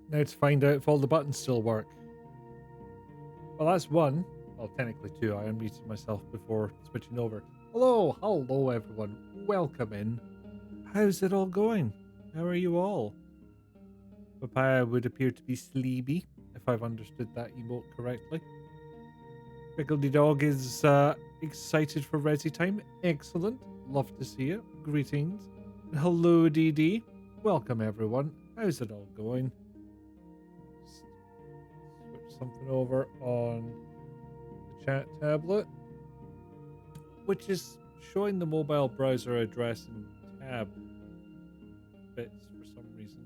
Now to find out if all the buttons still work. Well, that's one. Well, technically two. I unmuted myself before switching over. Hello everyone. Welcome in. How's it all going? How are you all? Papaya would appear to be sleepy, if I've understood that emote correctly. Pickledy Dog is excited for Resi time. Excellent. Love to see it. Greetings. Hello, DD. Welcome, everyone. How's it all going? Switch something over on the chat tablet, which is showing the mobile browser address and tab bits for some reason.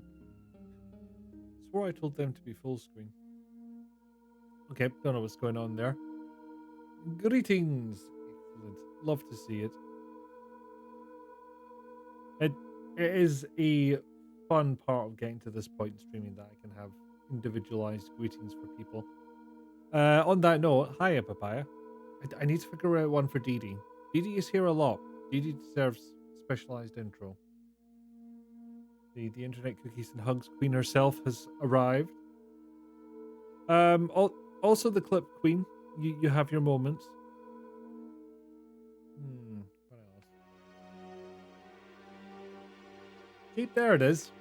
Swore I told them to be full screen. Okay, don't know what's going on there. Greetings. Excellent. Love to see it. It is a fun part of getting to this point in streaming that I can have individualized greetings for people. On that note, hiya, Papaya. I need to figure out one for Didi. Didi is here a lot. Didi deserves specialized intro. The internet cookies and hugs queen herself has arrived. Also the clip queen. You have your moments. What else? Keep there it is.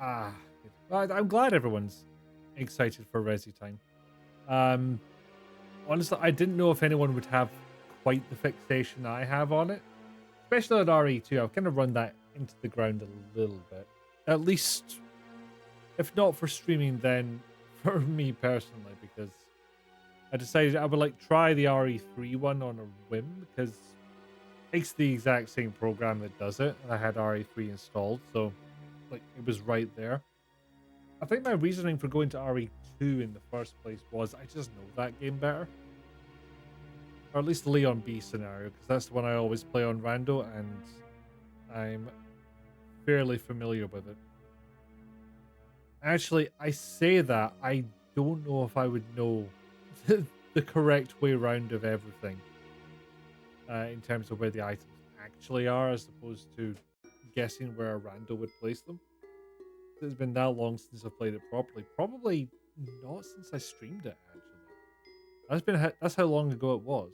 I'm glad everyone's excited for Resi time. Honestly, I didn't know if anyone would have quite the fixation I have on it, especially at RE2. I've kind of run that into the ground a little bit, at least, if not for streaming, then for me personally, because I decided I would try the RE3 one on a whim because it's the exact same program that does it, and I had RE3 installed, so it was right there. I think my reasoning for going to RE2 in the first place was I just know that game better. Or at least the Leon B scenario, because that's the one I always play on rando, and I'm fairly familiar with it. Actually, I say that, I don't know if I would know the correct way round of everything in terms of where the items actually are, as opposed to guessing where a rando would place them. It's been that long since I've played it properly. Probably not since I streamed it, actually. That's how long ago it was.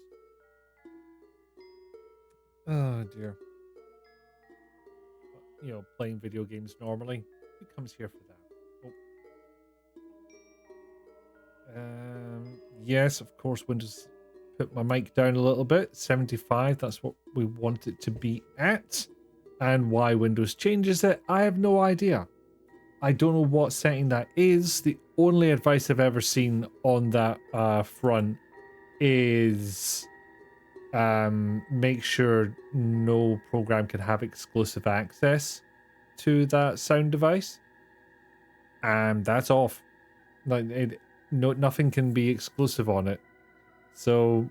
Oh dear. But, playing video games normally. Who comes here for that? Oh. Yes, of course, Windows put my mic down a little bit. 75, that's what we want it to be at. And why Windows changes it, I have no idea. I don't know what setting that is. The only advice I've ever seen on that front is make sure no program can have exclusive access to that sound device. And that's off. Nothing can be exclusive on it. So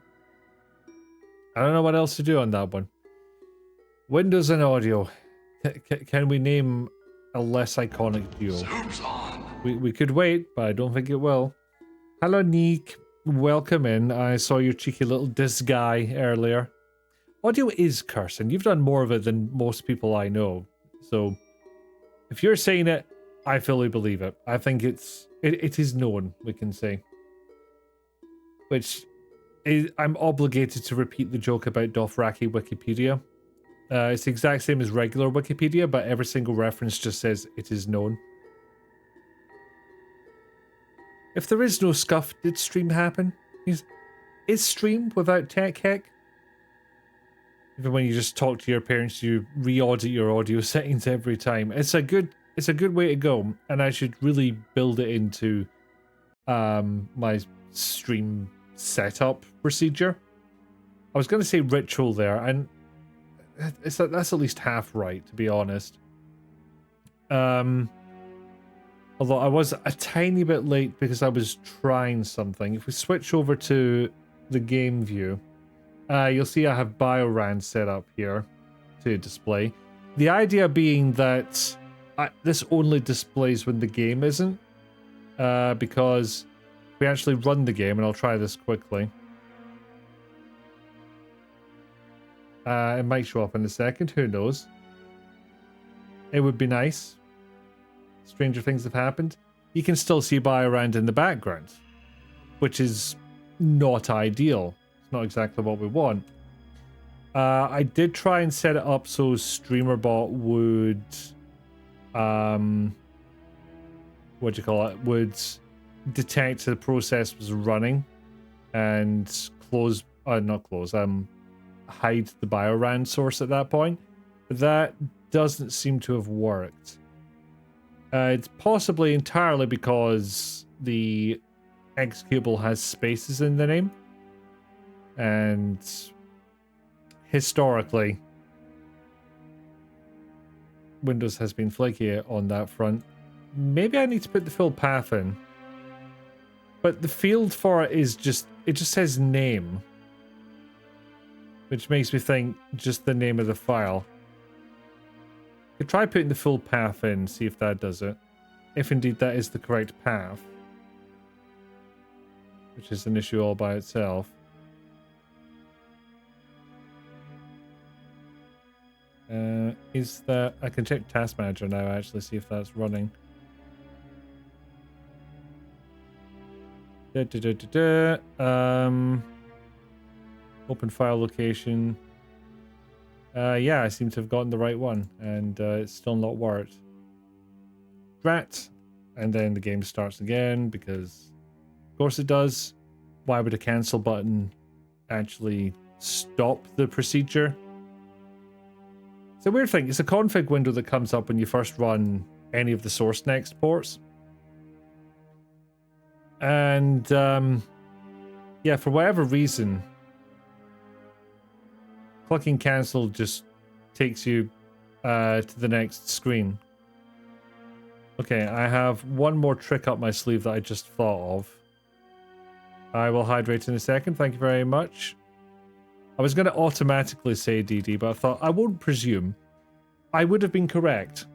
I don't know what else to do on that one. Windows and audio. Can we name a less iconic duo? We could wait, but I don't think it will. Hello, Neek. Welcome in. I saw your cheeky little diss guy earlier. Audio is cursing. You've done more of it than most people I know. So if you're saying it, I fully believe it. I think it is known, we can say. Which is, I'm obligated to repeat the joke about Dothraki Wikipedia. It's the exact same as regular Wikipedia, but every single reference just says it is known. If there is no scuff, did stream happen? Is stream without tech hack? Even when you just talk to your parents, you re-audit your audio settings every time. It's a good way to go, and I should really build it into my stream setup procedure. I was going to say ritual there, and that's at least half right, to be honest. Although I was a tiny bit late because I was trying something. If we switch over to the game view, you'll see I have BioRAN set up here to display. The idea being that this only displays when the game isn't, because we actually run the game, and I'll try this quickly. It might show up in a second, who knows? It would be nice. stranger things have happened. You can still see Biorand in the background, which is not ideal. It's not exactly what we want. I did try and set it up so StreamerBot would, what do you call it? Would detect the process was running and close, not close, hide the Biorand source at that point. But that doesn't seem to have worked. It's possibly entirely because the executable has spaces in the name. And historically, Windows has been flaky on that front. Maybe I need to put the full path in. But the field for it is just, it just says name. Which makes me think just the name of the file. I could try putting the full path in, see if that does it. If indeed that is the correct path. Which is an issue all by itself. Is that... I can check Task Manager now, actually, see if that's running. Open file location. Yeah, I seem to have gotten the right one, and it's still not worked. Drat. And then the game starts again, because of course it does. Why would a cancel button actually stop the procedure? It's a weird thing. It's a config window that comes up when you first run any of the source next ports. And yeah, for whatever reason, clicking cancel just takes you to the next screen. Okay, I have one more trick up my sleeve that I just thought of. I will hydrate in a second. Thank you very much. I was going to automatically say DD, but I thought I won't presume. I would have been correct.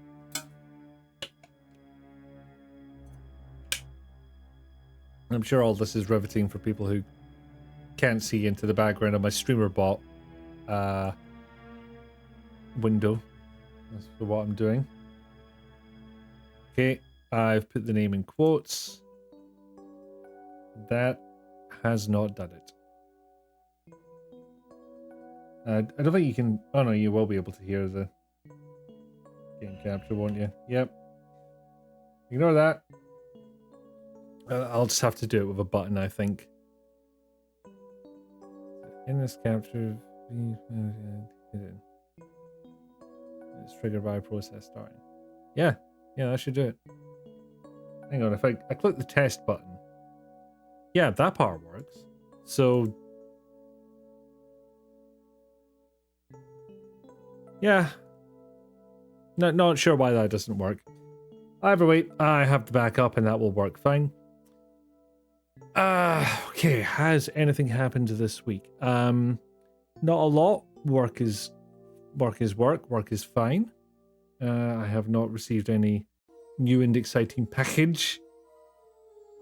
I'm sure all this is riveting for people who can't see into the background of my StreamerBot window. That's for what I'm doing. Okay, I've put the name in quotes. That has not done it. I don't think you can... Oh no, you will be able to hear the game capture, won't you? Yep. Ignore that. I'll just have to do it with a button, I think. In this capture... It's triggered by a process starting. Yeah, that should do it. Hang on, if I click the test button... Yeah, that part works. So... Yeah. Not sure why that doesn't work. Either way, I have the backup and that will work fine. Okay, has anything happened this week? Not a lot. Work is work. Work is fine. I have not received any new and exciting package.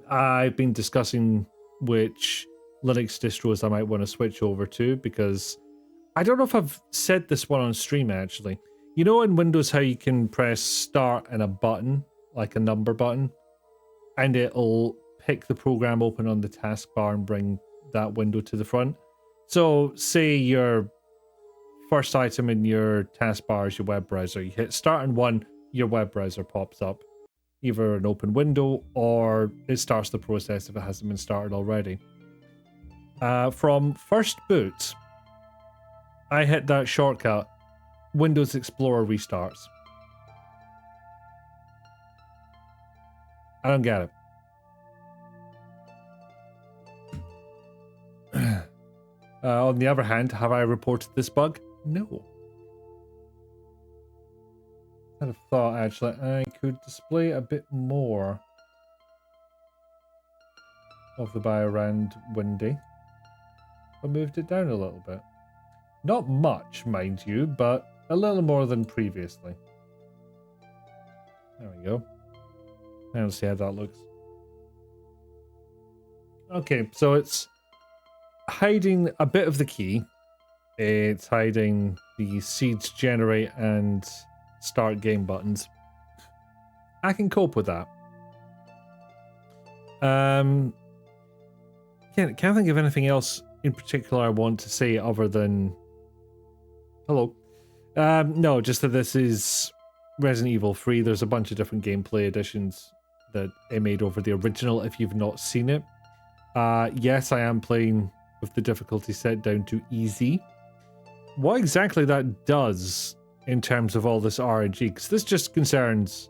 I've been discussing which Linux distros I might want to switch over to, because I don't know if I've said this one on stream actually. You know in Windows how you can press start and a button, like a number button, and it'll pick the program open on the taskbar and bring that window to the front? So say your first item in your taskbar is your web browser. You hit start and one, your web browser pops up. Either an open window or it starts the process if it hasn't been started already. From first boot, I hit that shortcut. Windows Explorer restarts. I don't get it. On the other hand, have I reported this bug? No. I had a thought actually I could display a bit more of the Biorand window. I moved it down a little bit. Not much, mind you, but a little more than previously. There we go. Now let's see how that looks. Okay, so it's hiding a bit of the key. It's hiding the seeds generate and start game buttons. I can cope with that. Can't think of anything else in particular I want to say other than hello. No, just that this is Resident Evil 3. There's a bunch of different gameplay additions that it made over the original if you've not seen it. Yes, I am playing with the difficulty set down to easy. What exactly that does in terms of all this RNG, because this just concerns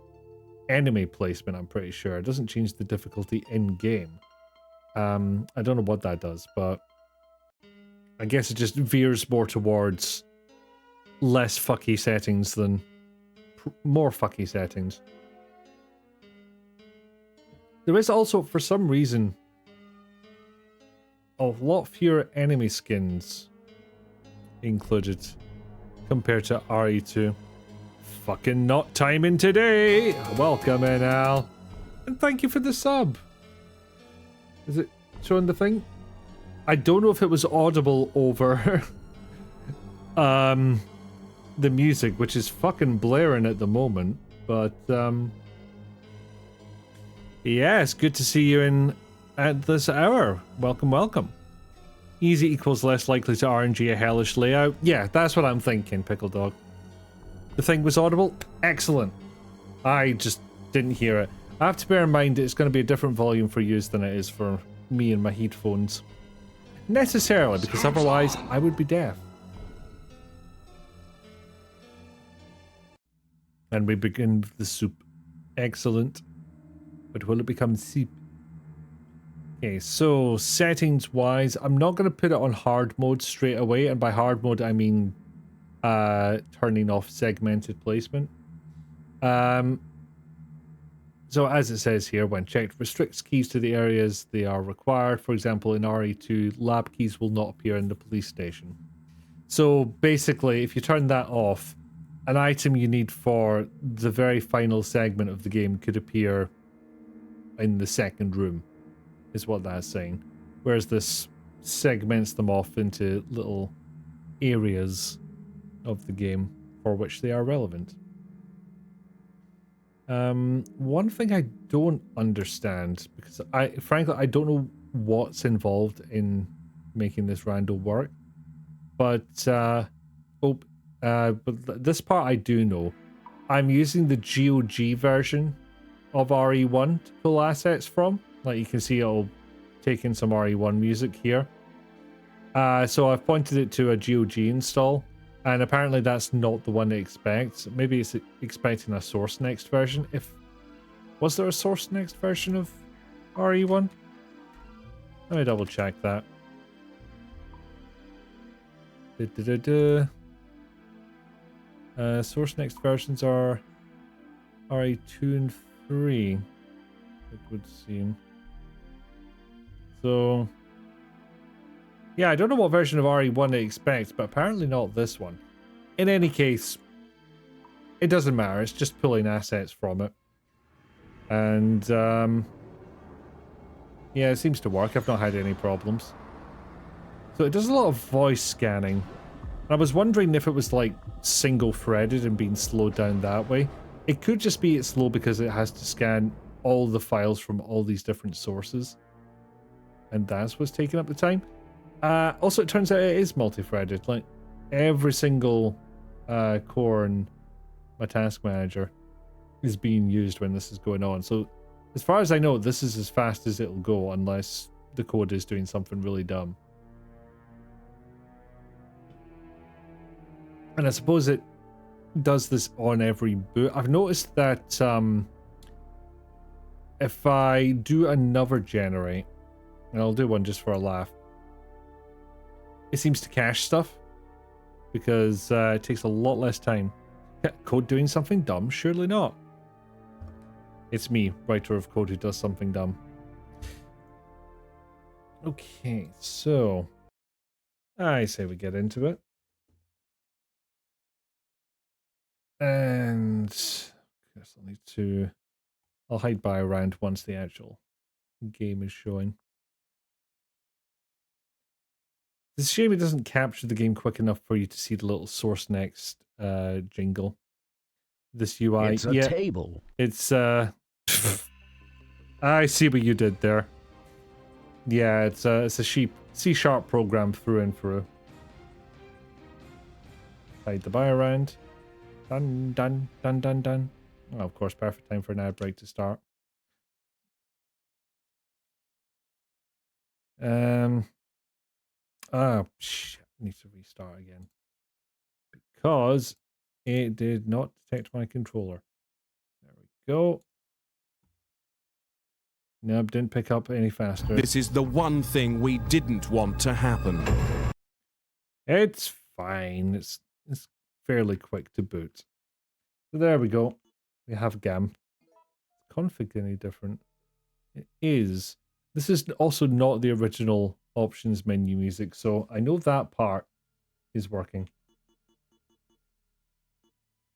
enemy placement, I'm pretty sure. It doesn't change the difficulty in-game. I don't know what that does, but I guess it just veers more towards less fucky settings than more fucky settings. There is also, for some reason, a lot fewer enemy skins included compared to RE2. Fucking not timing today! Welcome in, Al. And thank you for the sub. Is it showing the thing? I don't know if it was audible over the music, which is fucking blaring at the moment, but yeah, it's good to see you in at this hour. Welcome, welcome. Easy equals less likely to RNG a hellish layout. Yeah, that's what I'm thinking, Pickle Dog. The thing was audible? Excellent. I just didn't hear it. I have to bear in mind it's going to be a different volume for you than it is for me and my headphones. Necessarily, because otherwise I would be deaf. And we begin with the soup. Excellent. But will it become soup? Okay, so settings-wise, I'm not going to put it on hard mode straight away. And by hard mode, I mean turning off segmented placement. So as it says here, when checked, restricts keys to the areas they are required. For example, in RE2, lab keys will not appear in the police station. So basically, if you turn that off, an item you need for the very final segment of the game could appear in the second room, is what that's saying. Whereas this segments them off into little areas of the game for which they are relevant. One thing I don't understand, because frankly I don't know what's involved in making this rando work, but this part I do know. I'm using the GOG version of RE1 to pull assets from. Like you can see, it'll take in some RE1 music here. So I've pointed it to a GOG install. And apparently that's not the one it expects. Maybe it's expecting a source next version. Was there a source next version of RE1? Let me double check that. Source next versions are RE2 and 3, it would seem. So yeah, I don't know what version of RE1 it expects, but apparently not this one. In any case, it doesn't matter. It's just pulling assets from it. And, yeah, it seems to work. I've not had any problems. So it does a lot of voice scanning. I was wondering if it was, like, single-threaded and being slowed down that way. It could just be it's slow because it has to scan all the files from all these different sources. And that's what's taking up the time. Also, it turns out it is multi-threaded. Like, every single core in my task manager is being used when this is going on. So, as far as I know, this is as fast as it'll go, unless the code is doing something really dumb. And I suppose it does this on every boot. I've noticed that if I do another generate, and I'll do one just for a laugh, it seems to cache stuff because it takes a lot less time. Code doing something dumb? Surely not. It's me, writer of code, who does something dumb. Okay, so I say we get into it. And I guess I'll need to... I'll hide by around once the actual game is showing. It's a shame it doesn't capture the game quick enough for you to see the little source next jingle. this UI. It's a table. It's I see what you did there. Yeah, it's a C# program through and through. Hide the buy around. Done, done, done, done, done. Oh, of course, perfect time for an ad break to start. Shit, I need to restart again. Because it did not detect my controller. There we go. Nope, didn't pick up any faster. This is the one thing we didn't want to happen. It's fine. It's fairly quick to boot. So there we go. We have GAM. Config any different? It is. This is also not the original options menu music, so I know that part is working.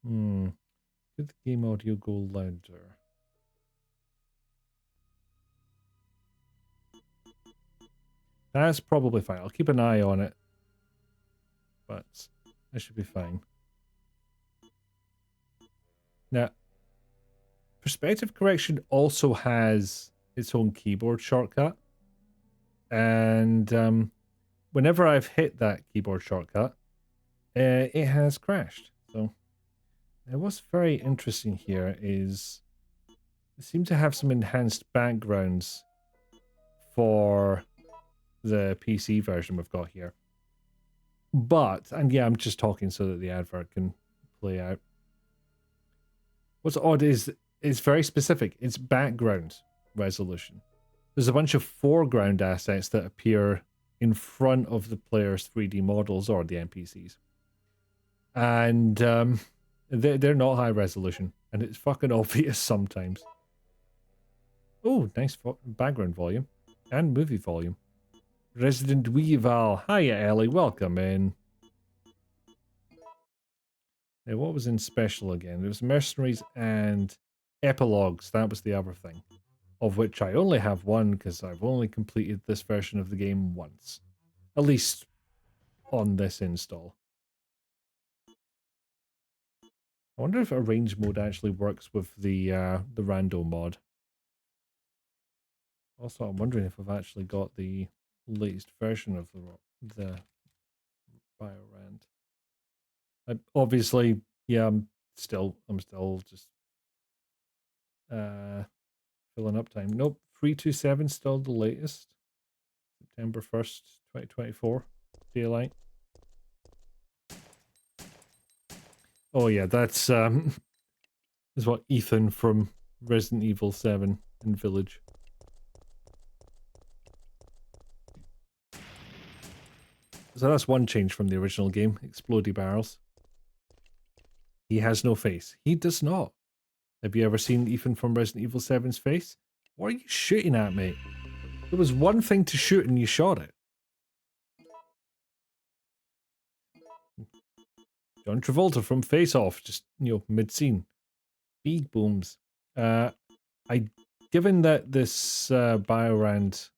Could the game audio go louder? That's probably fine. I'll keep an eye on it. But it should be fine. Now, perspective correction also has its own keyboard shortcut. And whenever I've hit that keyboard shortcut, it has crashed. So what's very interesting here is they seem to have some enhanced backgrounds for the PC version we've got here. But, and yeah, I'm just talking so that the advert can play out. What's odd is it's very specific. It's background resolution. There's a bunch of foreground assets that appear in front of the player's 3D models or the NPCs. And they're not high resolution. And it's fucking obvious sometimes. Oh, nice background volume. And movie volume. Resident Weevil. Hiya, Ellie. Welcome in. Now, what was in special again? There was Mercenaries and Epilogues. That was the other thing. Of which I only have one because I've only completed this version of the game once. At least on this install. I wonder if arrange mode actually works with the rando mod. Also, I'm wondering if I've actually got the latest version of the Biorand. Obviously, yeah, I'm still just filling up time. Nope, 327 still the latest. September 1st, 2024. Daylight. Oh yeah, that's is what Ethan from Resident Evil 7 in Village. So that's one change from the original game, Explodey Barrels. He has no face. He does not. Have you ever seen Ethan from Resident Evil 7's face? What are you shooting at, mate? There was one thing to shoot and you shot it. John Travolta from Face Off, just, mid-scene. Big booms. Given that this Biorand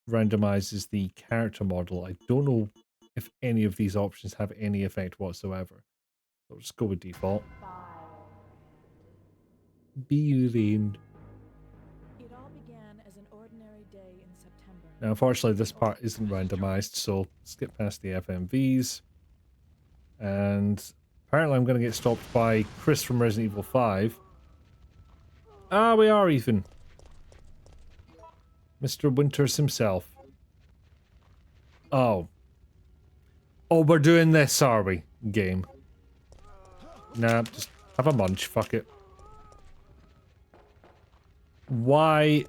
randomizes the character model, I don't know if any of these options have any effect whatsoever. So I'll just go with default. Be rained. It all began as an ordinary day in September. Now, unfortunately, this part isn't randomized, so skip past the FMVs. And apparently I'm going to get stopped by Chris from Resident Evil 5. Ah, we are, Ethan. Mr. Winters himself. Oh. Oh, we're doing this, are we? Game. Nah, just have a munch, fuck it. Why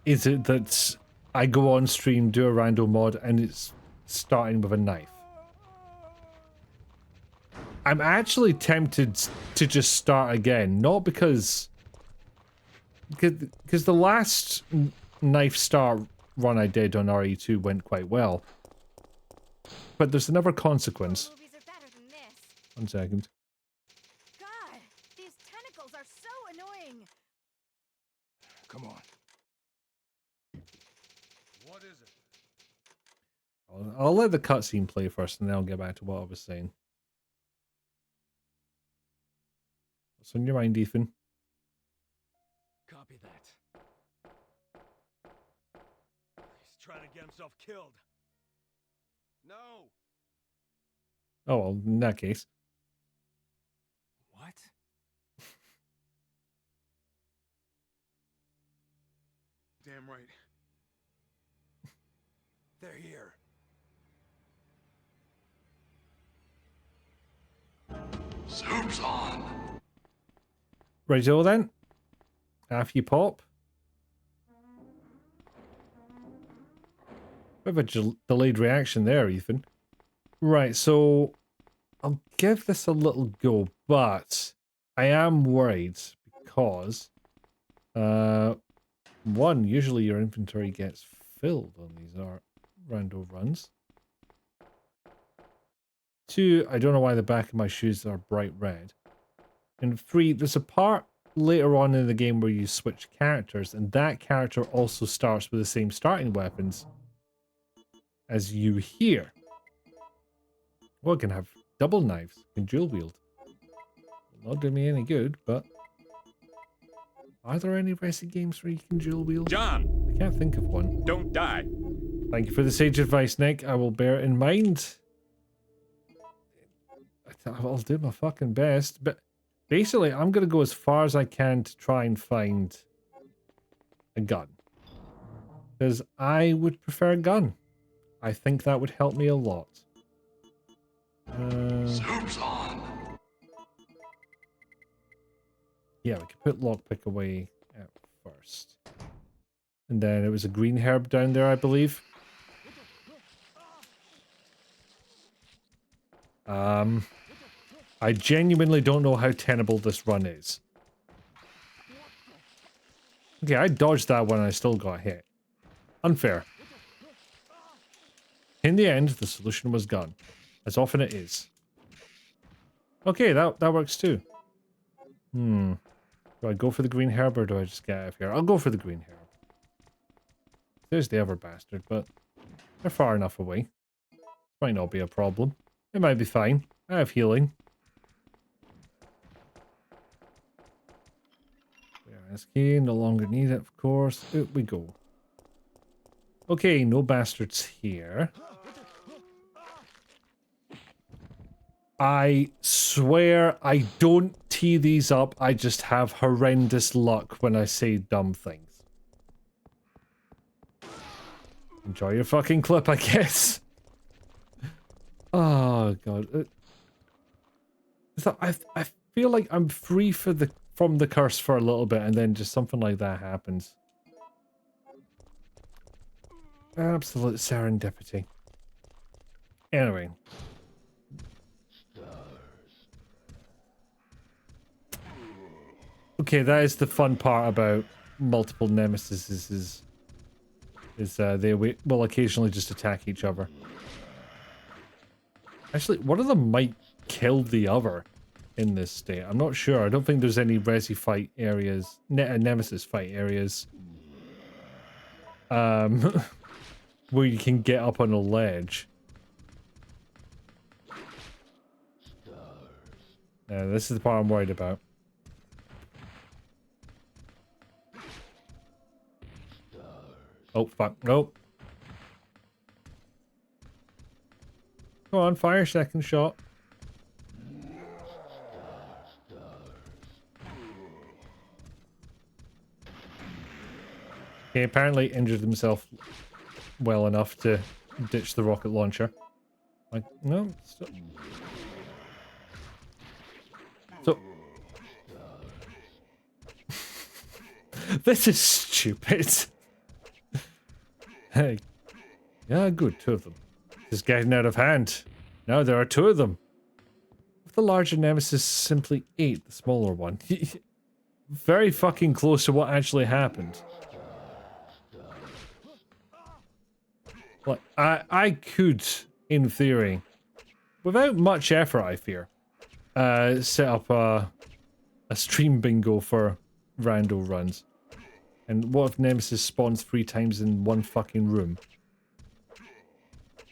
is it that I go on stream, do a rando mod, and it's starting with a knife? I'm actually tempted to just start again, not because the last knife start run I did on RE2 went quite well. But there's another consequence. Movies are better than this. 1 second. God, these tentacles are so annoying. Come on. What is it? I'll let the cutscene play first and then I'll get back to what I was saying. What's on your mind, Ethan? Copy that. He's trying to get himself killed. No. Oh, well, in that case. What? Damn right. They're here. Soup's on. Righto then. Half you pop. Bit of a delayed reaction there, Ethan. Right, so I'll give this a little go, but I am worried because one, usually your inventory gets filled on these rando runs. Two, I don't know why the back of my shoes are bright red. And three, there's a part later on in the game where you switch characters, and that character also starts with the same starting weapons as you here. Well, it can have double knives, can dual wield. Will not do me any good, but are there any racing games where you can dual wield? John, I can't think of one. don't die. Thank you for the sage advice, Nick. I will bear it in mind. I'll do my fucking best, but basically I'm going to go as far as I can to try and find a gun. Because I would prefer a gun. I think that would help me a lot. Soup's on. Yeah, we could put lockpick away at first. And then it was a green herb down there, I believe. I genuinely don't know how tenable this run is. Okay, I dodged that one and I still got hit. Unfair. In the end, the solution was gun. As often it is. Okay, that works too. Do I go for the green herb or do I just get out of here? I'll go for the green herb. There's the other bastard, but they're far enough away. Might not be a problem. It might be fine. I have healing. Whereas key, no longer need it, of course. Out we go. Okay, no bastards here. I swear I don't tee these up. I just have horrendous luck when I say dumb things. Enjoy your fucking clip, I guess. Oh god. I feel like I'm free from the curse for a little bit and then just something like that happens. Absolute serendipity. Anyway. Okay, that is the fun part about multiple Nemesises is they will occasionally just attack each other. Actually, one of them might kill the other in this state. I'm not sure. I don't think there's any Resi fight areas, Nemesis fight areas, where you can get up on a ledge. This is the part I'm worried about. Oh, fuck. Nope. Go on, fire second shot. He apparently injured himself well enough to ditch the rocket launcher. Like, no. Stop. So... This is stupid. Hey. Yeah, good. Two of them. This is getting out of hand. Now there are two of them. If the larger Nemesis simply ate the smaller one. Very fucking close to what actually happened. Like, I could, in theory, without much effort, I fear, set up a stream bingo for rando runs. And what if Nemesis spawns 3 times in one fucking room?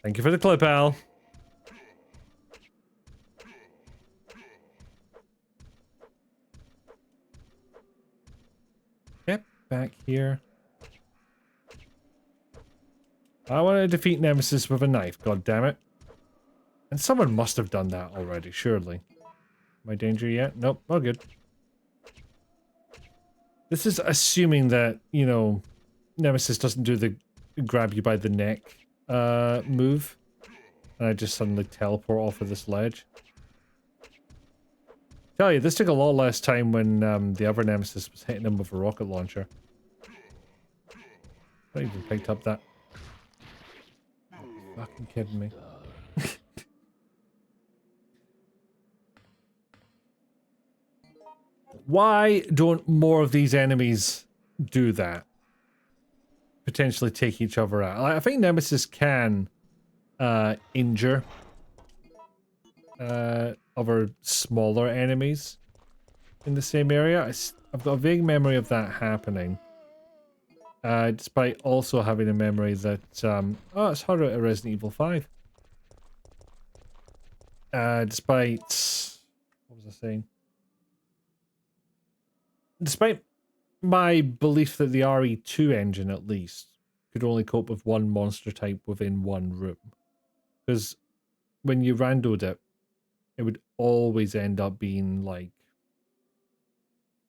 Thank you for the clip, Al. back here. I want to defeat Nemesis with a knife, god damn it. And someone must have done that already, surely. Am I danger yet? Nope, all good. This is assuming that, you know, Nemesis doesn't do the grab you by the neck move. And I just suddenly teleport off of this ledge. Tell you, this took a lot less time when the other Nemesis was hitting him with a rocket launcher. I even picked up that. Are you fucking kidding me? Why don't more of these enemies do that? Potentially take each other out. I think Nemesis can injure other smaller enemies in the same area. I've got a vague memory of that happening. Despite also having a memory that, oh, it's harder at Resident Evil 5. Despite, what was I saying? Despite my belief that the RE2 engine, at least, could only cope with one monster type within one room. Because when you randoed it, it would always end up being like...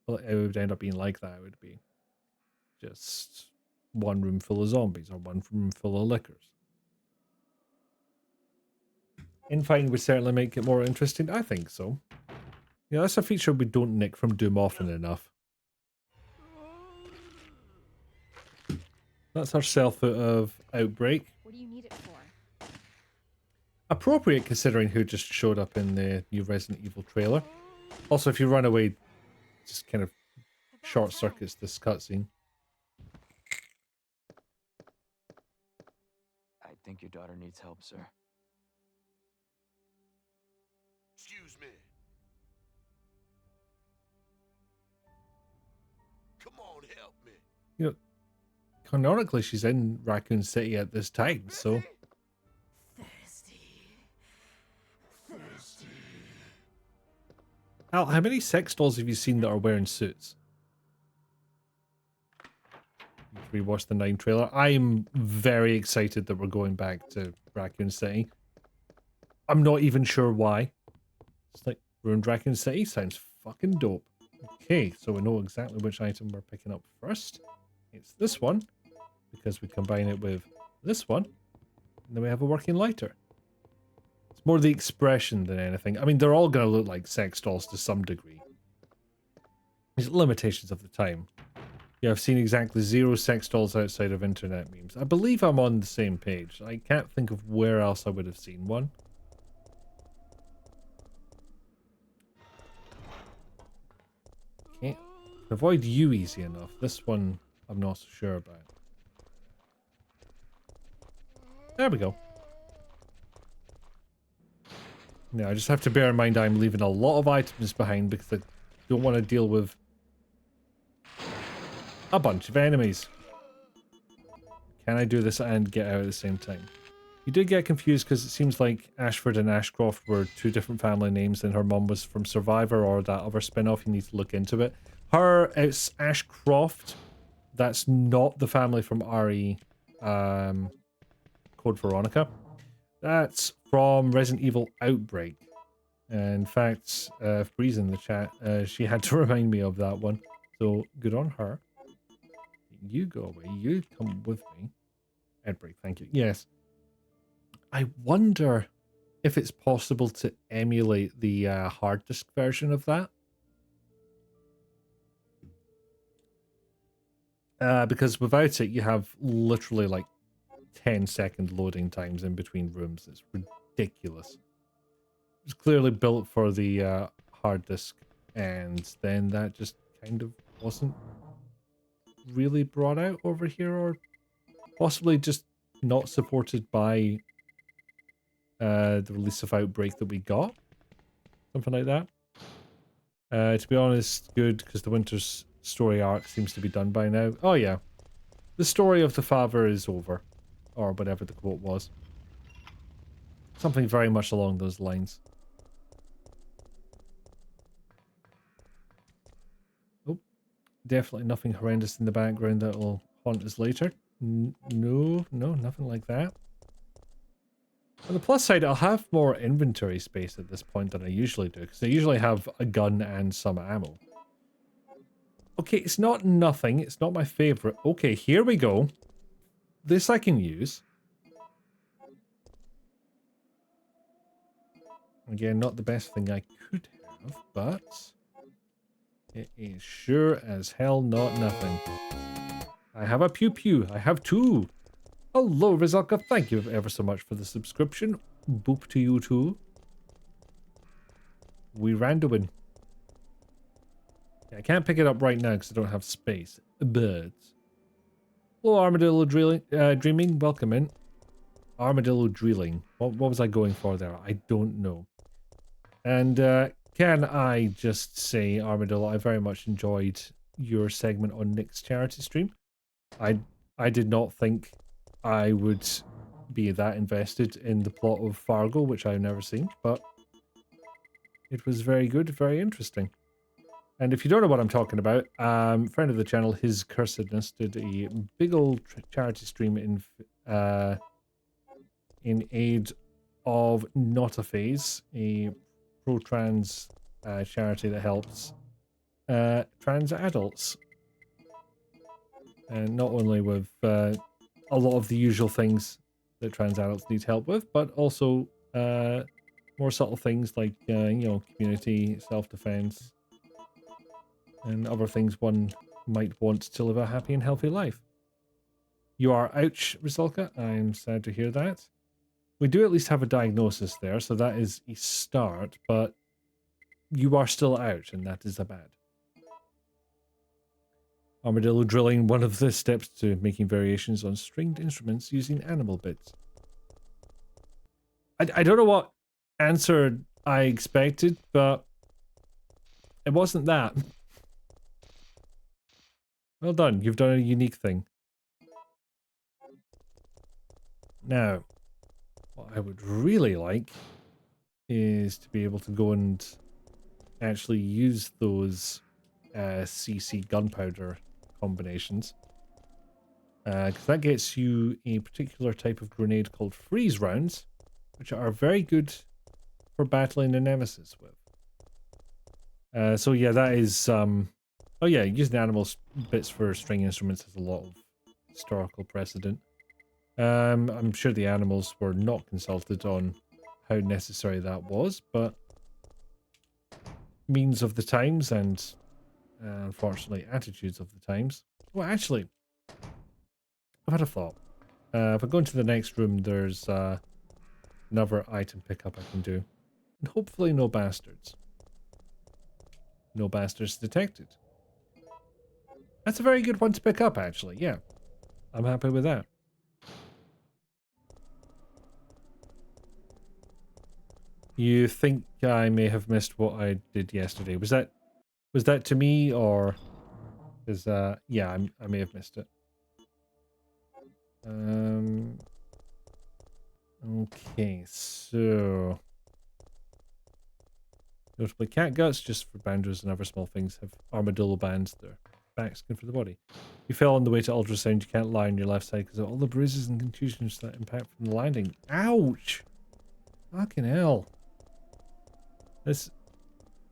Well, it would end up being like that. It would be just one room full of zombies or one room full of lickers. Infighting would certainly make it more interesting. I think so. Yeah, that's a feature we don't nick from Doom often enough. That's our self-foot of Outbreak. What do you need it for? Appropriate considering who just showed up in the new Resident Evil trailer. Also, if you run away, just kind of short circuits this cutscene. I think your daughter needs help, sir. Excuse me. Come on, help me. You know, canonically, she's in Raccoon City at this time, so... Al, how many sex dolls have you seen that are wearing suits? You've rewatched the 9 trailer. I'm very excited that we're going back to Raccoon City. I'm not even sure why. It's like, Ruined Raccoon City sounds fucking dope. Okay, so we know exactly which item we're picking up first. It's this one, because we combine it with this one, and then we have a working lighter. It's more the expression than anything. I mean, they're all going to look like sex dolls to some degree. There's limitations of the time. Yeah, I've seen exactly 0 sex dolls outside of internet memes. I believe I'm on the same page. I can't think of where else I would have seen one. Can't avoid you easy enough. This one I'm not so sure about. There we go. Now I just have to bear in mind I'm leaving a lot of items behind because I don't want to deal with a bunch of enemies. Can I do this and get out at the same time? You did get confused because it seems like Ashford and Ashcroft were 2 different family names and her mum was from Survivor or that other spin-off. You need to look into it. It's Ashcroft. That's not the family from RE Code Veronica. That's from Resident Evil Outbreak. In fact, Breeze in the chat, she had to remind me of that one. So good on her. You go away. You come with me. Outbreak, thank you. Yes. I wonder if it's possible to emulate the hard disk version of that. Because without it, you have literally like 10-second loading times in between rooms. It's ridiculous. It's clearly built for the hard disk, and then that just kind of wasn't really brought out over here, or possibly just not supported by the release of Outbreak that we got. Something like that. To be honest, good, because the Winter's story arc seems to be done by now. Oh yeah. The story of the father is over. Or whatever the quote was. Something very much along those lines. Oh. definitely nothing horrendous in the background that will haunt us later. No, nothing like that. On the plus side, I'll have more inventory space at this point than I usually do, because I usually have a gun and some ammo. Okay, it's not nothing. It's not my favorite. Okay, here we go. This I can use. Again, not the best thing I could have, but it is sure as hell not nothing. I have a pew pew. I have two. Hello, Rizalka. Thank you ever so much for the subscription. Boop to you too. We randoing. Yeah, I can't pick it up right now because I don't have space. Birds. Hello, Armadillo Dreaming. Welcome in. Armadillo Drilling. What was I going for there? I don't know. And can I just say, Armadillo, I very much enjoyed your segment on Nick's charity stream. I did not think I would be that invested in the plot of Fargo, which I've never seen, but it was very good, very interesting. And if you don't know what I'm talking about, friend of the channel, His Cursedness, did a big old charity stream in aid of Not a Phase, a pro-trans charity that helps trans adults. And not only with a lot of the usual things that trans adults need help with, but also more subtle things like, you know, community, self-defense, and other things one might want to live a happy and healthy life. You are ouch, Rizalka. I'm sad to hear that. We do at least have a diagnosis there, so that is a start, but you are still out, and that is a bad. Armadillo drilling, one of the steps to making variations on stringed instruments using animal bits. I don't know what answer I expected, but it wasn't that. Well done, you've done a unique thing. Now, what I would really like is to be able to go and actually use those CC gunpowder combinations. Because that gets you a particular type of grenade called freeze rounds, which are very good for battling the Nemesis with. So yeah, that is... oh yeah, using animal bits for string instruments has a lot of historical precedent. I'm sure the animals were not consulted on how necessary that was, but means of the times and unfortunately attitudes of the times. Well, actually, I've had a thought. If I go into the next room, there's another item pickup I can do. And hopefully no bastards. No bastards detected. That's a very good one to pick up, actually. Yeah, I'm happy with that. You think I may have missed what I did yesterday? Was that to me, or is yeah, I may have missed it. Okay, so notably cat guts, just for boundaries and other small things, have armadillo bands. They're back skin for the body. You fell on the way to ultrasound. You can't lie on your left side because of all the bruises and contusions that impact from the landing. Ouch! Fucking hell. This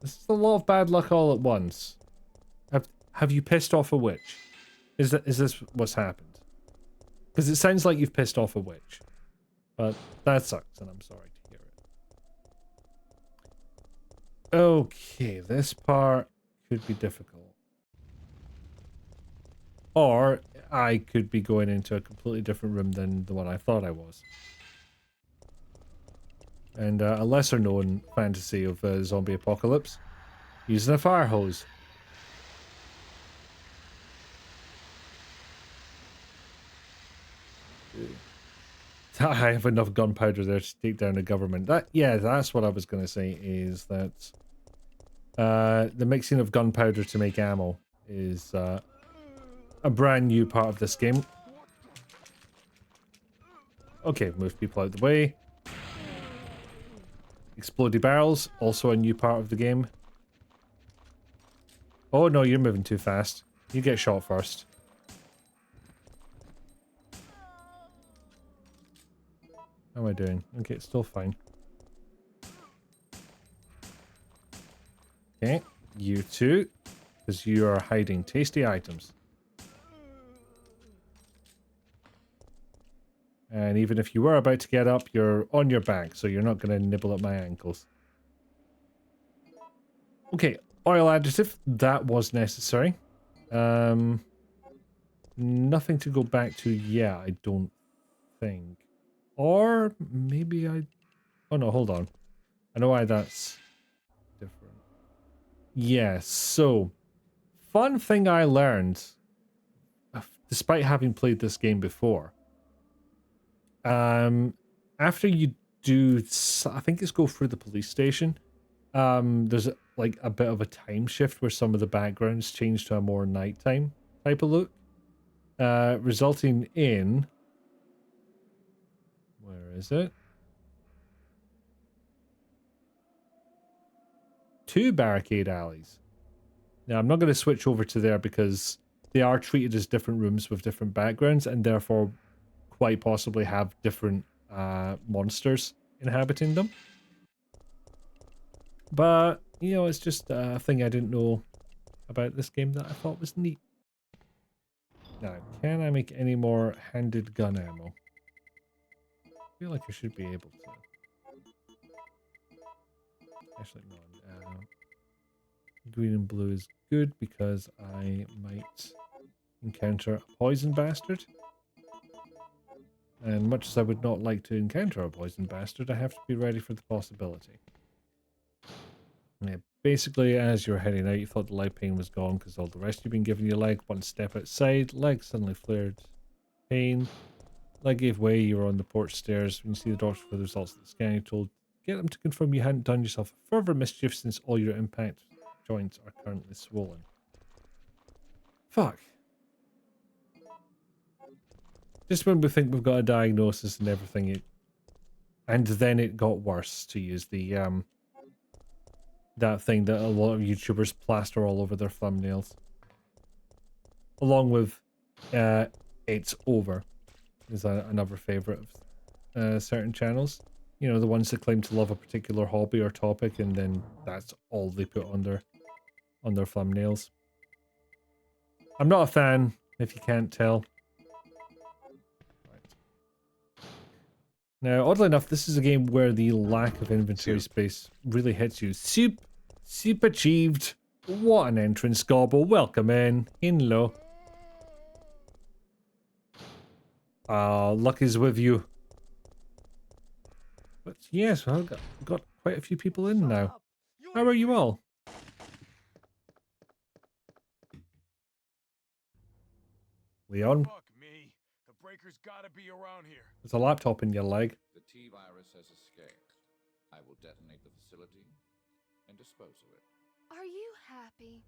is a lot of bad luck all at once. Have you pissed off a witch? Is this what's happened? Because it sounds like you've pissed off a witch. But that sucks, and I'm sorry to hear it. Okay, this part could be difficult. Or I could be going into a completely different room than the one I thought I was. And a lesser known fantasy of zombie apocalypse, using a fire hose. I have enough gunpowder there to take down the government. Yeah, that's what I was going to say, is that the mixing of gunpowder to make ammo is a brand new part of this game. Okay, move people out the way. Explodey barrels, also a new part of the game. Oh no, you're moving too fast. You get shot first. How am I doing? Okay, it's still fine. Okay, you too. Because you are hiding tasty items. And even if you were about to get up, you're on your back, so you're not going to nibble at my ankles. Okay, oil additive. That was necessary. Nothing to go back to yet, I don't think. Or maybe I... Oh no, hold on. I know why that's different. Yes, so... Fun thing I learned, despite having played this game before. After you do... I think it's go through the police station. There's like a bit of a time shift where some of the backgrounds change to a more nighttime type of look. Resulting in... Where is it? 2 barricade alleys. Now, I'm not going to switch over to there because they are treated as different rooms with different backgrounds and therefore quite possibly have different monsters inhabiting them. But, you know, it's just a thing I didn't know about this game that I thought was neat. Now, can I make any more handed gun ammo? I feel like I should be able to. Actually, no. Green and blue is good because I might encounter a poison bastard. And much as I would not like to encounter a poison bastard, I have to be ready for the possibility. Yeah, basically, as you're heading out, you thought the leg pain was gone because all the rest you've been giving your leg. One step outside, leg suddenly flared. Pain. Leg gave way, you were on the porch stairs. When you see the doctor for the results of the scan, you're told, get them to confirm you hadn't done yourself a further mischief since all your impact joints are currently swollen. Fuck. Just when we think we've got a diagnosis and everything, and then it got worse, to use the that thing that a lot of YouTubers plaster all over their thumbnails. Along with it's over is another favourite of certain channels. You know, the ones that claim to love a particular hobby or topic and then that's all they put on their thumbnails. I'm not a fan, if you can't tell. Right. Now, oddly enough, this is a game where the lack of inventory space really hits you. Soup achieved. What an entrance, gobble. Welcome in. Hello. Luck is with you. But yes, I've got quite a few people in now. How are you all? Leon? Fuck me. The breaker's gotta be around here. There's a laptop in your leg. The T-virus has escaped. I will detonate the facility and dispose of it. Are you happy?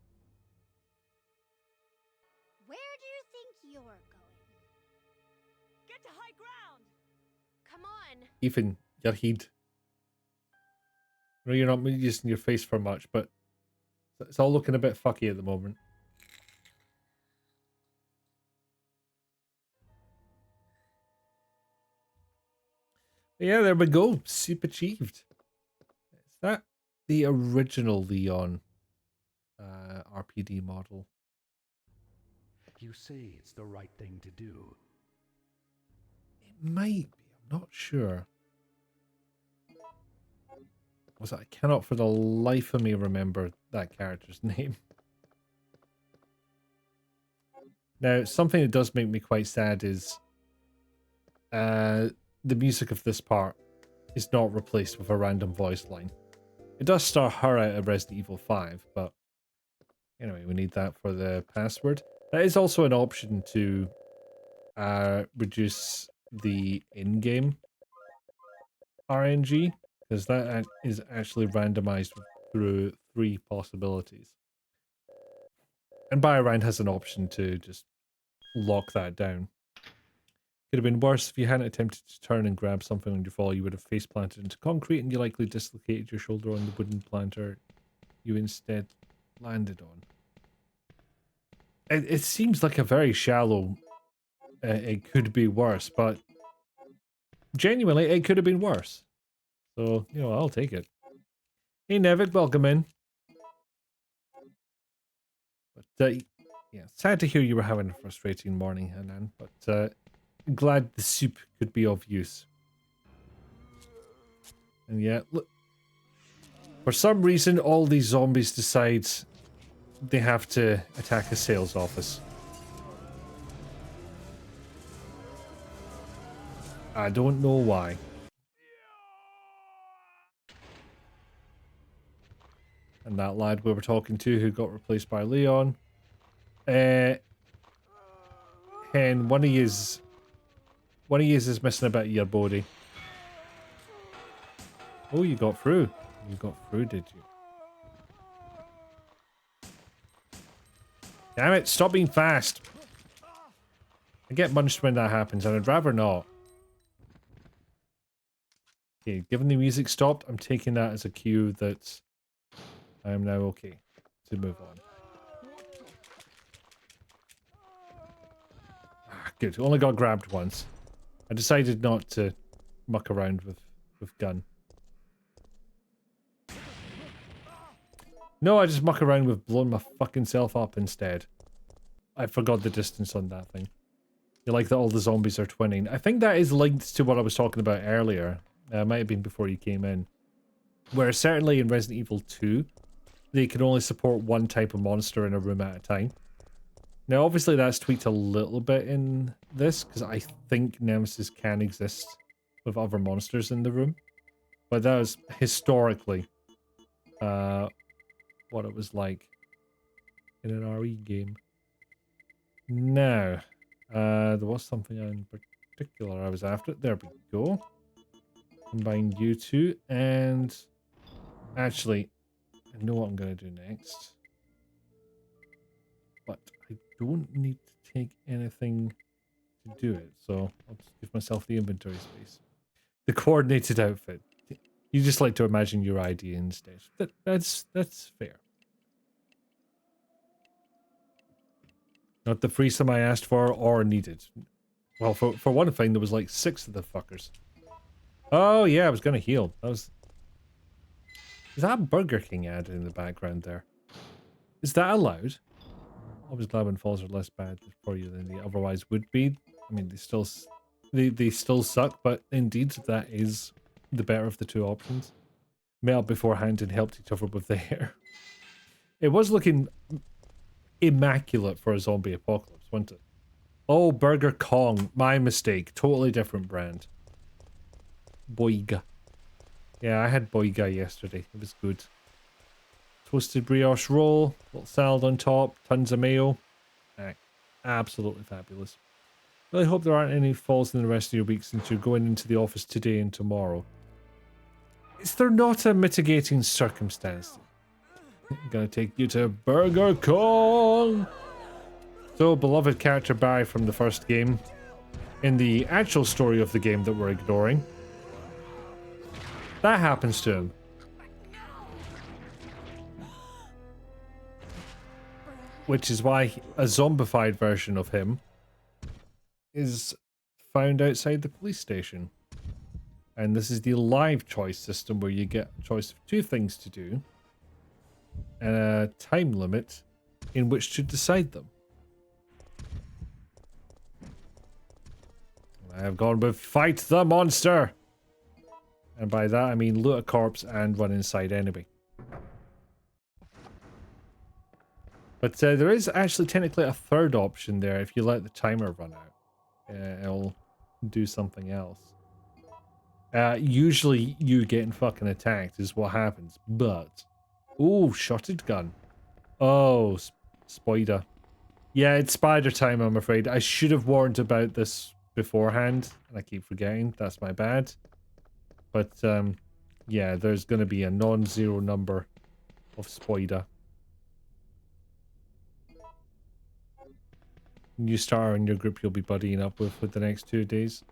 Where do you think you're going? Get to high ground! Come on! Ethan, your head. I know you're not using your face for much, but it's all looking a bit fucky at the moment. Yeah, there we go. Soup achieved. Is that the original Leon RPD model? You say it's the right thing to do. It might be. I'm not sure. I cannot for the life of me remember that character's name. Now, something that does make me quite sad is the music of this part is not replaced with a random voice line. It does star her out of Resident Evil 5, but anyway, we need that for the password. That is also an option to reduce the in-game RNG, because that is actually randomized through 3 possibilities. And Biorand has an option to just lock that down. Could have been worse if you hadn't attempted to turn and grab something on your fall. You would have face planted into concrete and you likely dislocated your shoulder on the wooden planter you instead landed on. It seems like a very shallow. It could be worse, but genuinely, it could have been worse. So, you know, I'll take it. Hey, Nevik, welcome in. But, yeah, sad to hear you were having a frustrating morning, Hanan, but glad the soup could be of use. And yeah, look. For some reason, all these zombies decide they have to attack a sales office. I don't know why. And that lad we were talking to who got replaced by Leon. And one of yous is missing a bit of your body. Oh, you got through. You got through, did you? Damn it, stop being fast. I get munched when that happens, and I'd rather not. Okay, given the music stopped, I'm taking that as a cue that I am now okay to move on. Ah, good, only got grabbed once. I decided not to muck around with gun. No, I just muck around with blowing my fucking self up instead. I forgot the distance on that thing. You like that all the zombies are twinning. I think that is linked to what I was talking about earlier. It might have been before you came in. Where certainly in Resident Evil 2, they can only support one type of monster in a room at a time. Now, obviously that's tweaked a little bit in this, because I think Nemesis can exist with other monsters in the room. But that was historically what it was like in an RE game. Now, there was something in particular I was after. There we go. Combine you two, and actually, I know what I'm going to do next. But I don't need to take anything to do it, so I'll just give myself the inventory space. The coordinated outfit. You just like to imagine your ID instead. That's fair. Not the threesome I asked for or needed. Well, for one thing, there was like 6 of the fuckers. Oh yeah, I was gonna heal. That was. Is that a Burger King ad in the background there? Is that allowed? Always glad when falls are less bad for you than they otherwise would be. I mean, they still suck, but indeed that is the better of the two options. Met up beforehand and helped each other with the hair. It was looking immaculate for a zombie apocalypse, wasn't it? Oh, Burger Kong. My mistake. Totally different brand. Boiga. Yeah, I had Boiga yesterday. It was good. Toasted brioche roll, little salad on top, tons of mayo. Absolutely fabulous. Really hope there aren't any falls in the rest of your week since you're going into the office today and tomorrow. Is there not a mitigating circumstance? I'm gonna take you to Burger Kong! So, beloved character Barry from the first game. In the actual story of the game that we're ignoring. That happens to him. Which is why a zombified version of him is found outside the police station. And this is the live choice system where you get a choice of 2 things to do and a time limit in which to decide them. I have gone with fight the monster! And by that I mean loot a corpse and run inside enemy. But there is actually technically a third option there if you let the timer run out. It'll do something else. Usually you getting fucking attacked is what happens, but... Ooh, shotted gun. Oh, spider. Yeah, it's spider time, I'm afraid. I should have warned about this beforehand, and I keep forgetting. That's my bad. But, yeah, there's going to be a non-zero number of spider. New star in your group you'll be buddying up with for the next 2 days.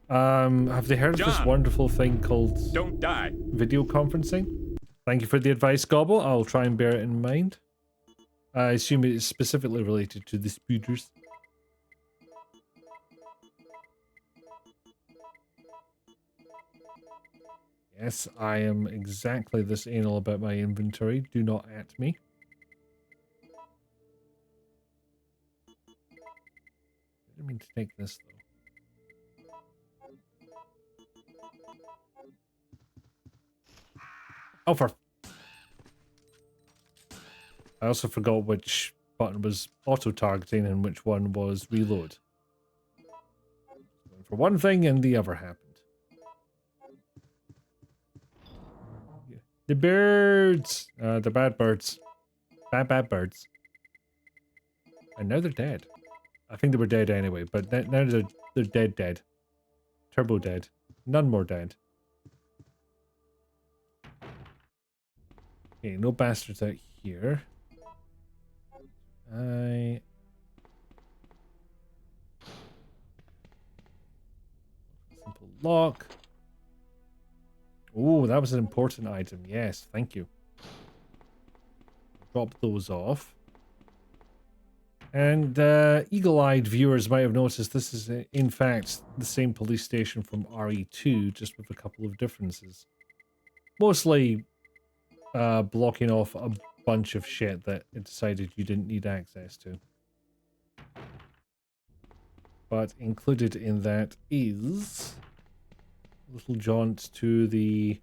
Have they heard of this wonderful thing called Don't die. video conferencing? Thank you for the advice, Gobble. I'll try and bear it in mind. I assume it's specifically related to the spooters. Yes, I am exactly this anal about my inventory. Do not at me. I didn't mean to take this, though. Oh, for... I also forgot which button was auto-targeting and which one was reload. For one thing and the other happened. The birds! The bad birds. Bad birds. And now they're dead. I think they were dead anyway, but now they're dead. Turbo dead. None more dead. Okay, no bastards out here. Simple lock. Oh, that was an important item. Yes, thank you. Drop those off. And eagle-eyed viewers might have noticed this is, in fact, the same police station from RE2, just with a couple of differences. Mostly blocking off a bunch of shit that it decided you didn't need access to. But included in that is a little jaunt to the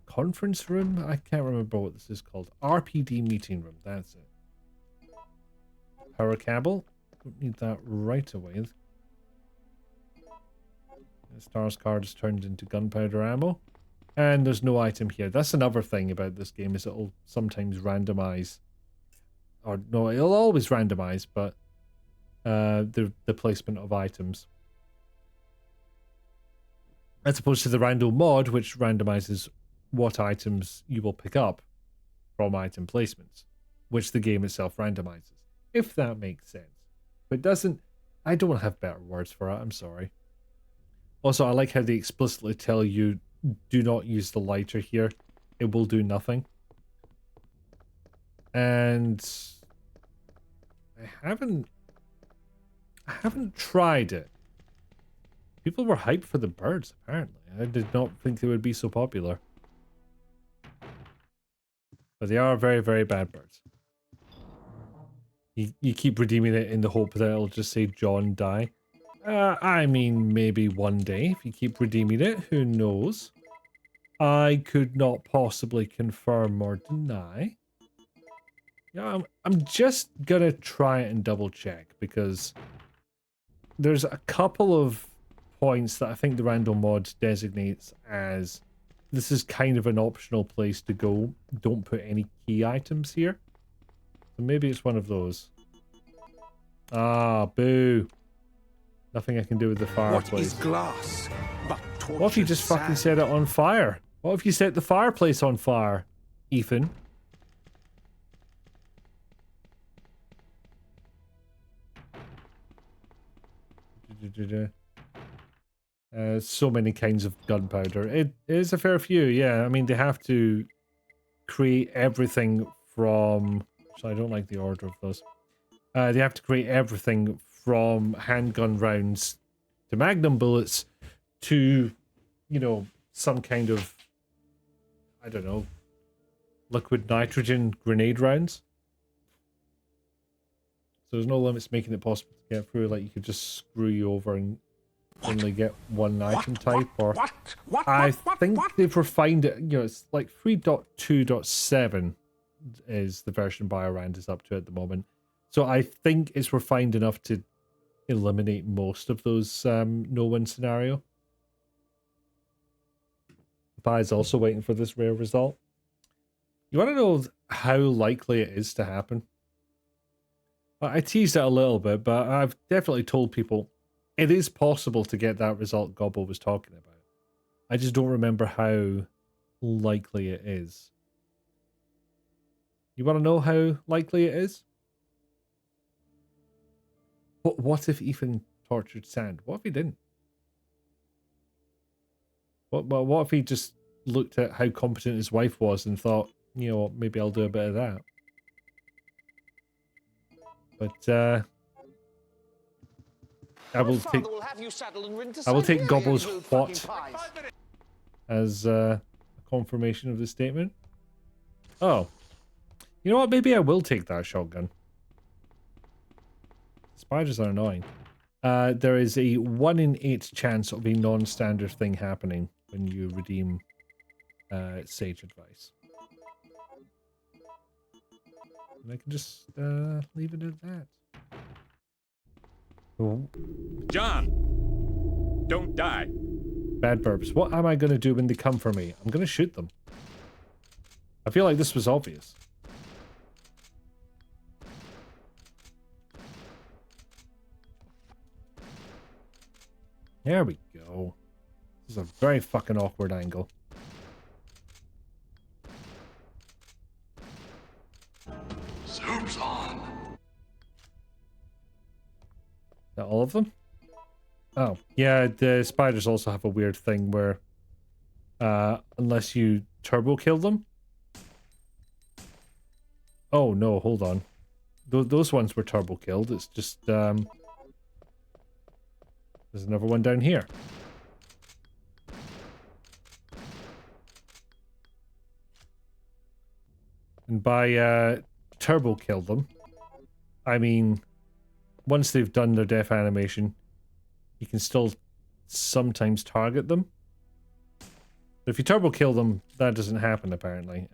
conference room. I can't remember what this is called. RPD meeting room, that's it. Power cable. Don't need that right away. The STARS card is turned into gunpowder ammo. And there's no item here. That's another thing about this game, is it'll sometimes randomize. Or no, it'll always randomize, but the placement of items. As opposed to the rando mod, which randomizes what items you will pick up from item placements, which the game itself randomizes. If that makes sense. But it doesn't, I don't have better words for it, I'm sorry. Also, I like how they explicitly tell you, do not use the lighter here. It will do nothing. And I haven't tried it. People were hyped for the birds, apparently. I did not think they would be so popular. But they are very, very bad birds. You keep redeeming it in the hope that it'll just say John die. I mean, maybe one day, if you keep redeeming it, who knows? I could not possibly confirm or deny. Yeah, I'm just gonna try it and double check, because there's a couple of points that I think the random mod designates as this is kind of an optional place to go. Don't put any key items here. So maybe it's one of those. Ah, boo. Nothing I can do with the fireplace. What is glass but tortured What if you just fucking set it on fire? What if you set the fireplace on fire, Ethan? So many kinds of gunpowder. It is a fair few, yeah. I mean, they have to create everything from... So I don't like the order of those. They have to create everything from handgun rounds to magnum bullets to, you know, some kind of, I don't know, liquid nitrogen grenade rounds. So there's no limits making it possible to get through. Like, you could just screw you over and only get one item type. Or I think they've refined it. You know, it's like 3.2.7 is the version Biorand is up to at the moment. So I think it's refined enough to eliminate most of those no-win scenario. Pi is also waiting for this rare result. You want to know how likely it is to happen? I teased it a little bit, but I've definitely told people it is possible to get that result Gobbo was talking about. I just don't remember how likely it is. You want to know how likely it is? What if Ethan tortured Sand? What if he didn't? What if he just looked at how competent his wife was and thought, you know what, maybe I'll do a bit of that? But I will take Gobble's what as a confirmation of the statement. Oh. You know what? Maybe I will take that shotgun. Spiders are annoying. There is a 1 in 8 chance of a non-standard thing happening when you redeem Sage Advice. And I can just leave it at that. Oh. John! Don't die. Bad burps. What am I going to do when they come for me? I'm going to shoot them. I feel like this was obvious. There we go. This is a very fucking awkward angle. Soup's on. Is that all of them? Oh, yeah, the spiders also have a weird thing where unless you turbo kill them. Oh no, hold on. Those ones were turbo killed. It's just there's another one down here. And by turbo kill them, I mean once they've done their death animation, you can still sometimes target them. If you turbo kill them, that doesn't happen apparently.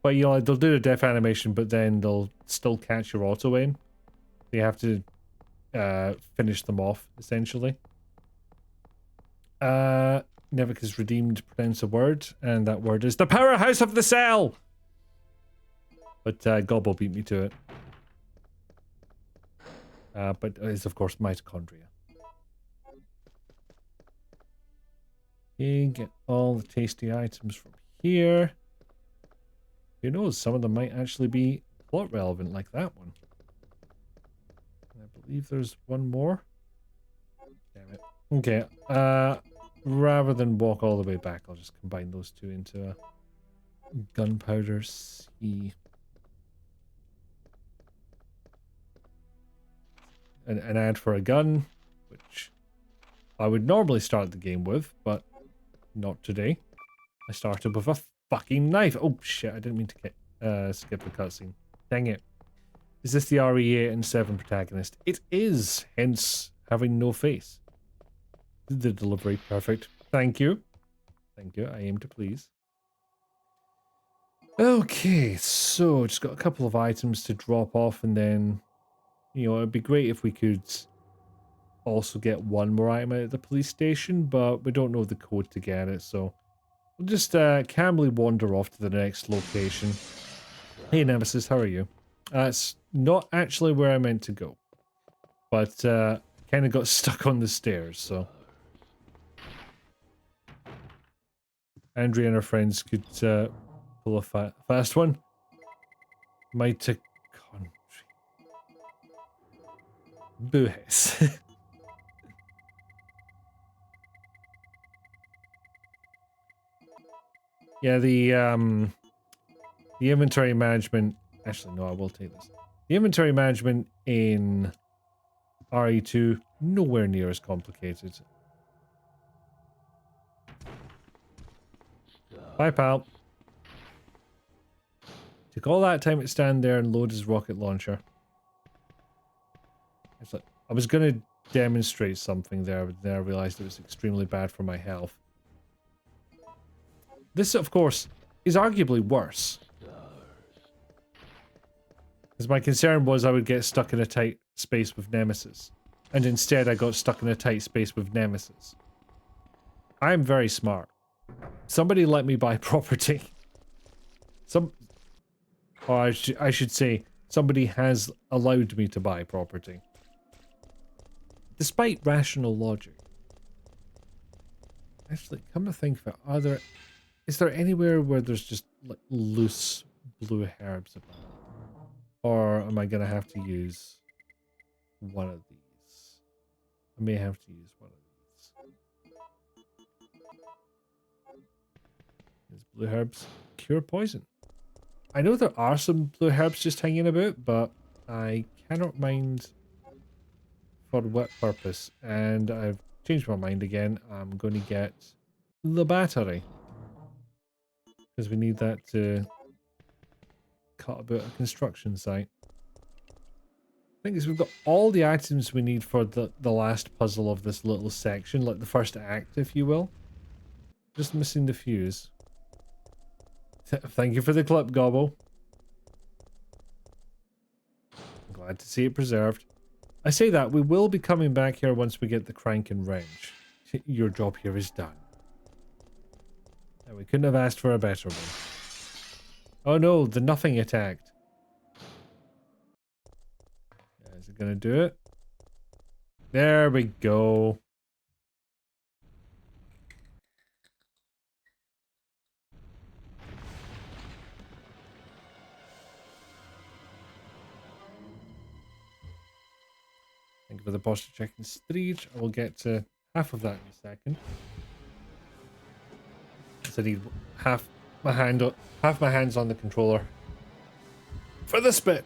But you know, they'll do a death animation, but then they'll still catch your auto aim. You have to finish them off, essentially. Nevik has redeemed pronounce a word, and that word is the powerhouse of the cell! But Gobble beat me to it. But it's of course mitochondria. Okay, get all the tasty items from here. Who knows, some of them might actually be plot relevant, like that one. I believe there's one more. Damn it. Okay, rather than walk all the way back, I'll just combine those two into a gunpowder C. An ad for a gun, which I would normally start the game with, but not today. I started with a fucking knife. Oh shit, I didn't mean to get, skip the cutscene. Dang it. Is this the RE8 and 7 protagonist? It is, hence having no face. The delivery, perfect. Thank you. Thank you, I aim to please. Okay, so just got a couple of items to drop off and then, you know, it'd be great if we could also get one more item out at the police station, but we don't know the code to get it, so we'll just calmly wander off to the next location. Hey Nemesis, how are you? It's not actually where I meant to go, but kind of got stuck on the stairs, so Andrea and her friends could pull a fast one. Mitochondria. Boohes. Yeah, the inventory management. Actually, no, I will take this. The inventory management in RE2 nowhere near as complicated. Bye, pal. Took all that time to stand there and load his rocket launcher. It's like, I was going to demonstrate something there, but then I realized it was extremely bad for my health. This, of course, is arguably worse. Because my concern was I would get stuck in a tight space with Nemesis. And instead I got stuck in a tight space with Nemesis. I am very smart. Somebody let me buy property. Or I should say, somebody has allowed me to buy property. Despite rational logic. Actually, come to think of it, is there anywhere where there's just like loose blue herbs about? Or am I gonna have to use one of these? I may have to use one of these. These blue herbs cure poison. I know there are some blue herbs just hanging about, but I cannot mind for what purpose, and I've changed my mind again. I'm going to get the battery because we need that to cut about a construction site. I think we've got all the items we need for the last puzzle of this little section, like the first act, if you will. Just missing the fuse. Thank you for the clip, Gobble. I'm glad to see it preserved. I say that, we will be coming back here once we get the crank and wrench. Your job here is done. And we couldn't have asked for a better one. Oh no, the nothing attacked. Is it gonna do it? There we go. Thank you for the posture check and street. I will get to half of that in a second. So I need half my hands on the controller for this bit.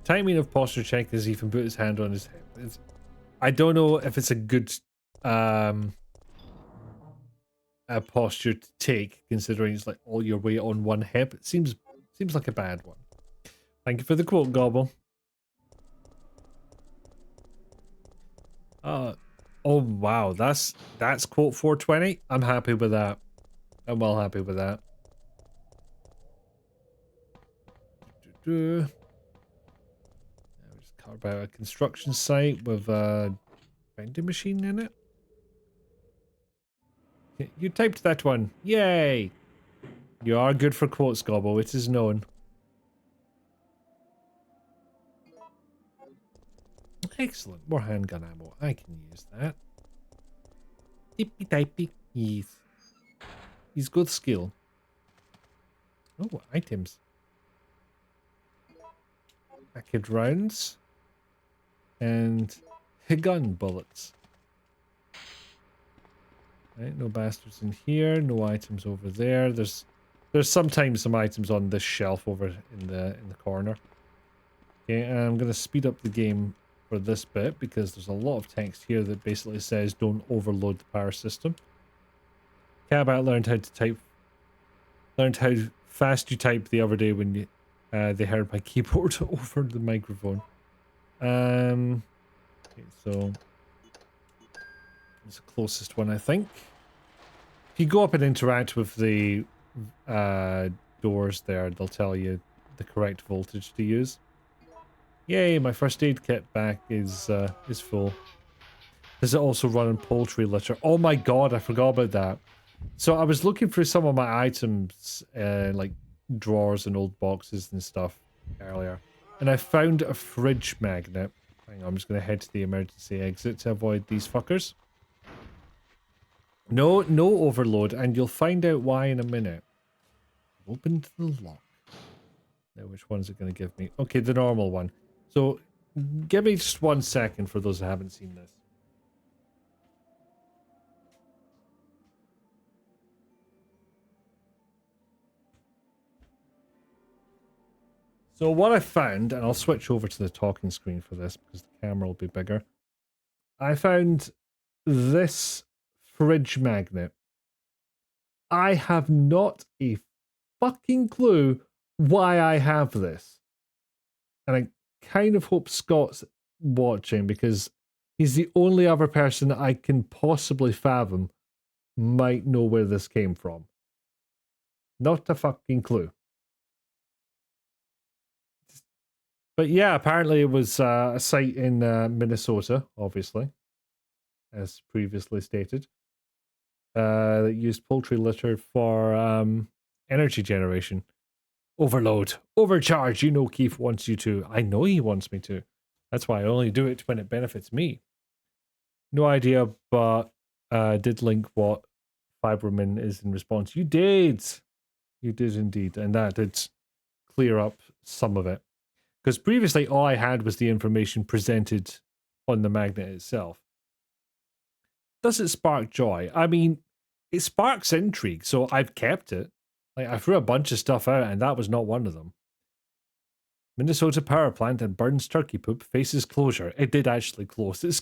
Timing of posture check as he can put his hand on his hip. I don't know if it's a good a posture to take, considering it's like all your weight on one hip. It seems like a bad one. Thank you for the quote, Gobble. Oh wow, that's quote 420. I'm happy with that. I'm well happy with that. Just cut about a construction site with a vending machine in it. You typed that one. Yay! You are good for quotes, Gobble. It is known. Excellent. More handgun ammo. I can use that. Tippy typey. Yes. He's good skill. Oh, items. Package rounds. And gun bullets. Right, no bastards in here. No items over there. There's sometimes some items on this shelf over in the corner. Okay, and I'm gonna speed up the game for this bit because there's a lot of text here that basically says don't overload the power system. Cabat learned how fast you type the other day when they heard my keyboard over the microphone. Okay, so it's the closest one, I think. If you go up and interact with the doors there, they'll tell you the correct voltage to use. Yay, my first aid kit back is full. Does it also run on poultry litter? Oh my god, I forgot about that. So I was looking through some of my items, like drawers and old boxes and stuff earlier, and I found a fridge magnet. Hang on, I'm just going to head to the emergency exit to avoid these fuckers. No overload, and you'll find out why in a minute. I've opened the lock. Now, which one's it going to give me? Okay, the normal one. So, give me just 1 second for those who haven't seen this. So what I found, and I'll switch over to the talking screen for this because the camera will be bigger. I found this fridge magnet. I have not a fucking clue why I have this. And I kind of hope Scott's watching because he's the only other person that I can possibly fathom might know where this came from. Not a fucking clue. But yeah, apparently it was a site in Minnesota, obviously, as previously stated, that used poultry litter for energy generation. Overload. Overcharge. You know Keith wants you to. I know he wants me to. That's why I only do it when it benefits me. No idea, but did link what Fiberman is in response. You did! You did indeed. And that did clear up some of it. Because previously all I had was the information presented on the magnet itself. Does it spark joy? I mean, it sparks intrigue, so I've kept it. Like, I threw a bunch of stuff out, and that was not one of them. Minnesota power plant and Burns turkey poop faces closure. It did actually close. It's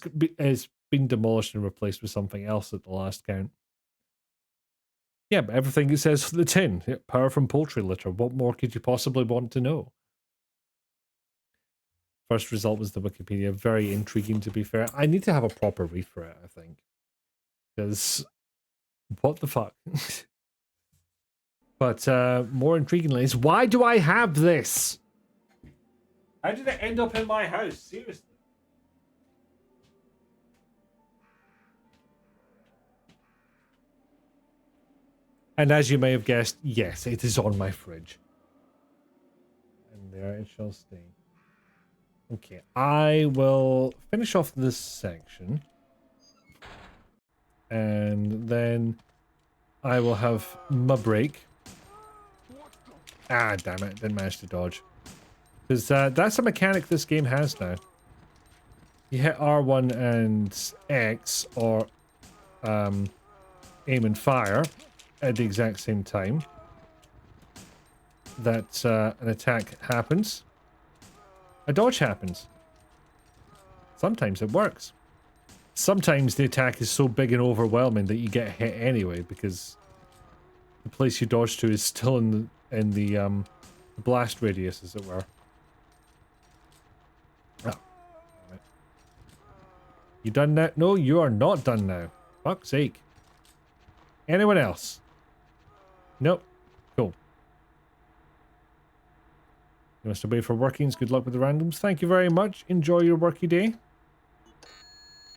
been demolished and replaced with something else at the last count. Yeah, but everything it says on the tin. Yeah, power from poultry litter. What more could you possibly want to know? First result was the Wikipedia. Very intriguing, to be fair. I need to have a proper read for it, I think. Because, what the fuck? But more intriguingly is, why do I have this? How did it end up in my house? Seriously. And as you may have guessed, yes, it is on my fridge. And there it shall stay. Okay, I will finish off this section. And then I will have my break. Ah, damn it. Didn't manage to dodge. Because that's a mechanic this game has now. You hit R1 and X, or aim and fire at the exact same time that an attack happens. A dodge happens. Sometimes it works. Sometimes the attack is so big and overwhelming that you get hit anyway, because the place you dodge to is still in the blast radius, as it were. Oh. You done now? No, you are not done now. Fuck's sake. Anyone else? Nope. Cool. You must obey for workings. Good luck with the randoms. Thank you very much. Enjoy your worky day.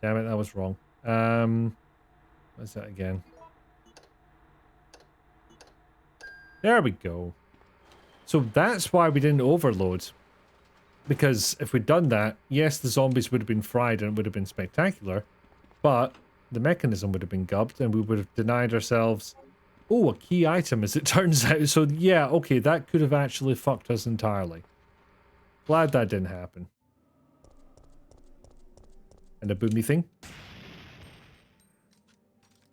Damn it, that was wrong. What's that again? There we go. So that's why we didn't overload. Because if we'd done that, yes, the zombies would have been fried and it would have been spectacular, but the mechanism would have been gubbed and we would have denied ourselves, oh, a key item as it turns out. So yeah, okay, that could have actually fucked us entirely. Glad that didn't happen. And a boomy thing.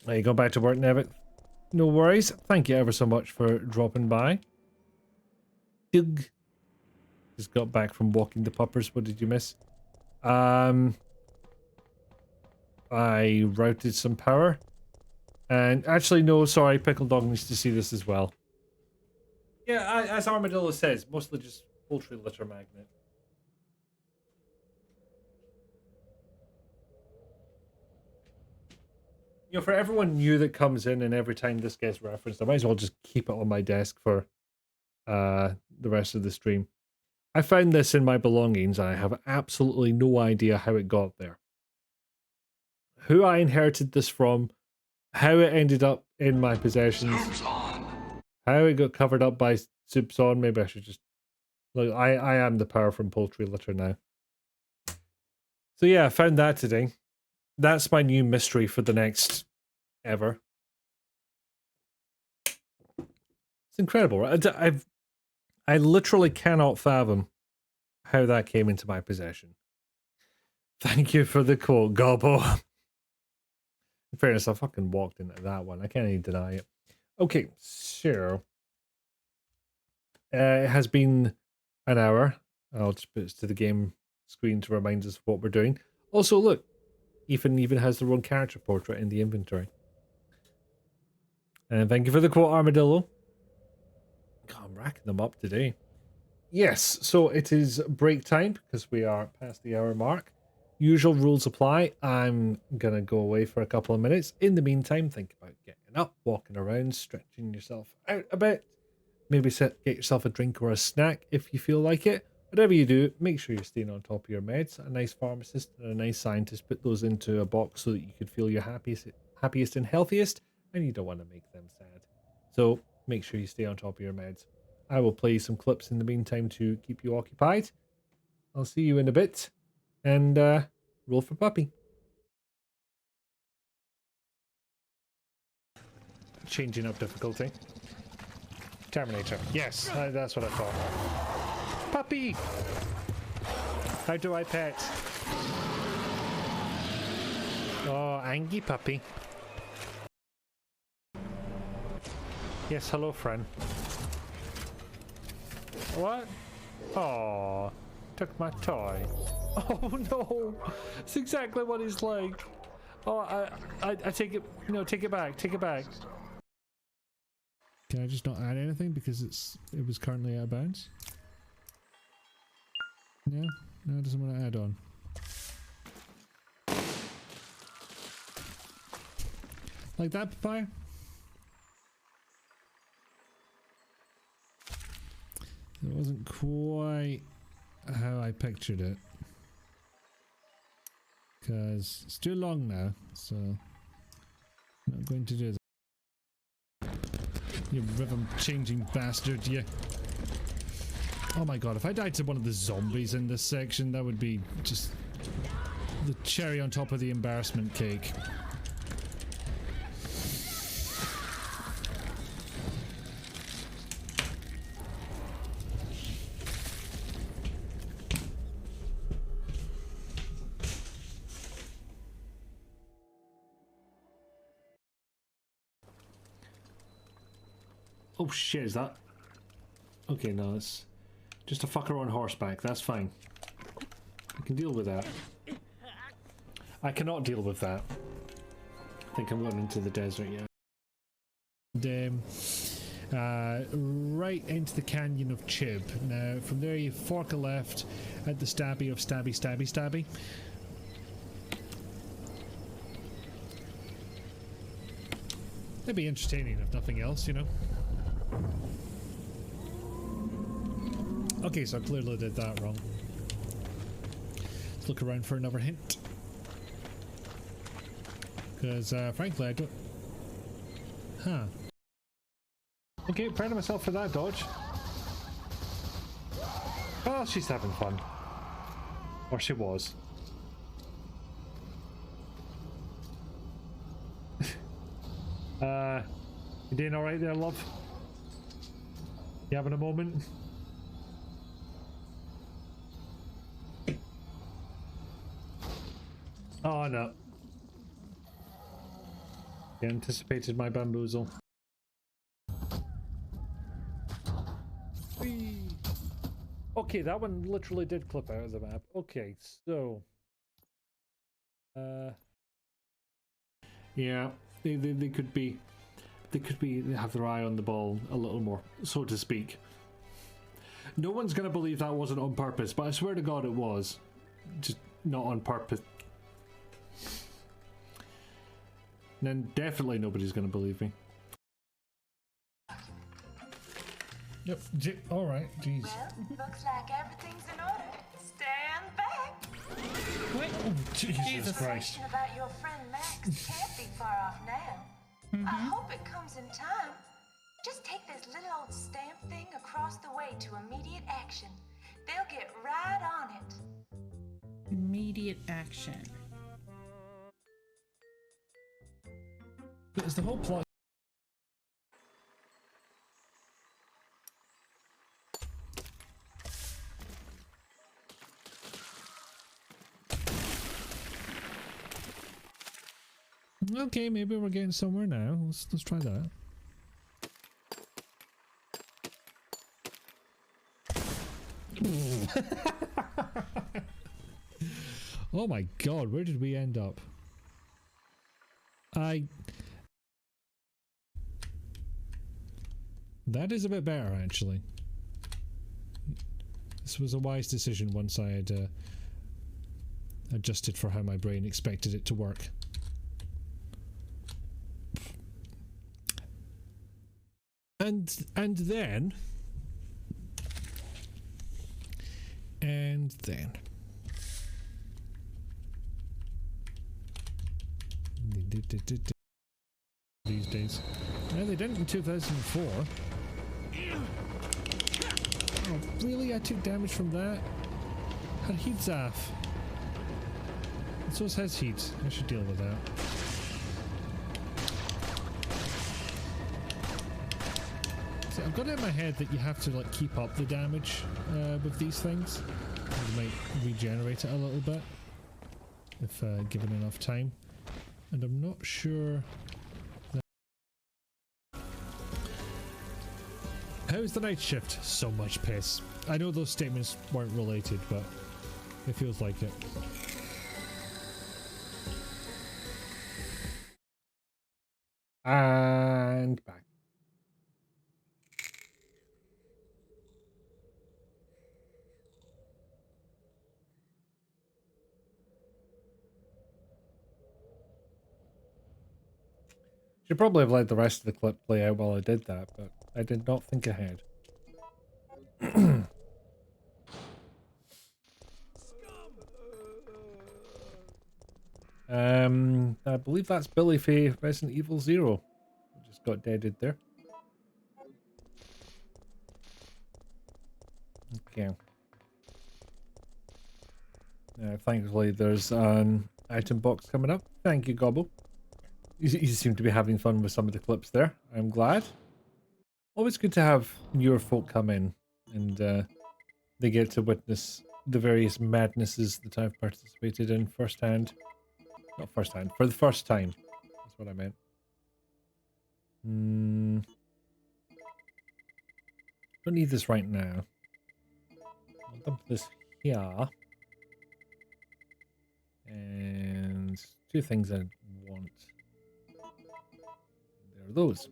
There you go, back to work, Nevic. No worries. Thank you ever so much for dropping by. Doug. Just got back from walking the puppers. What did you miss? I routed some power. And actually, no, sorry, Pickle Dog needs to see this as well. Yeah, as Armadillo says, mostly just poultry litter magnet. You know, for everyone new that comes in and every time this gets referenced, I might as well just keep it on my desk for the rest of the stream. I found this in my belongings and I have absolutely no idea how it got there. Who I inherited this from, how it ended up in my possessions, how it got covered up by soups on. Maybe I should just... Look, I am the power from poultry litter now. So yeah, I found that today. That's my new mystery for the next ever. It's incredible, right? I literally cannot fathom how that came into my possession. Thank you for the quote, Gobbo. In fairness, I fucking walked into that one. I can't even deny it. Okay, so it has been an hour. I'll just put it to the game screen to remind us of what we're doing. Also, look, Ethan even has the wrong character portrait in the inventory. And thank you for the quote, Armadillo. God, I'm racking them up today. Yes, so it is break time because we are past the hour mark. Usual rules apply. I'm going to go away for a couple of minutes. In the meantime, think about getting up, walking around, stretching yourself out a bit. Maybe get yourself a drink or a snack if you feel like it. Whatever you do, make sure you're staying on top of your meds. A nice pharmacist and a nice scientist put those into a box so that you could feel your happiest and healthiest, and you don't want to make them sad. So make sure you stay on top of your meds. I will play some clips in the meantime to keep you occupied. I'll see you in a bit. And roll for puppy. Changing up difficulty. Terminator. Yes, that's what I thought. Puppy! How do I pet? Oh, Angie puppy. Yes, hello, friend. What? Oh, took my toy. Oh no, it's exactly what he's like. Oh, I take it. No, take it back. Take it back. Can I just not add anything because it was currently out of bounds? No, no, it doesn't want to add on. Like that, papaya? It wasn't quite how I pictured it. Because it's too long now, so I'm not going to do that. You rhythm changing bastard, you. Oh my god, if I died to one of the zombies in this section, that would be just the cherry on top of the embarrassment cake. Oh shit, is that? Okay, no, it's just a fucker on horseback, that's fine. I can deal with that. I cannot deal with that. I think I'm going into the desert, yeah. And, right into the canyon of Chib. Now, from there you fork a left at the stabby of stabby stabby stabby. It'd be entertaining if nothing else, you know. Okay, so I clearly did that wrong. Let's look around for another hint. Because, frankly, I don't... Huh. Okay, proud of myself for that dodge. Oh, she's having fun. Or she was. You doing alright there, love? You having a moment? Oh no. You anticipated my bamboozle. Whee. Okay, that one literally did clip out of the map. Okay, so... Yeah, they could be... They have their eye on the ball a little more, so to speak. No one's gonna believe that wasn't on purpose, but I swear to God it was. Just not on purpose. And then definitely nobody's gonna believe me. Yep, alright, jeez. Well, looks like everything's in order. Stand back. Wait, oh, Jesus Christ. The about your friend Max can't be far off now. I hope it comes in time. Just take this little old stamp thing across the way to immediate action. They'll get right on it. Immediate action. Is the whole plot... Okay, maybe we're getting somewhere now. Let's try that. Oh my god, where did we end up? That is a bit better, actually. This was a wise decision once I had adjusted for how my brain expected it to work. And then these days. No, they didn't in 2004. Oh, really? I took damage from that? Her heat's off. And so is his heat. I should deal with that. See, I've got it in my head that you have to like keep up the damage with these things. It might regenerate it a little bit if given enough time. And I'm not sure that... How How's the night shift? So much piss. I know those statements weren't related, but it feels like it. And back. Should probably have let the rest of the clip play out while I did that, but I did not think ahead. I believe that's Billy Faye Resident Evil 0. Just got deaded there. Okay. Thankfully, there's an item box coming up. Thank you, Gobble. You seem to be having fun with some of the clips there. I'm glad. Always good to have newer folk come in and they get to witness the various madnesses that I've participated in firsthand. Not firsthand, for the first time. That's what I meant. Don't need this right now. I'll dump this here. And two things I want. There are those.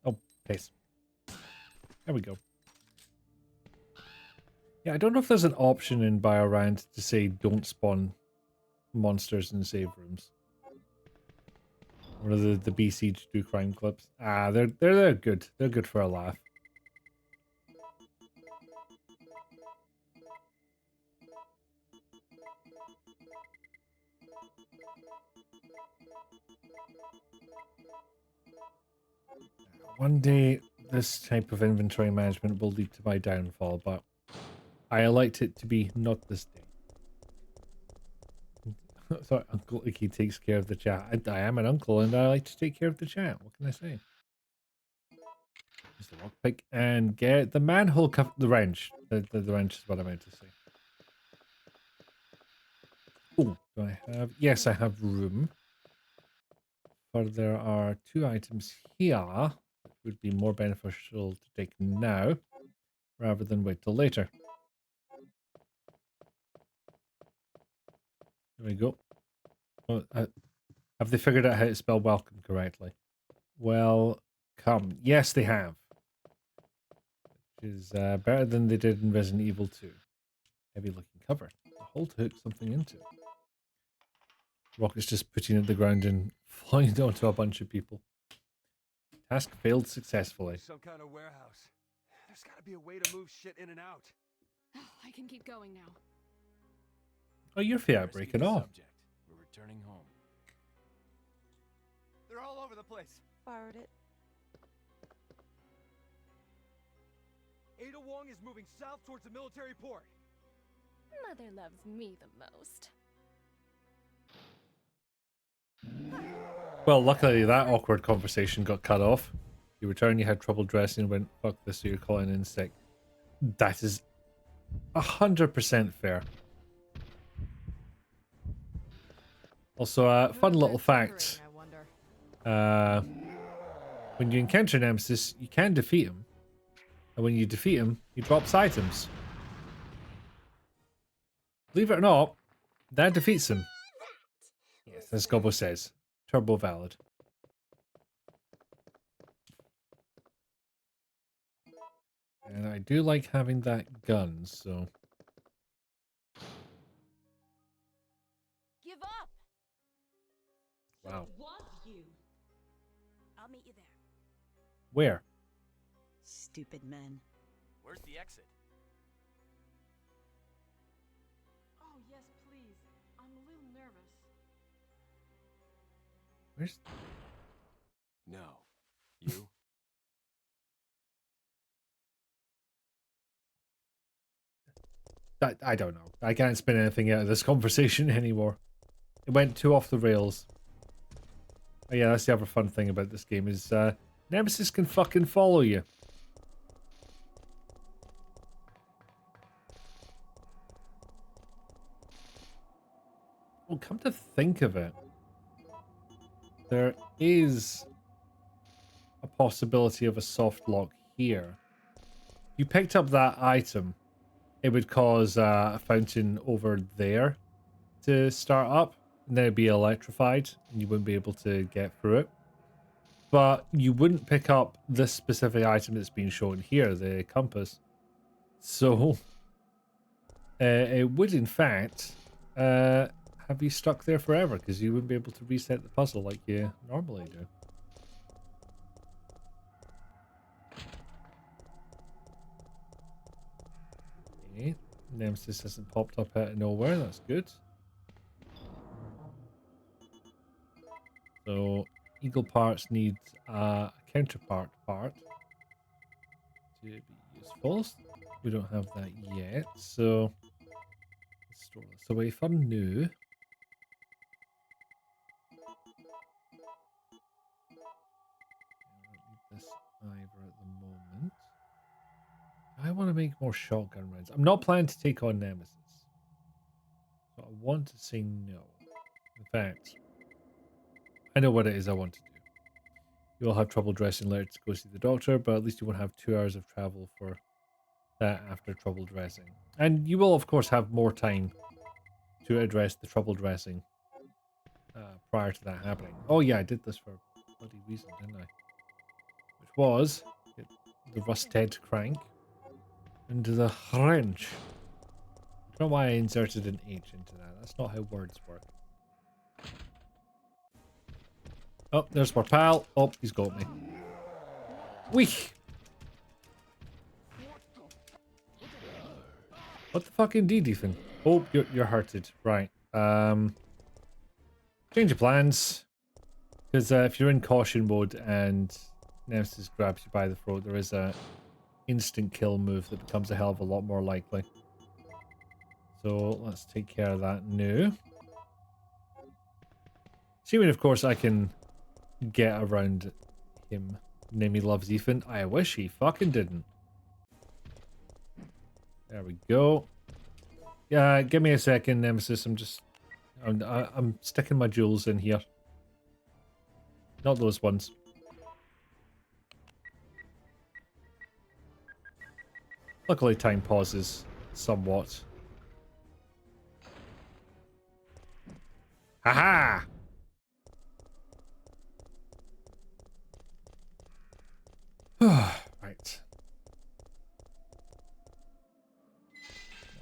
Oh, paste. There we go. Yeah, I don't know if there's an option in Biorand to say don't spawn monsters in save rooms. Or the BC to do crime clips. Ah, they're good. They're good for a laugh. One day, this type of inventory management will lead to my downfall, but I elect it to be not this day. So Uncle Icky takes care of the chat. I am an uncle and I like to take care of the chat. What can I say? Use the lockpick and get the manhole cover. The wrench. The wrench is what I meant to say. Oh, do I have? Yes, I have room. But there are two items here that would be more beneficial to take now rather than wait till later. There we go. Oh, have they figured out how to spell welcome correctly? Welcome. Yes, they have. Which is better than they did in Resident Evil 2. Heavy looking cover. A hole to hook something into. Rocket's just putting it at the ground and flying onto a bunch of people. Task failed successfully. Some kind of warehouse. There's gotta be a way to move shit in and out. I can keep going now. Oh, you're fair breaking off. We're returning home. They're all over the place. Fired it. Ada Wong is moving south towards the military port. Mother loves me the most. Well, luckily that awkward conversation got cut off. You returned, you had trouble dressing, and went, fuck this, so you're calling in sick. That is 100% fair. Also, fun little fact. When you encounter Nemesis, you can defeat him. And when you defeat him, he drops items. Believe it or not, that defeats him. Yes, as Gobbo says. Turbo valid. And I do like having that gun, so... Give up! Wow. I'll meet you there. Where? Stupid men. Where's the exit? Oh, yes, please. I'm a little nervous. Where's... No. You? I don't know. I can't spin anything out of this conversation anymore. It went too off the rails. Oh yeah, that's the other fun thing about this game is Nemesis can fucking follow you. Well, come to think of it, there is a possibility of a soft lock here. you picked up that item, it would cause a fountain over there to start up, and then it'd be electrified, and you wouldn't be able to get through it. But you wouldn't pick up this specific item that's being shown here, the compass. So it would, in fact, have you stuck there forever, because you wouldn't be able to reset the puzzle like you normally do. Okay. Nemesis hasn't popped up out of nowhere, that's good. So, eagle parts need a counterpart part to be useful. We don't have that yet, so let's store this away for now. I don't need this either at the moment. I want to make more shotgun rounds. I'm not planning to take on Nemesis, so I want to say no. In fact, I know what it is I want to do. You will have trouble dressing later to go see the doctor, but at least you won't have 2 hours of travel for that after trouble dressing. And you will, of course, have more time to address the trouble dressing prior to that happening. Oh yeah, I did this for a bloody reason, didn't I? Which was get the rusted crank into the wrench. I don't know why I inserted an H into that. That's not how words work. Oh, there's my pal. Oh, he's got me. Weak. What the fuck indeed, Ethan? Oh, you're hurted. Right. Change of plans. Because if you're in caution mode and Nemesis grabs you by the throat, there is a instant kill move that becomes a hell of a lot more likely. So let's take care of that now. Assuming, of course, I can get around him. Nemi loves Ethan. I wish he fucking didn't. There we go. Yeah, give me a second, Nemesis. I'm sticking my jewels in here. Not those ones. Luckily, time pauses somewhat. Haha! Right.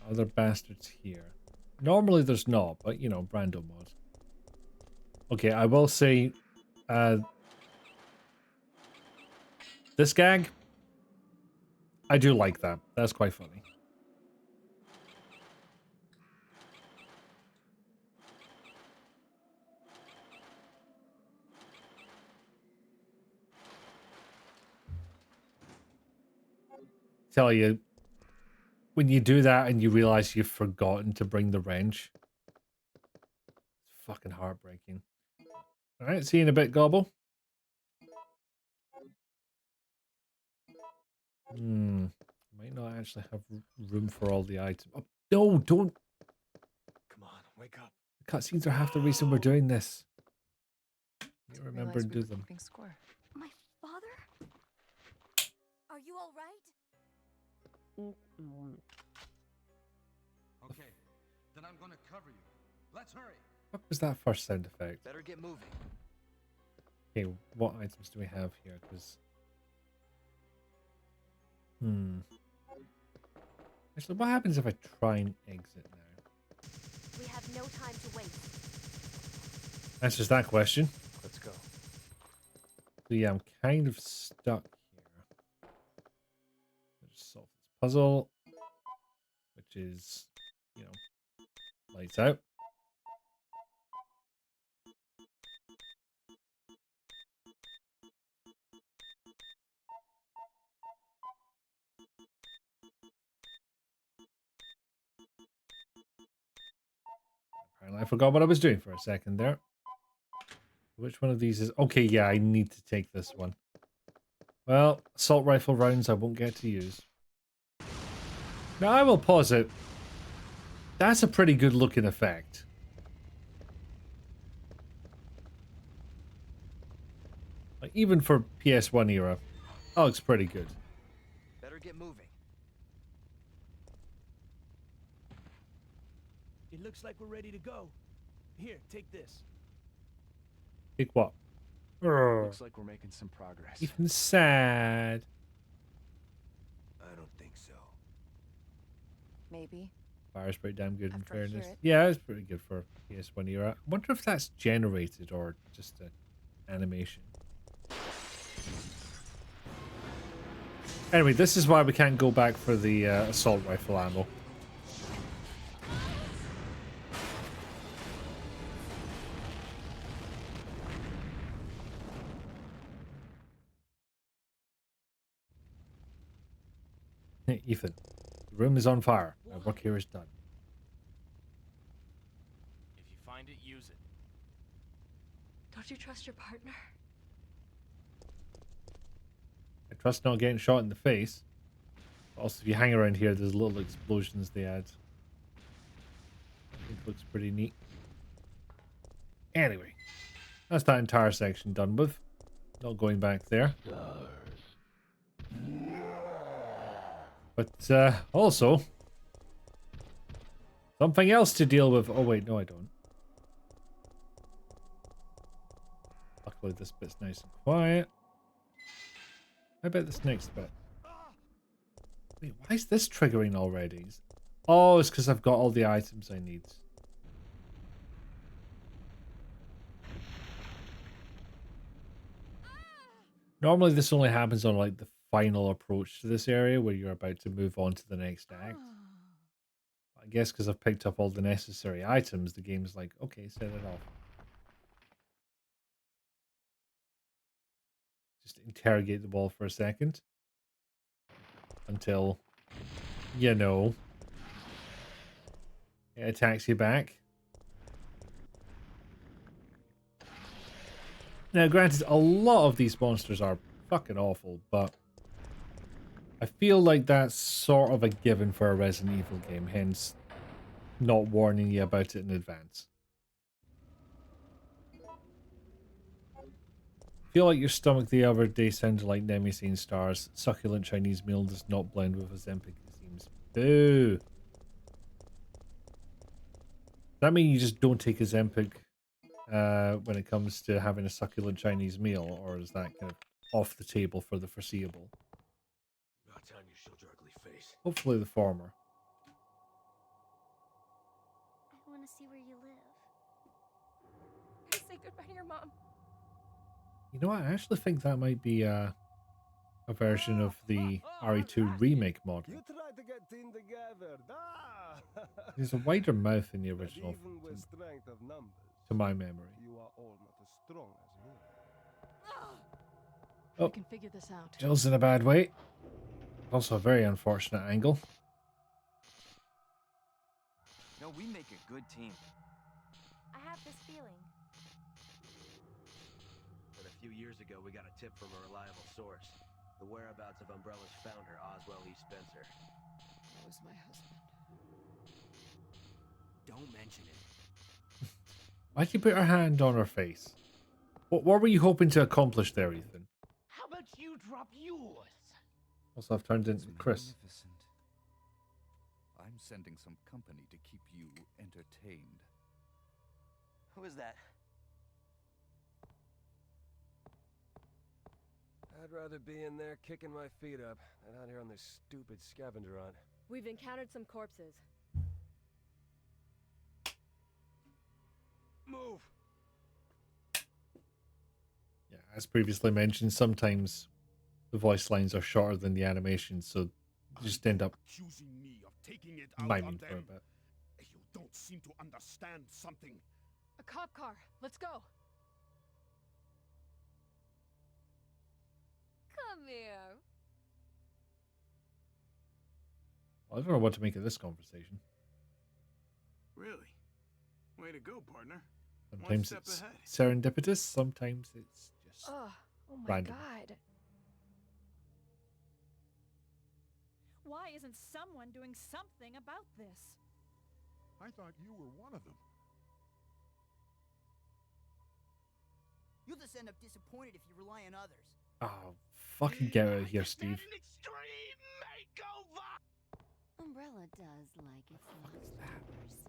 Other bastards here. Normally there's not, but you know, rando mod. Okay, I will say this gag, I do like that. That's quite funny. Tell you, when you do that and you realize you've forgotten to bring the wrench, it's fucking heartbreaking. Alright, see you in a bit, Gobble. Might not actually have room for all the items. Oh, no, don't. Come on, wake up. The cutscenes are half the reason we're doing this. You remember and do them. My father? Are you all right? Okay, then I'm gonna cover you. Let's hurry. What was that first sound effect? Better get moving. Okay, what items do we have here? Because actually, what happens if I try and exit now? We have no time to waste. Answers that question. Let's go. So yeah, I'm kind of stuck here. Let's solve this puzzle, which is, you know, lights out. Apparently I forgot what I was doing for a second there. Which one of these is... Okay, yeah, I need to take this one. Well, assault rifle rounds I won't get to use. Now, I will pause it. That's a pretty good looking effect. Like, even for PS1 era, that looks pretty good. Better get moving. It looks like we're ready to go. Here, take this. Take what? Urgh. Looks like we're making some progress. Even sad. I don't think so. Maybe. Fire's pretty damn good in After I hear fairness. it. Yeah, it's pretty good for PS1 era. I wonder if that's generated or just an animation. Anyway, this is why we can't go back for the assault rifle ammo. Hey, Ethan, the room is on fire. My work here is done. If you find it, use it. Don't you trust your partner? I trust not getting shot in the face. Also, if you hang around here, there's little explosions they add. I think it looks pretty neat. Anyway, that's that entire section done with. Not going back there. But also, something else to deal with. Oh wait, no I don't. Luckily this bit's nice and quiet. How about this next bit? Wait, why is this triggering already? Oh, it's because I've got all the items I need. Normally this only happens on like the final approach to this area where you're about to move on to the next act. I guess because I've picked up all the necessary items, the game's like, okay, set it off. Just interrogate the wall for a second. Until, you know, it attacks you back. Now, granted, a lot of these monsters are fucking awful, but I feel like that's sort of a given for a Resident Evil game, hence not warning you about it in advance. I feel like your stomach the other day sounded like Nemesises stars. Succulent Chinese meal does not blend with Ozempic, it seems. Boo! Does that mean you just don't take Ozempic when it comes to having a succulent Chinese meal, or is that kind of off the table for the foreseeable? About time you showed your ugly face. Hopefully the former. I want to see where you live. Say goodbye to your mom. You know what? I actually think that might be a version of the RE2 remake model. You try to get team together. There's a wider mouth in the original, Even with strength of numbers, to my memory. you are all not as strong as me. Oh, I can figure this out. Jill's in a bad way. Also a very unfortunate angle. No, we make a good team. I have this feeling. But a few years ago, we got a tip from a reliable source. The whereabouts of Umbrella's founder, Oswell E. Spencer. That was my husband. Don't mention it. Why'd you put her hand on her face? What were you hoping to accomplish there, Ethan? How about you drop yours? Also, I've turned into Chris. Magnificent. I'm sending some company to keep you entertained. Who is that? I'd rather be in there kicking my feet up than out here on this stupid scavenger hunt. We've encountered some corpses. Move! Yeah, as previously mentioned, sometimes the voice lines are shorter than the animation, so you just end up Accusing me of taking it out miming on for a them. bit. You don't seem to understand something. A cop car. Let's go. Come here. I don't know what to make of this conversation. Really? Way to go, partner. Sometimes step it's ahead. serendipitous, sometimes it's just Oh my random. god. Why isn't someone doing something about this? I thought you were one of them. You'll just end up disappointed if you rely on others. Oh, fucking get out of here, Steve. An extreme makeover! Umbrella does like its lobsters.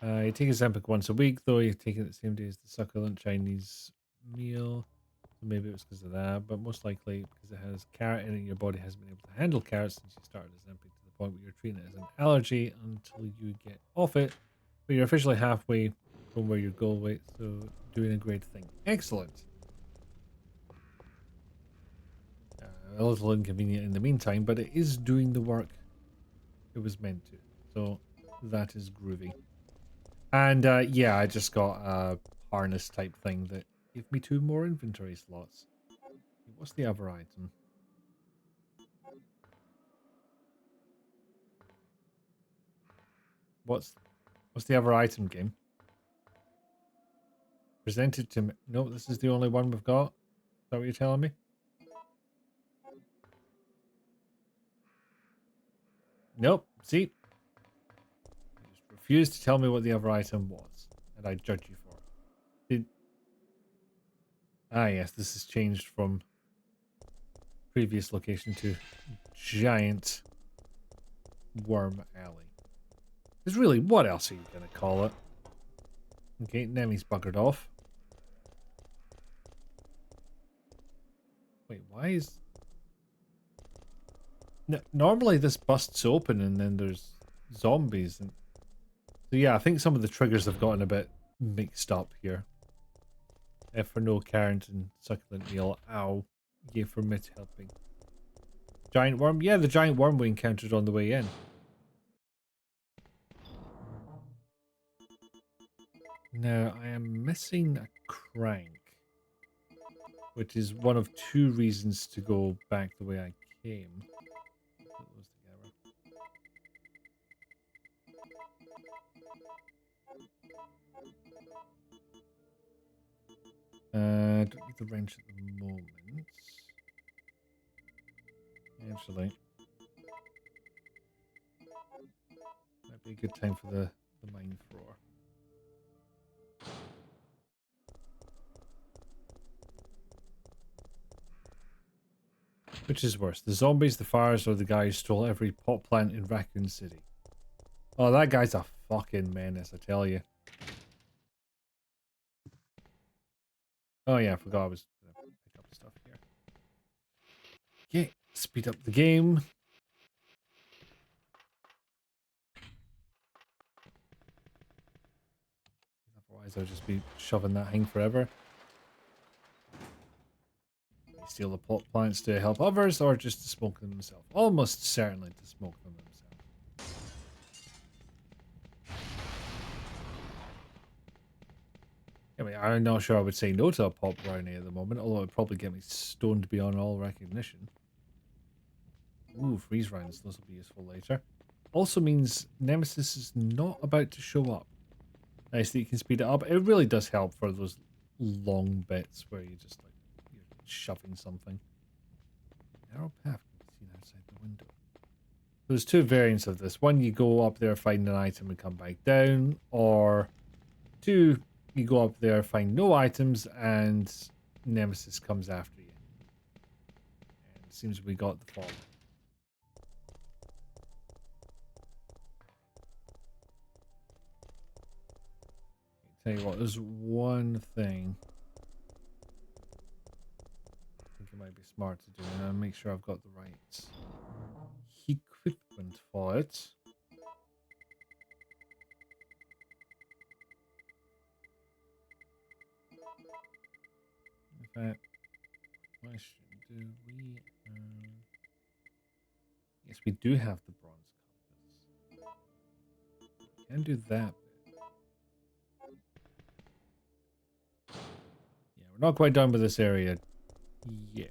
You take a Zempic once a week, though. You take it the same day as the succulent Chinese meal. So maybe it was because of that, but most likely because it has carrot in it, your body hasn't been able to handle carrots since you started Zempic to the point where you're treating it as an allergy until you get off it. But you're officially halfway from where your goal weight, so doing a great thing. Excellent. A little inconvenient in the meantime, but it is doing the work it was meant to. So that is groovy. And yeah, I just got a harness type thing that gave me 2 more inventory slots. What's the other item? What's the other item, game? Presented to me. No, this is the only one we've got. Is that what you're telling me? Nope. See? You just refused to tell me what the other item was. And I judge you for it. Ah, yes, this has changed from previous location to giant worm alley. Because really, what else are you going to call it? Okay, Nemi's buggered off. Wait, why is... normally this busts open and then there's zombies. And... So yeah, I think some of the triggers have gotten a bit mixed up here. F for no current and succulent meal. Ow. Yay for mit helping. Giant worm? Yeah, the giant worm we encountered on the way in. Now, I am missing a crank. Which is one of 2 reasons to go back the way I came. Put those together. Don't need the wrench at the moment. Actually, might be a good time for the mine thrower. Which is worse, the zombies, the fires, or the guy who stole every pot plant in Raccoon City? Oh, that guy's a fucking menace, I tell you. Oh yeah, I forgot I was gonna pick up stuff here. Okay, speed up the game. Otherwise, I'll just be shoving that thing forever. Steal the pot plants to help others, or just to smoke them themselves? Almost certainly to smoke them themselves. I mean, I'm not sure I would say no to a pop brownie at the moment, although it would probably get me stoned beyond all recognition. Ooh, freeze rounds. Those will be useful later. Also means Nemesis is not about to show up. Nice that you can speed it up. It really does help for those long bits where you just like you're shoving something. Narrow path can be seen outside the window. There's 2 variants of this. One, you go up there, find an item, and come back down, or 2, you go up there, find no items, and Nemesis comes after you. And it seems we got the former. Tell you what, there's one thing I think it might be smart to do, and I'll make sure I've got the right equipment for it. In fact, question, do we... yes, we do have the bronze compass. We can do that bit. Yeah, we're not quite done with this area yet.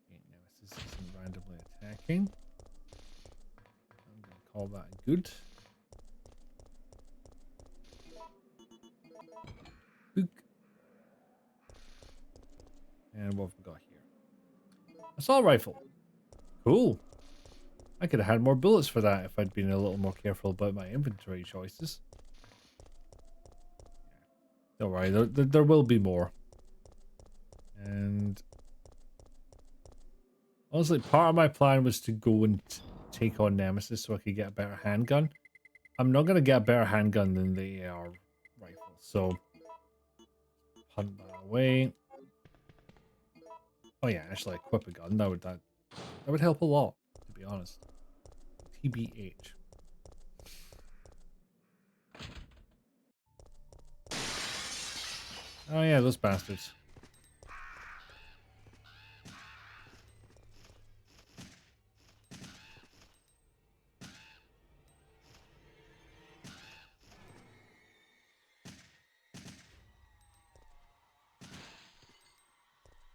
Okay, Nemesis isn't randomly attacking. I'm going to call that good. Book. And what have we got here? Assault rifle. Cool. I could have had more bullets for that if I'd been a little more careful about my inventory choices. Don't worry, there will be more. And honestly, part of my plan was to go and take on Nemesis so I could get a better handgun. I'm not going to get a better handgun than the AR rifle, so hunt that away. Oh yeah, actually equip a gun. That would help a lot, to be honest. TBH. Oh yeah, those bastards.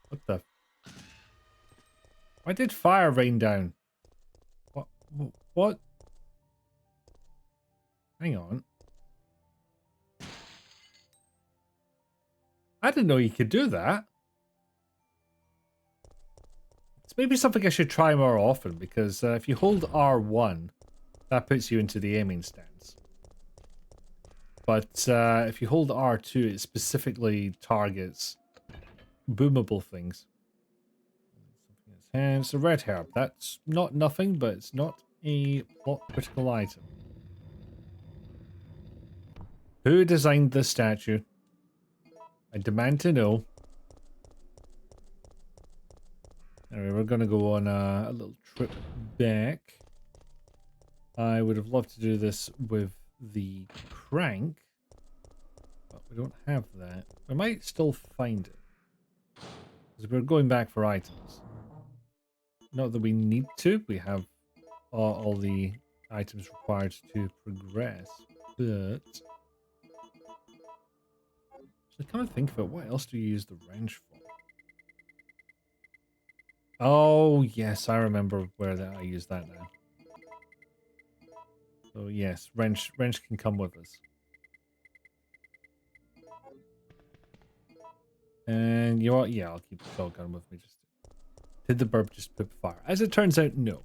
What the? Why did fire rain down? What? What? Hang on. I didn't know you could do that. It's maybe something I should try more often, because if you hold R1, that puts you into the aiming stance. But if you hold R2, it specifically targets boomable things. And it's a red herb. That's not nothing, but it's not a plot critical item. Who designed this statue? I demand to know. Anyway, we're going to go on a little trip back. I would have loved to do this with the crank, but we don't have that. We might still find it, because we're going back for items. Not that we need to. We have all the items required to progress, but... So I kind of think of it, what else do you use the wrench for? Oh, yes, I remember where I use that now. So yes, wrench can come with us. And you know what? Yeah, I'll keep the shotgun with me. Did the burp just poop fire? As it turns out, no.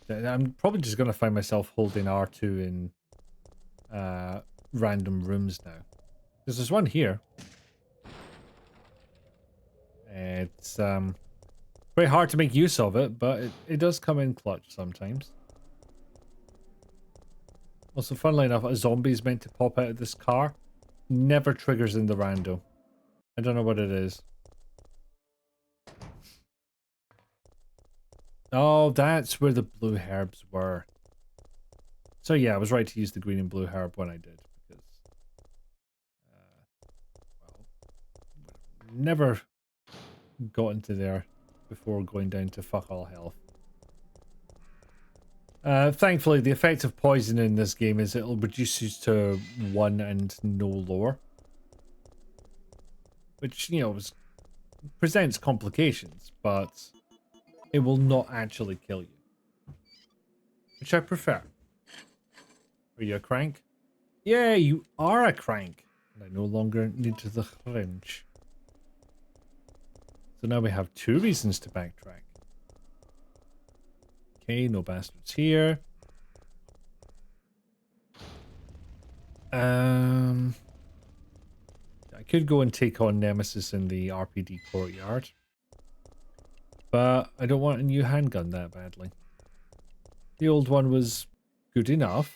I'm probably just going to find myself holding R2 in random rooms now. Because there's one here. It's very hard to make use of it, but it does come in clutch sometimes. Also, funnily enough, a zombie is meant to pop out of this car. Never triggers in the rando. I don't know what it is. Oh, that's where the blue herbs were. So yeah, I was right to use the green and blue herb when I did. Because, well, never got into there before going down to fuck all health. Thankfully, the effect of poison in this game is it'll reduce you to 1 and no lower. Which, you know, presents complications, but it will not actually kill you. Which I prefer. Are you a crank? Yeah, you are a crank. And I no longer need the wrench. So now we have 2 reasons to backtrack. Okay, no bastards here. I could go and take on Nemesis in the RPD courtyard. But I don't want a new handgun that badly. The old one was good enough.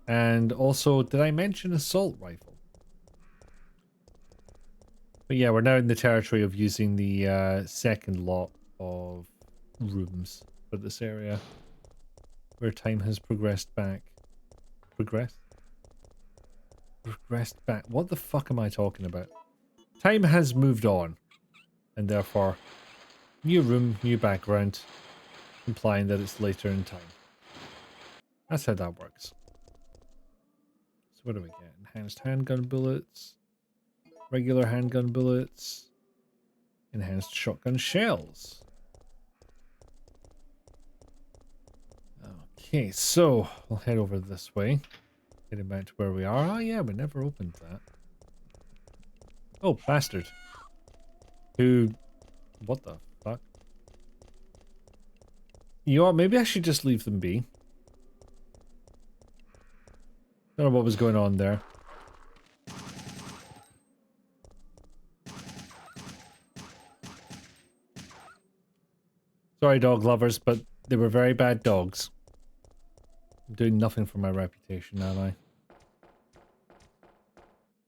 And also, did I mention assault rifle? But yeah, we're now in the territory of using the second lot of rooms for this area. Where time has progressed back. Progressed? Progressed back. What the fuck am I talking about? Time has moved on. And therefore, new room, new background. Implying that it's later in time. That's how that works. So what do we get? Enhanced handgun bullets. Regular handgun bullets. Enhanced shotgun shells. Okay, so we'll head over this way. Getting back to where we are. Oh yeah, we never opened that. Oh, bastard. Who... What the fuck? You know what, maybe I should just leave them be. Don't know what was going on there. Sorry, dog lovers, but they were very bad dogs. I'm doing nothing for my reputation, am I?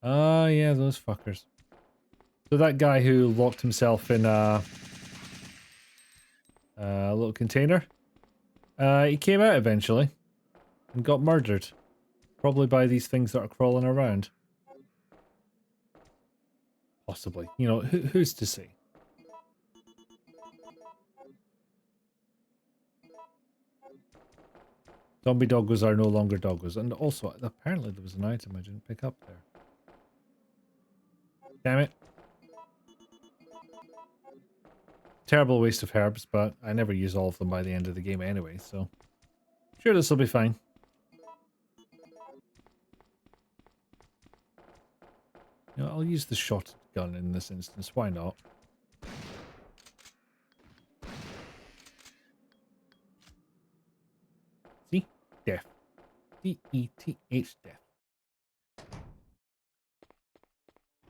Ah, yeah, those fuckers. So that guy who locked himself in a little container, he came out eventually and got murdered. Probably by these things that are crawling around. Possibly. You know, who's to say? Zombie doggos are no longer doggos. And also, apparently there was an item I didn't pick up there. Damn it. Terrible waste of herbs, but I never use all of them by the end of the game anyway, so... Sure, this will be fine. You know, I'll use the shotgun in this instance. Why not? See? Death. D-E-T-H, death.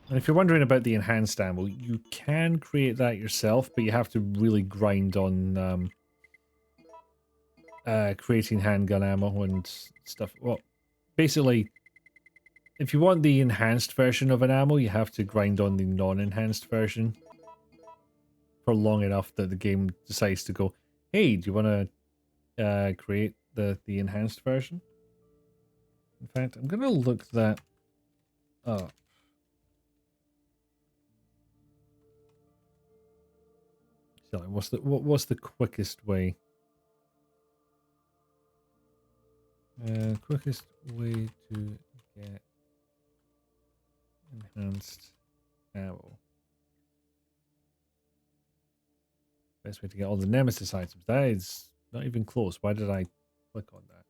And if you're wondering about the enhanced ammo, you can create that yourself, but you have to really grind on creating handgun ammo and stuff. Well, basically, if you want the enhanced version of an ammo, you have to grind on the non-enhanced version for long enough that the game decides to go, hey, do you want to create the enhanced version? In fact, I'm going to look that up. So what's the quickest way? Quickest way to get enhanced ammo. Best way to get all the Nemesis items. That is not even close. Why did I click on that?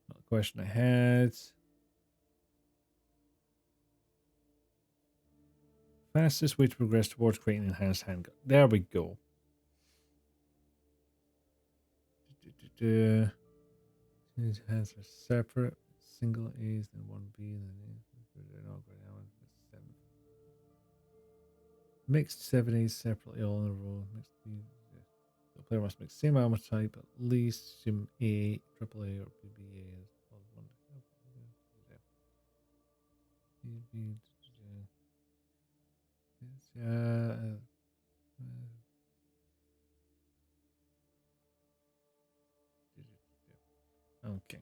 Not the question I had. Fastest way to progress towards creating an enhanced handgun. There we go. These hands are separate. Single A's, then one B, then mixed 7 A's separately, all in a row. Mixed B. The player must mix same armor type, at least sim A, triple A, or BBA. Okay.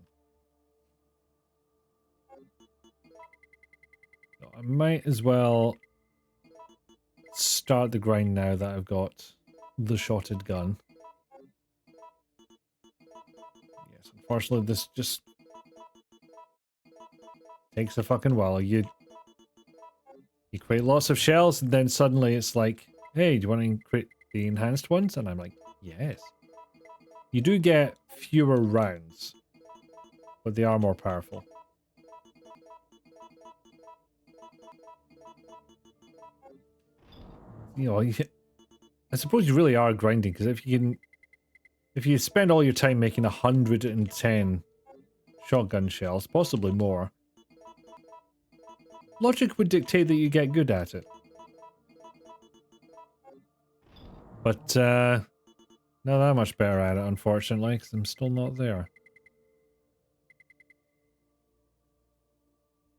So I might as well start the grind now that I've got the shotted gun. Yes, unfortunately this just takes a fucking while. You create lots of shells and then suddenly it's like, hey, do you want to create the enhanced ones? And I'm like, yes. You do get fewer rounds, but they are more powerful. You know, I suppose you really are grinding, because if you spend all your time making 110 shotgun shells, possibly more, logic would dictate that you get good at it. But, not that much better at it, unfortunately, because I'm still not there.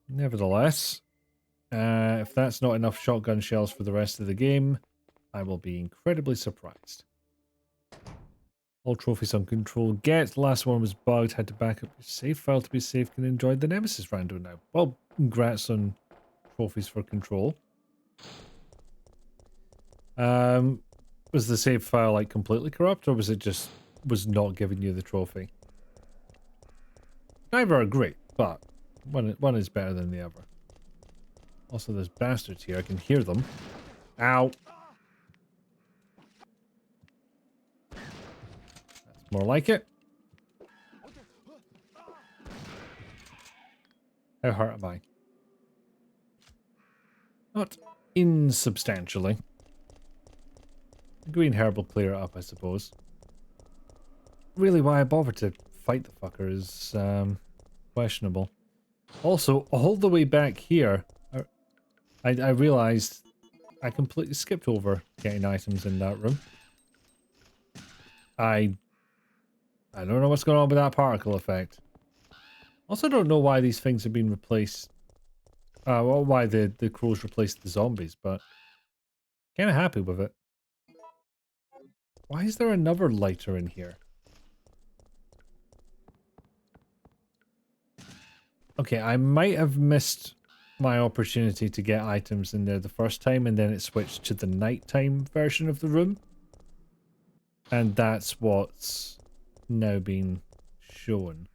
Nevertheless, if that's not enough shotgun shells for the rest of the game, I will be incredibly surprised. All trophies on control get. The last one was bugged. Had to back up your save file to be safe. Can enjoy the Nemesis rando now. Well, congrats on trophies for control. Was the save file like completely corrupt, or was it just not giving you the trophy? Neither are great, but one is better than the other. Also, there's bastards here. I can hear them. Ow. That's more like it. How hurt am I? Not insubstantially. The green herb will clear it up, I suppose. Really, why I bothered to fight the fucker is questionable. Also, all the way back here, I realized I completely skipped over getting items in that room. I don't know what's going on with that particle effect. Also don't know why these things have been replaced. Well, why the crows replaced the zombies, but kind of happy with it. Why is there another lighter in here? Okay, I might have missed my opportunity to get items in there the first time, and then it switched to the nighttime version of the room. And that's what's now being shown.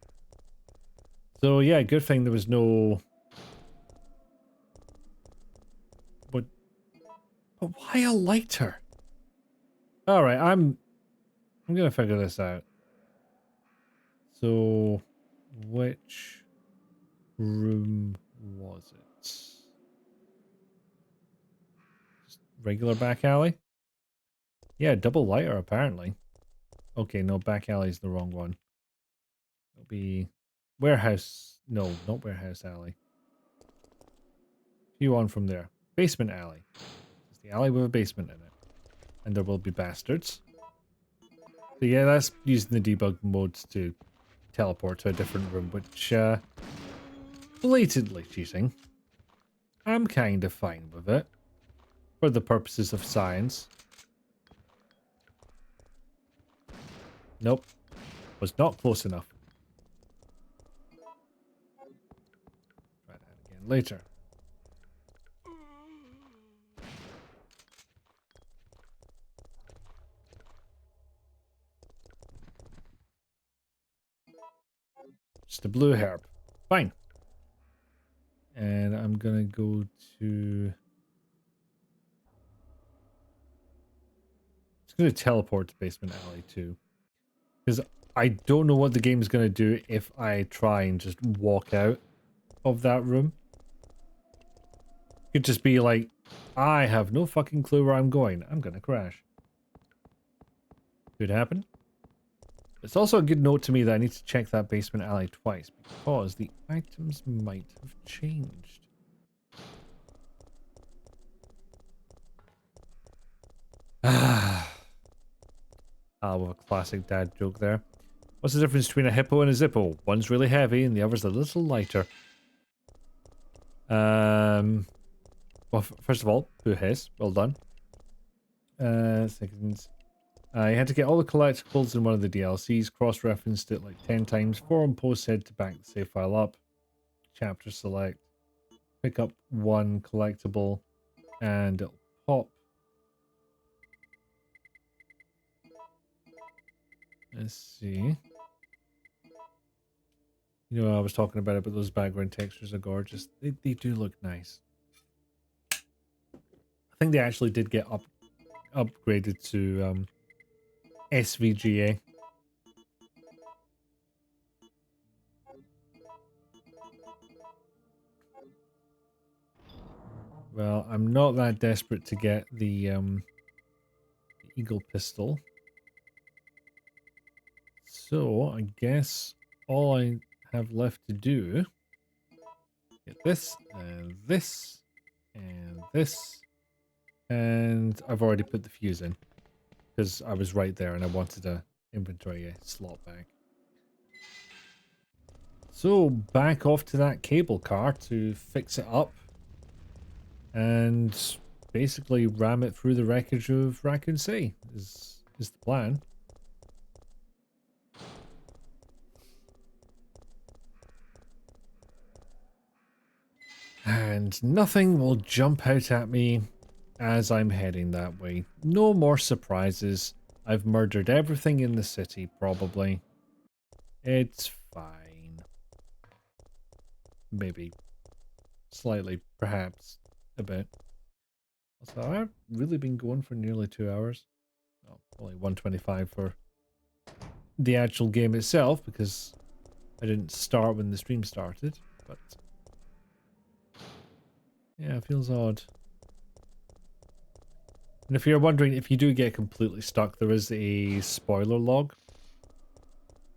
So yeah, good thing there was no... But why a lighter? Alright, I'm gonna figure this out. So, which room was it? Just regular back alley? Yeah, double lighter apparently. Okay, no, back alley's the wrong one. It'll be warehouse. No, not warehouse alley. Few on from there. Basement alley. It's the alley with a basement in it. And there will be bastards. So yeah, that's using the debug modes to teleport to a different room, which blatantly cheating. I'm kind of fine with it. For the purposes of science. Nope. Was not close enough. Try that again later. Just a blue herb. Fine. And I'm gonna go to... It's gonna teleport to Basement Alley too. Because I don't know what the game is gonna do if I try and just walk out of that room. It could just be like, I have no fucking clue where I'm going. I'm gonna crash. Could happen. It's also a good note to me that I need to check that basement alley twice because the items might have changed. Ah, with a classic dad joke there. What's the difference between a hippo and a zippo? One's really heavy and the other's a little lighter. Well, first of all, who has? Well done. Second, I had to get all the collectibles in one of the DLCs, cross-referenced it like 10 times. Forum post said to back the save file up. Chapter select. Pick up one collectible and it'll pop. Let's see. You know, I was talking about it, but those background textures are gorgeous. They do look nice. I think they actually did get upgraded to SVGA. Well, I'm not that desperate to get the Eagle pistol. So, I guess all I have left to do... Get this, and this, and this. And I've already put the fuse in. Because I was right there and I wanted a inventory slot back. So, back off to that cable car to fix it up. And basically ram it through the wreckage of Raccoon City is the plan. And nothing will jump out at me as I'm heading that way. No more surprises. I've murdered everything in the city, probably. It's fine. Maybe. Slightly, perhaps. A bit. Also, I've really been going for nearly 2 hours. Oh, only 125 for the actual game itself, because I didn't start when the stream started, but... Yeah, it feels odd. And if you're wondering, if you do get completely stuck, there is a spoiler log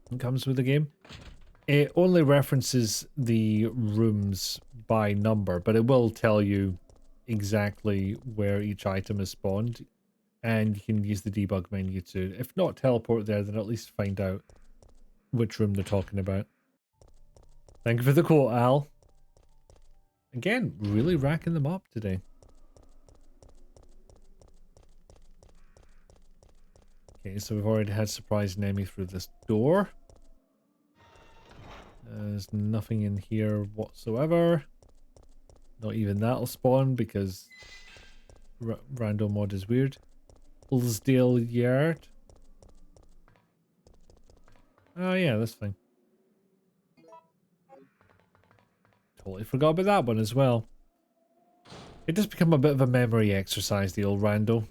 that comes with the game. It only references the rooms by number, but it will tell you exactly where each item is spawned, and you can use the debug menu to, if not teleport there, then at least find out which room they're talking about. Thank you for the quote, Al. Again, really racking them up today. Okay, so we've already had surprise Nemi through this door. There's nothing in here whatsoever. Not even that'll spawn because rando mod is weird. Hillsdale Yard. Oh yeah, that's fine. Totally forgot about that one as well. It does become a bit of a memory exercise, the old rando.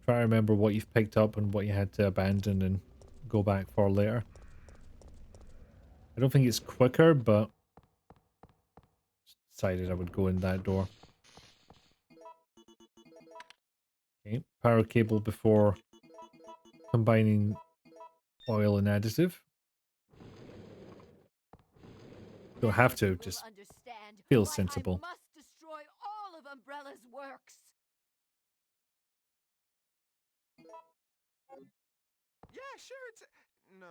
Try to remember what you've picked up and what you had to abandon and go back for later. I don't think it's quicker, but decided I would go in that door. Okay, power cable before combining oil and additive. Don't have to, just feels sensible. I must destroy all of Umbrella's works. Yeah, sure, it's... No.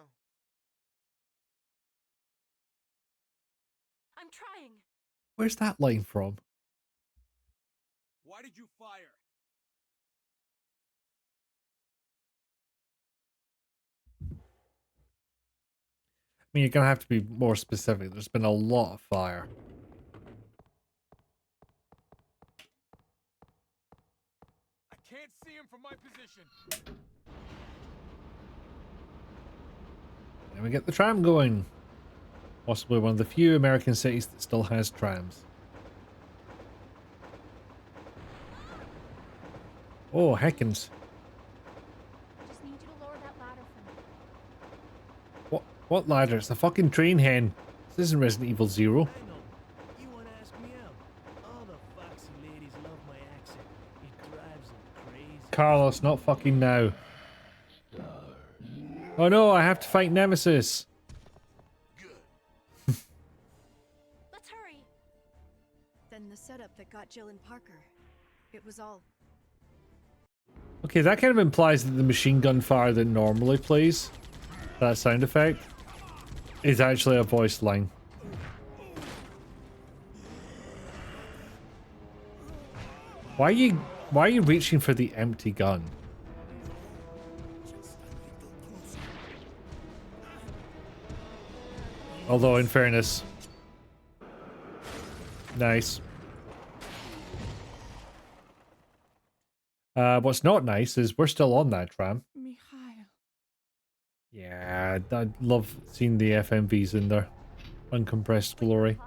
I'm trying. Where's that line from? Why did you fire? I mean, you're gonna have to be more specific. There's been a lot of fire. I can't see him from my position. And we get the tram going. Possibly one of the few American cities that still has trams. Oh, heckins. Just need you to lower that ladder for me. What ladder? It's the fucking train hen. This isn't Resident Evil 0. I know. You wanna ask me out? All the foxy ladies love my accent. It drives them crazy. Carlos, not fucking now. Oh no, I have to fight Nemesis. Let's hurry. Then the setup that got Jill and Parker. It was all... Okay, that kind of implies that the machine gun fire that normally plays, that sound effect, is actually a voice line. Why are you reaching for the empty gun? Although, in fairness, nice. What's not nice is we're still on that tram. Mikhail. Yeah, I love seeing the FMVs in there. Uncompressed glory.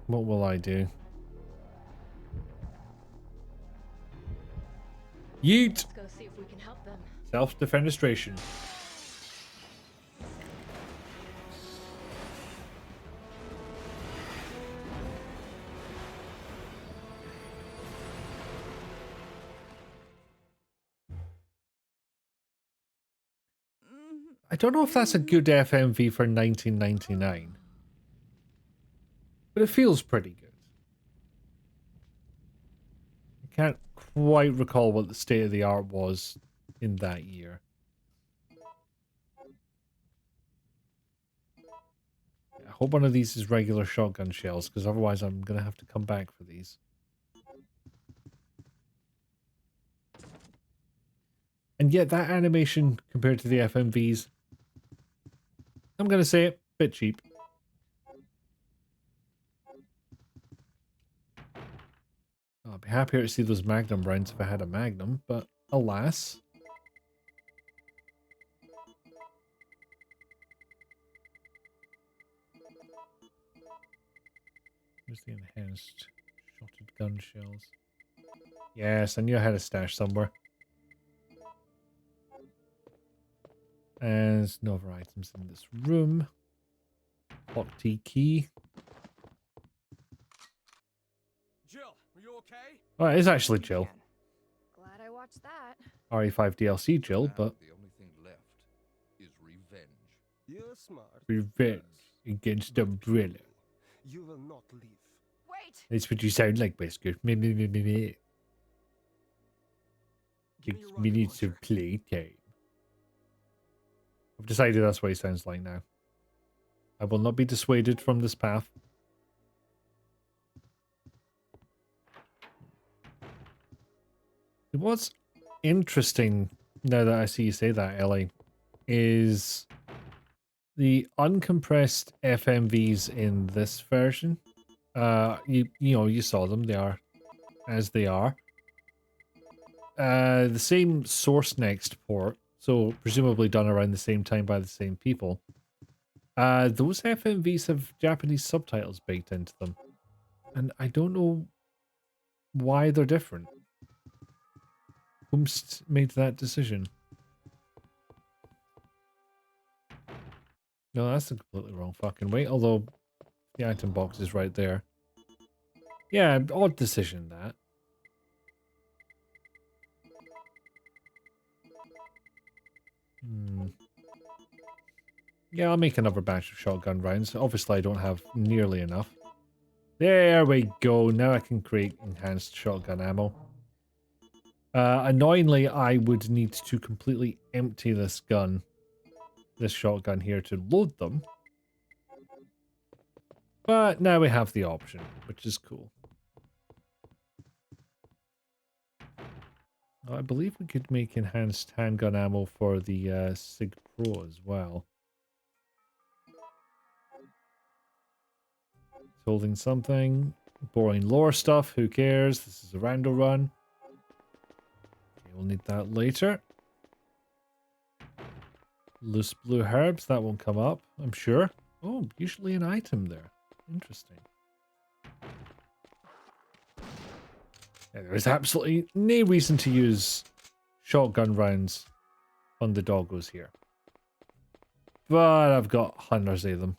What will I do? Yeet! Let's go see if we can help them. Self-defenestration. I don't know if that's a good FMV for 1999. But it feels pretty good. I can't quite recall what the state of the art was in that year. I hope one of these is regular shotgun shells, because otherwise I'm going to have to come back for these. And yet that animation compared to the FMVs, I'm going to say it, bit cheap. I'd be happier to see those Magnum rounds if I had a Magnum, but alas. Where's the enhanced shotted gun shells? Yes, I knew I had a stash somewhere. And there's no other items in this room. Lock T key. Jill, are you okay? Oh, it is actually Jill. Glad I watched watch that. RE5 DLC, Jill, but The only thing left is revenge. You're smart. revenge against Umbrella. You will not leave. Wait! That's what you sound like, Whisker. Me. Give me your Gives rocket minutes of launcher. playtime. I've decided that's what he sounds like now. I will not be dissuaded from this path. What's interesting, now that I see you say that, Ellie, is the uncompressed FMVs in this version. You know, you saw them. They are as they are. The same source next port, so presumably done around the same time by the same people. Those FMVs have Japanese subtitles baked into them, and I don't know why they're different. Whomst made that decision? No, that's the completely wrong fucking way, although the item box is right there. Yeah, odd decision, that. Yeah, I'll make another batch of shotgun rounds. Obviously, I don't have nearly enough. There we go. Now I can create enhanced shotgun ammo. Annoyingly, I would need to completely empty this shotgun here to load them. But now we have the option, which is cool. I believe we could make enhanced handgun ammo for the Sig Pro as well. It's holding something. Boring lore stuff, who cares? This is a rando run. Okay, we'll need that later. Loose blue herbs, that won't come up, I'm sure. Oh, usually an item there. Interesting. Yeah, there is absolutely no reason to use shotgun rounds on the doggos here. But I've got hundreds of them.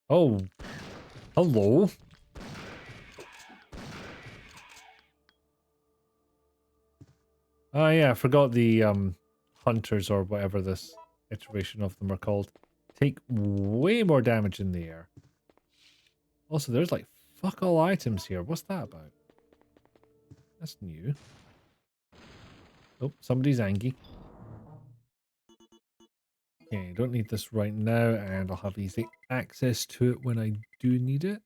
Oh, hello. Oh yeah, I forgot the hunters or whatever this iteration of them are called. Take way more damage in the air. Also, there's like fuck all items here. What's that about? That's new. Oh, somebody's angry. Okay, don't need this right now, and I'll have easy access to it when I do need it.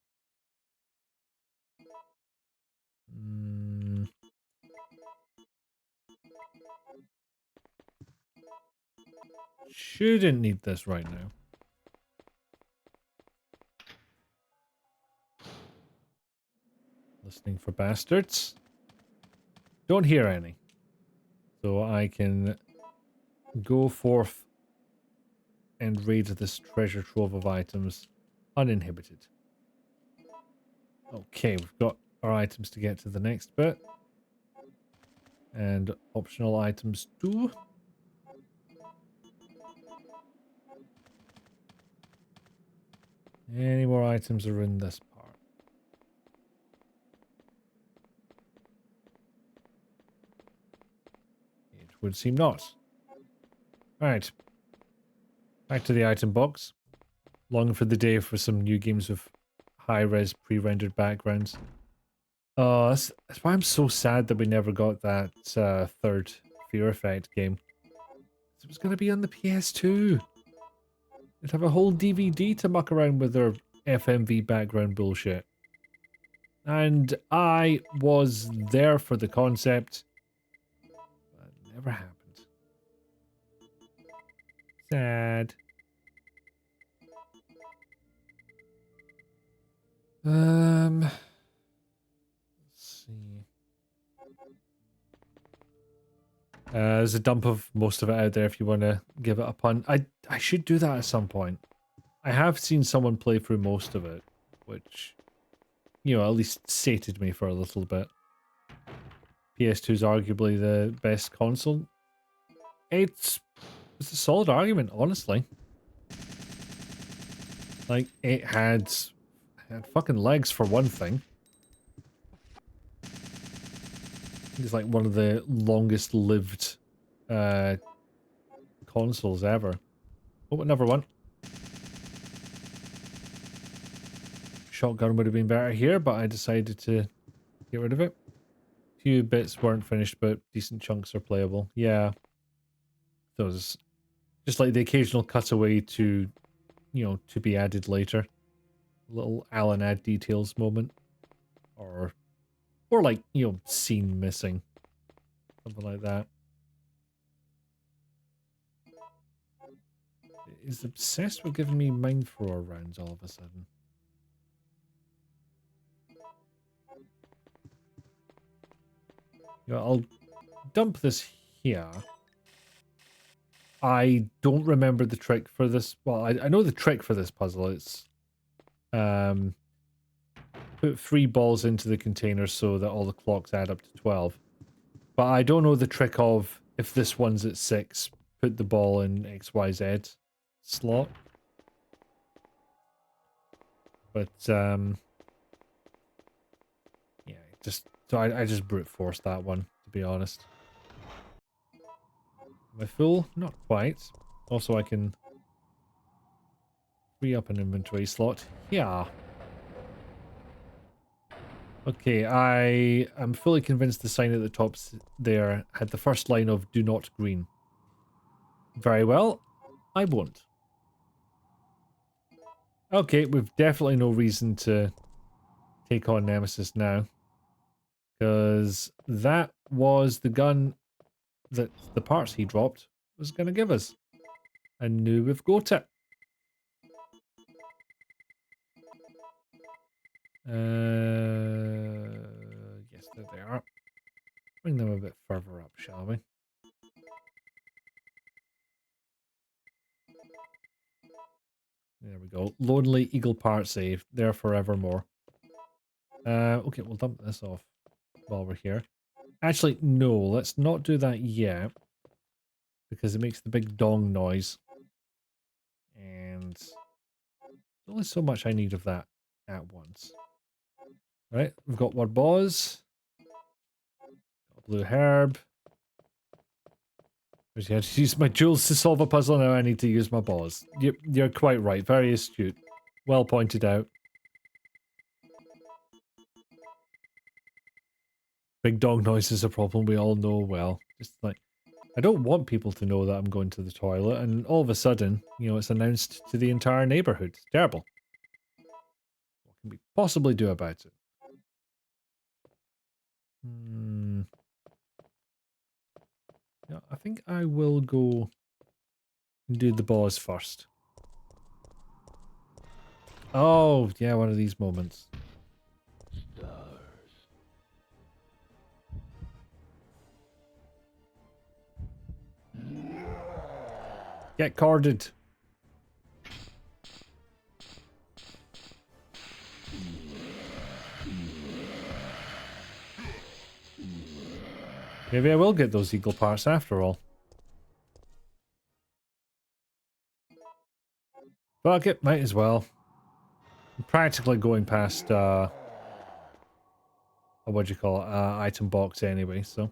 Shouldn't need this right now. Listening for bastards. Don't hear any. So I can go forth and raid this treasure trove of items uninhibited. Okay, we've got our items to get to the next bit. And optional items too. Any more items are in this part? It would seem not. Right. Back to the item box. Longing for the day for some new games with high-res pre-rendered backgrounds. Oh, that's why I'm so sad that we never got that third Fear Effect game. It was going to be on the PS2. They'd have a whole DVD to muck around with their FMV background bullshit. And I was there for the concept. But it never happened. Sad. Let's see. There's a dump of most of it out there if you want to give it a punt. I should do that at some point. I have seen someone play through most of it, which, you know, at least sated me for a little bit. PS2 is arguably the best console. It's a solid argument, honestly. Like, it had fucking legs for one thing. It's like one of the longest lived consoles ever. Oh, another one. Shotgun would have been better here, but I decided to get rid of it. Few bits weren't finished, but decent chunks are playable. Yeah. Those, just like the occasional cutaway to, you know, to be added later. Little Alan add details moment. Or like, you know, scene missing. Something like that. Is obsessed with giving me mind thrower rounds all of a sudden. You know, I'll dump this here. I don't remember the trick for this. Well, I know the trick for this puzzle. It's put 3 balls into the container so that all the clocks add up to 12. But I don't know the trick of, if this one's at 6, put the ball in XYZ slot. But, yeah, just, so I just brute forced that one, to be honest. Am I full? Not quite. Also, I can free up an inventory slot. Yeah. Okay, I am fully convinced the sign at the top there had the first line of "Do not green." Very well, I won't. Okay, we've definitely no reason to take on Nemesis now. Because that was the gun that the parts he dropped was going to give us. And now we've got it. Yes, there they are. Bring them a bit further up, shall we? There we go. Lonely Eagle part save. There forevermore. Okay, we'll dump this off while we're here. Actually, no, let's not do that yet. Because it makes the big dong noise. And there's only so much I need of that at once. Right, we've got one boss. Got a blue herb. I had to use my jewels to solve a puzzle, now I need to use my balls. You're quite right, very astute. Well pointed out. Big dog noise is a problem we all know well. Just like, I don't want people to know that I'm going to the toilet, and all of a sudden, you know, it's announced to the entire neighborhood. It's terrible. What can we possibly do about it? Yeah, I think I will go and do the boss first. Oh, yeah, one of these moments. Get corded. Maybe I will get those eagle parts after all. Fuck it, might as well. I'm practically going past, what do you call it, item box anyway, so.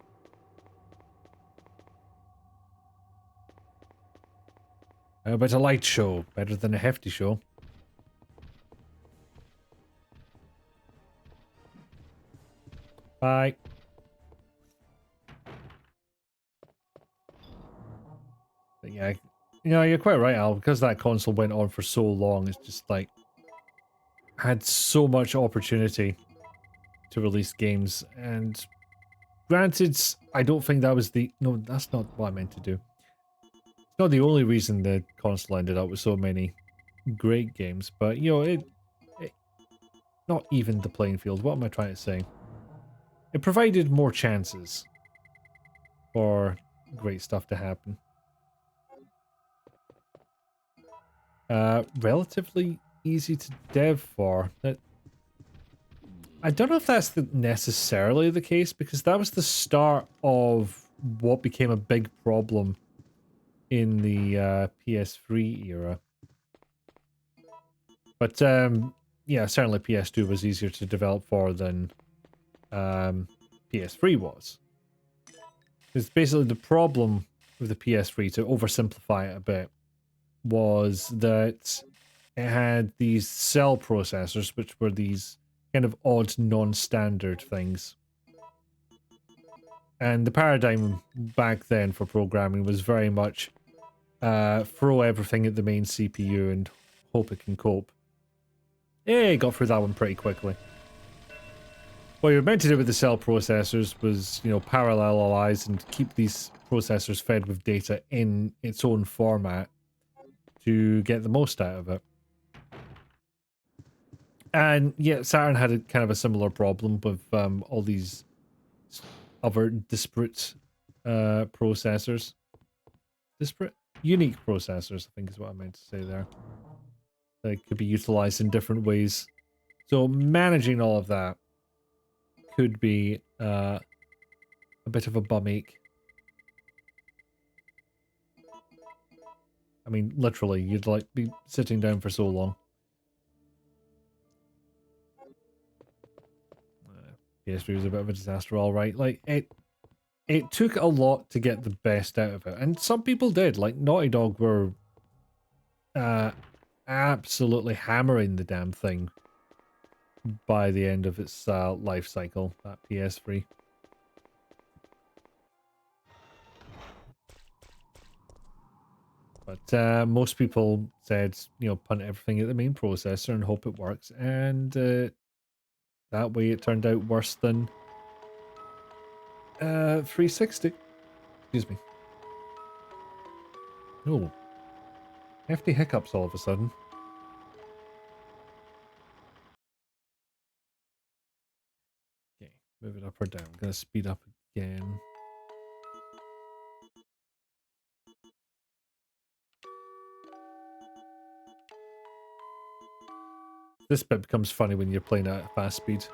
How about a light show? Better than a hefty show. Bye. But yeah, you know, you're quite right, Al. Because that console went on for so long, it's just like had so much opportunity to release games. And granted, I don't think that was the... No, that's not what I meant to do. It's not the only reason the console ended up with so many great games. But, you know, it not even the playing field. What am I trying to say? It provided more chances for great stuff to happen. Relatively easy to dev for. I don't know if that's necessarily the case, because that was the start of what became a big problem in the PS3 era. But yeah, certainly PS2 was easier to develop for than PS3 was. It's basically the problem with the PS3, to oversimplify it a bit, was that it had these cell processors, which were these kind of odd, non-standard things. And the paradigm back then for programming was very much throw everything at the main CPU and hope it can cope. Yeah, got through that one pretty quickly. What you were meant to do with the cell processors was, you know, parallelize and keep these processors fed with data in its own format to get the most out of it. And yeah, Saturn had a kind of a similar problem with all these other disparate processors. Disparate? Unique processors, I think is what I meant to say there. That could be utilized in different ways. So managing all of that could be a bit of a bum ache. I mean, literally, you'd like be sitting down for so long. PS3 was a bit of a disaster, all right. Like it took a lot to get the best out of it, and some people did. Like Naughty Dog were absolutely hammering the damn thing by the end of its life cycle, that PS3. But most people said, you know, punt everything at the main processor and hope it works, and that way it turned out worse than 360. Excuse me. Oh. Hefty hiccups all of a sudden. Okay, move it up or down. I'm gonna speed up again. This bit becomes funny when you're playing at fast speed.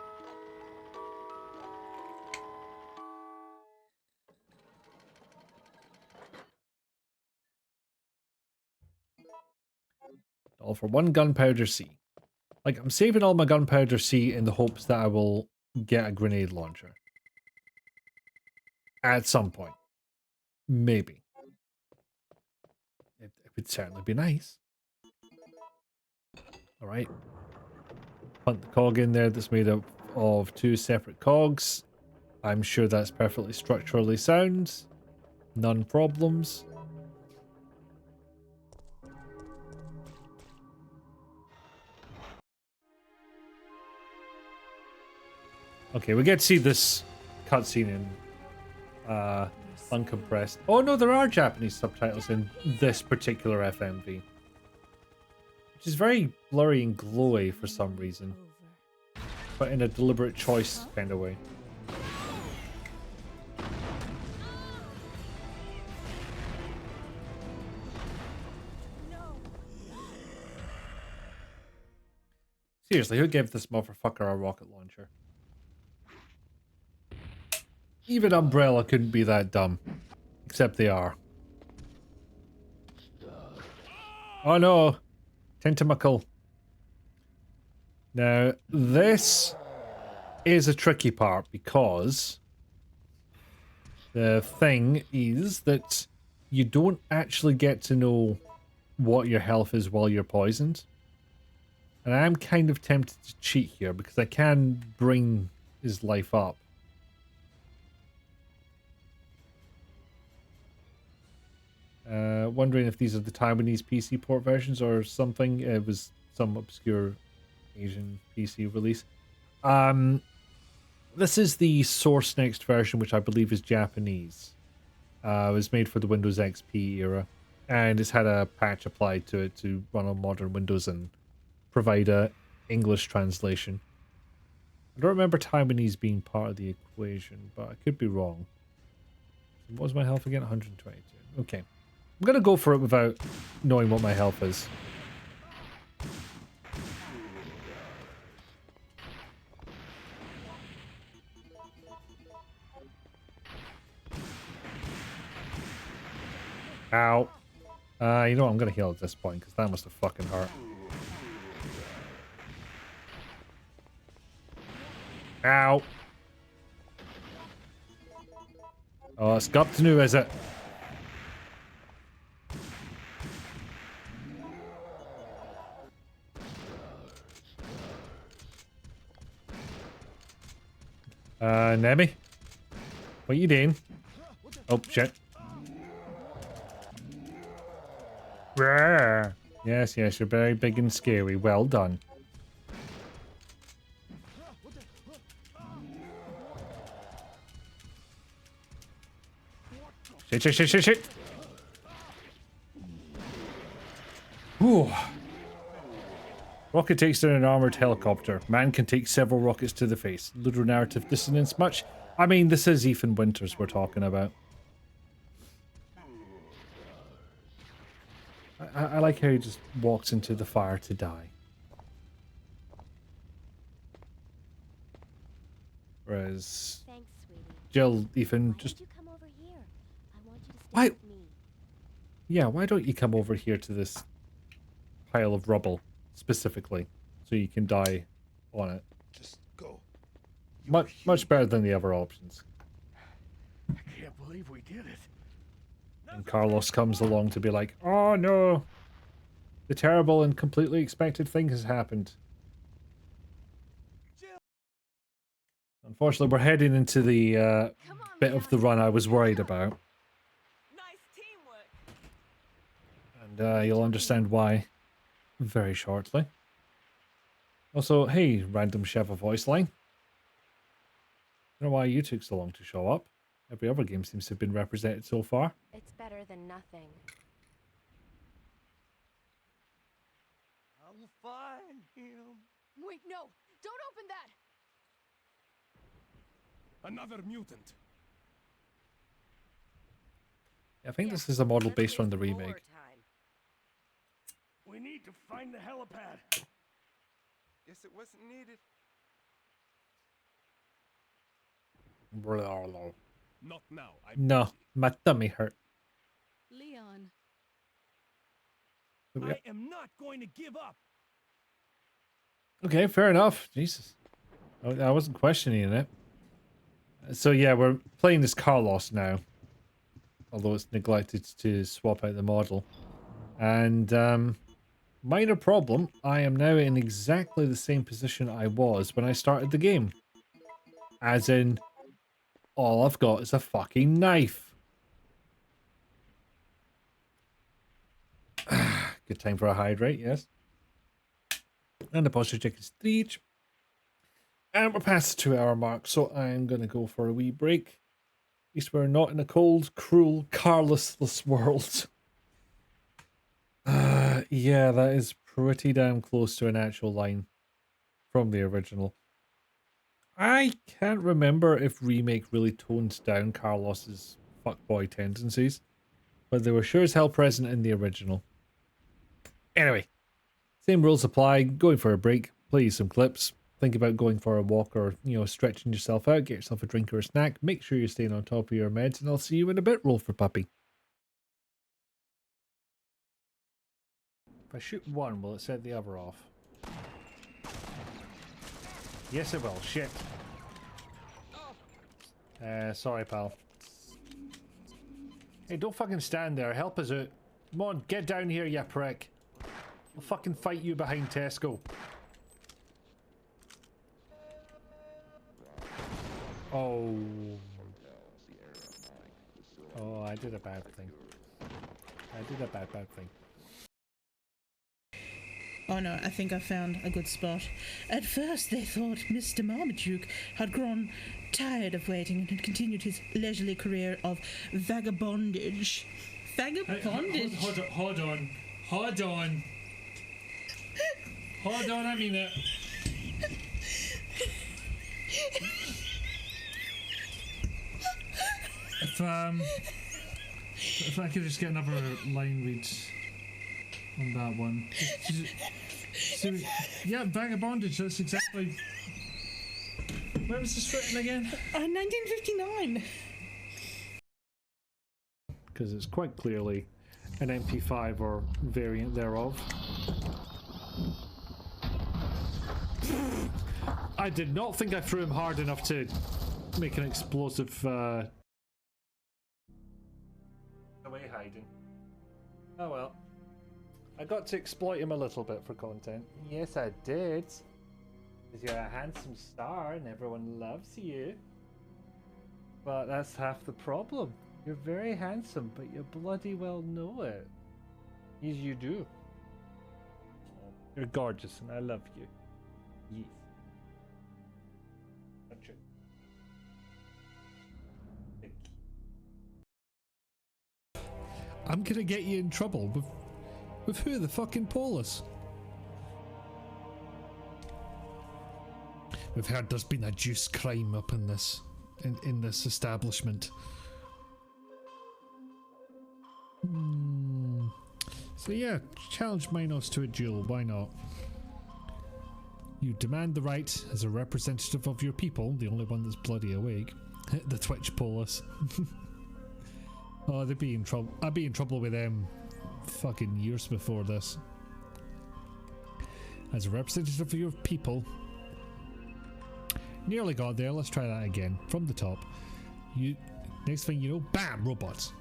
All for one gunpowder C. Like, I'm saving all my gunpowder C in the hopes that I will get a grenade launcher. At some point. Maybe. It would certainly be nice. Alright. Punt the cog in there that's made up of 2 separate cogs. I'm sure that's perfectly structurally sound. None problems. Okay, we get to see this cutscene in uncompressed. Oh no, there are Japanese subtitles in this particular FMV. Which is very blurry and glowy for some reason. But in a deliberate choice kind of way. Seriously, who gave this motherfucker a rocket launcher? Even Umbrella couldn't be that dumb. Except they are. Oh no! Tentacle. Now, this is a tricky part because the thing is that you don't actually get to know what your health is while you're poisoned. And I'm kind of tempted to cheat here because I can bring his life up. Wondering if these are the Taiwanese PC port versions or something. It was some obscure Asian PC release. This is the Source Next version, which I believe is Japanese. It was made for the Windows XP era, and it's had a patch applied to it to run on modern Windows and provide a English translation. I don't remember Taiwanese being part of the equation, but I could be wrong. What was my health again? 122. Okay. I'm going to go for it without knowing what my health is. Ow. You know what? I'm going to heal at this point because that must have fucking hurt. Ow. Oh, it's got to new, is it? Nemi? What you doing? Oh, shit. Rawr. Yes, yes, you're very big and scary. Well done. Shit, shit, shit, shit, shit. Whew. Rocket takes down an armored helicopter. Man can take several rockets to the face. Little narrative dissonance much? I mean, this is Ethan Winters we're talking about. I like how he just walks into the fire to die. Whereas Thanks, sweetie. Jill, Ethan, Why just... don't you come over here? I want you to stay Why? with me. Yeah, why don't you come over here to this pile of rubble, specifically, so you can die on it. Just go. Much better than the other options. I can't believe we did it. And Carlos comes along to be like, oh no, the terrible and completely expected thing has happened. Unfortunately, we're heading into the bit of the run I was worried about. And you'll understand why very shortly. Also, hey, random Sheva voice line. I don't know why you took so long to show up. Every other game seems to have been represented so far. It's better than nothing. I'll find him. Wait, no! Don't open that! Another mutant. I think this is a model based on the remake. We need to find the helipad. Guess it wasn't needed. Not now. No, my tummy hurt. Leon. I am not going to give up. Okay, fair enough. Jesus. I wasn't questioning it. So yeah, we're playing this Carlos now. Although it's neglected to swap out the model. And minor problem, I am now in exactly the same position I was when I started the game. As in, all I've got is a fucking knife. Good time for a hydrate, yes. And the posture check is 3 each. And we're past the 2-hour mark, so I'm going to go for a wee break. At least we're not in a cold, cruel, Carlosless world. Yeah, that is pretty damn close to an actual line from the original. I can't remember if Remake really toned down Carlos's fuckboy tendencies, but they were sure as hell present in the original. Anyway, same rules apply. Going for a break, play you some clips, think about going for a walk or, you know, stretching yourself out, get yourself a drink or a snack, make sure you're staying on top of your meds, and I'll see you in a bit. Roll for puppy. If I shoot one, will it set the other off? Yes, it will. Shit. Sorry, pal. Hey, don't fucking stand there. Help us out. Come on, get down here, you prick. I'll fucking fight you behind Tesco. Oh. Oh, I did a bad thing. I did a bad thing. Oh no, I think I found a good spot. At first they thought Mr. Marmaduke had grown tired of waiting and had continued his leisurely career of vagabondage. Vagabondage? Hold on. Hold on, I mean it. If I could just get another line read on that one. So, yeah, vagabondage, that's exactly... Where was this written again? 1959. Because it's quite clearly an MP5 or variant thereof. I did not think I threw him hard enough to make an explosive hiding. Oh well. I got to exploit him a little bit for content. Yes, I did. Because you're a handsome star and everyone loves you. But that's half the problem. You're very handsome, but you bloody well know it. Yes, you do. You're gorgeous and I love you. Yes. That's it. I'm gonna get you in trouble with who? The fucking Polis. We've heard there's been a juice crime up in this establishment. So yeah, challenge Minos to a duel, why not? You demand the right as a representative of your people, the only one that's bloody awake. The Twitch Polis. Oh, they'd be in trouble. I'd be in trouble with them fucking years before this. As a representative of your people. Nearly got there, let's try that again. From the top. Next thing you know, BAM! Robots.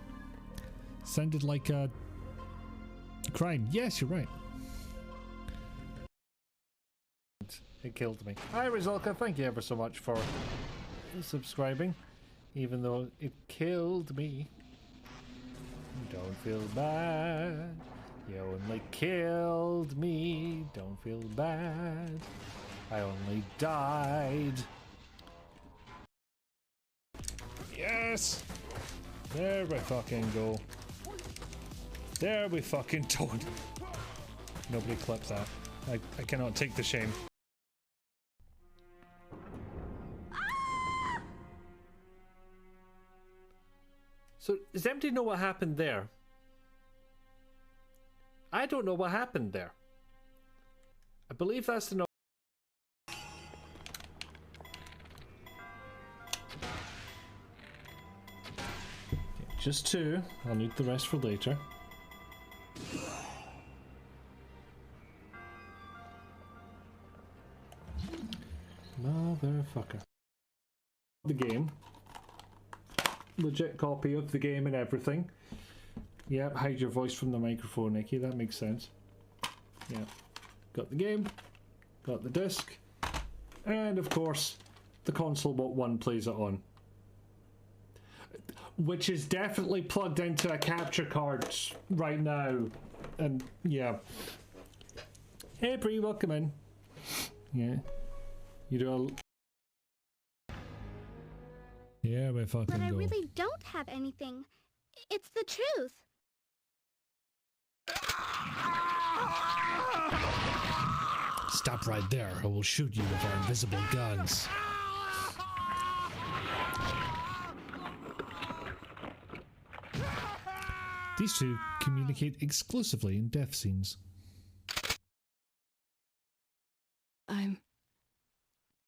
Sounded like a crime. Yes, you're right. It killed me. Hi Rizalka, thank you ever so much for subscribing. Even though it killed me. Don't feel bad. You only killed me. Don't feel bad. I only died. Yes! There we fucking go. There we fucking don't. Nobody clips that. I cannot take the shame. So, does anybody know what happened there? I don't know what happened there. I believe that's the just two. I'll need the rest for later. Motherfucker. The game. Legit copy of the game and everything. Yep, hide your voice from the microphone, Nikki. That makes sense. Yeah. Got the game. Got the disc. And of course, the console what one plays it on. Which is definitely plugged into a capture card right now. And yeah. Hey Bree, welcome in. Yeah. You do a... Yeah, we fucking But I go. really don't have anything. It's the truth. Stop right there, or we'll shoot you with our invisible guns. These two communicate exclusively in death scenes. I'm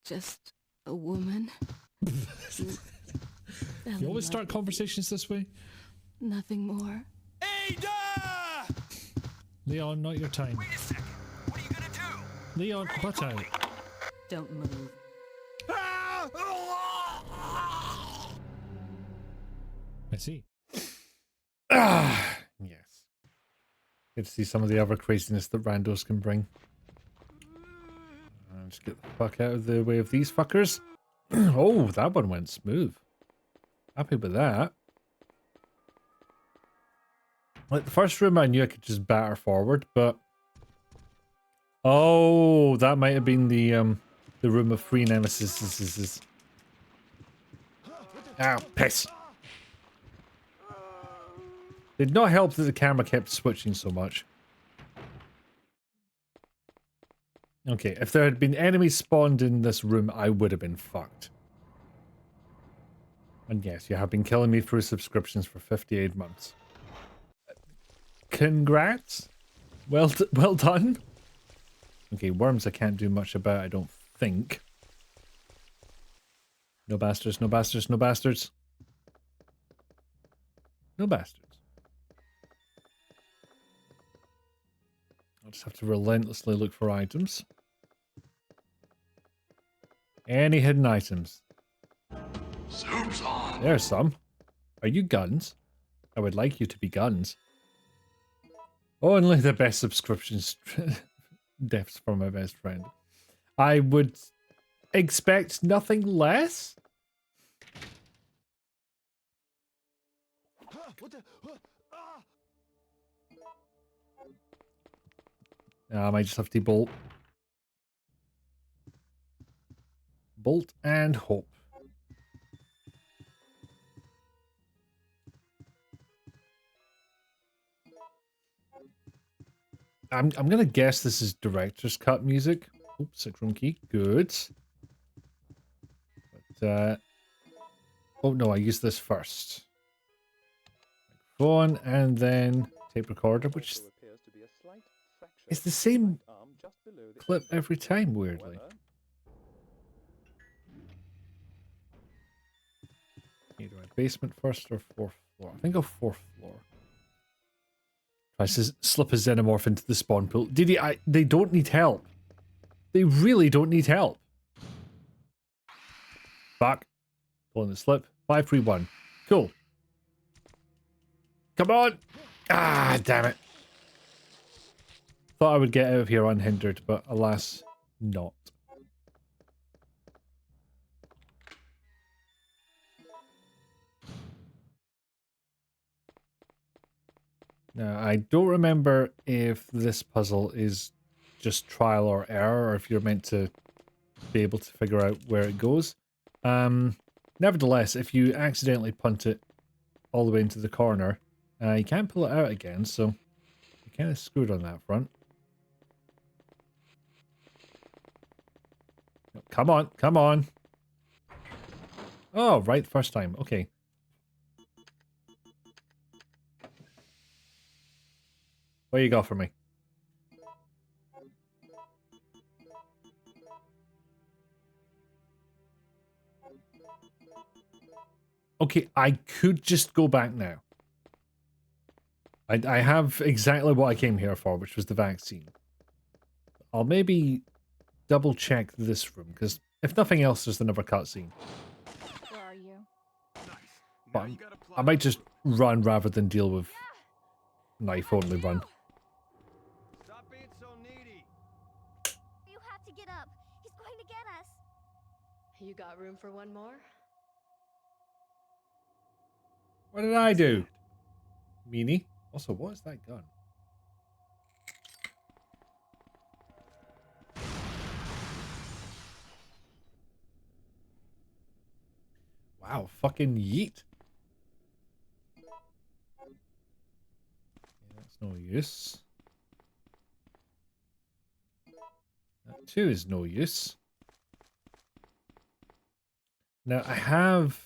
just a woman. You always start conversations this way? Nothing more. Ada! Leon, not your time. Wait a second. What are you gonna do? Leon, butt out. Don't move. I see. Ah, yes. Good to see some of the other craziness that randos can bring. Just get the fuck out of the way of these fuckers. Oh, that one went smooth. Happy with that. Like the first room I knew I could just batter forward, but... Oh, that might have been the room of three Nemesises. Ah, piss. Did not help that the camera kept switching so much. Okay, if there had been enemies spawned in this room, I would have been fucked. And yes, you have been killing me through subscriptions for 58 months. Congrats! Well done! Okay, worms I can't do much about, I don't think. No bastards, no bastards, no bastards. No bastards. I'll just have to relentlessly look for items. Any hidden items? Soup's on. There's some. Are you guns? I would like you to be guns. Only the best subscriptions deaths for my best friend. I would expect nothing less. I might just have to bolt. Bolt and hope. I'm gonna guess this is director's cut music. Oops, 6 room key. Good. But oh no, I used this first. Phone and then tape recorder, which is the same clip every time, weirdly. Okay, do I basement first or 4th floor? I think I'll 4th floor. Try to slip a xenomorph into the spawn pool. They don't need help. They really don't need help. Fuck. Pulling the slip. 5, 3, 1. Cool. Come on! Ah, damn it. Thought I would get out of here unhindered, but alas, not. Now, I don't remember if this puzzle is just trial or error, or if you're meant to be able to figure out where it goes. Nevertheless, if you accidentally punt it all the way into the corner, you can't pull it out again, so you're kind of screwed on that front. Come on, come on. Oh, right, first time. Okay. What you got for me? Okay, I could just go back now. I have exactly what I came here for, which was the vaccine. I'll maybe double check this room, because if nothing else, there's another cutscene. Where are you? But I might just run rather than deal with knife-only run. Stop being so needy. You have to get up. He's going to get us. You got room for one more? What did I do? Meanie? Also, what is that gun? Wow, fucking yeet. Yeah, that's no use. That too is no use. Now, I have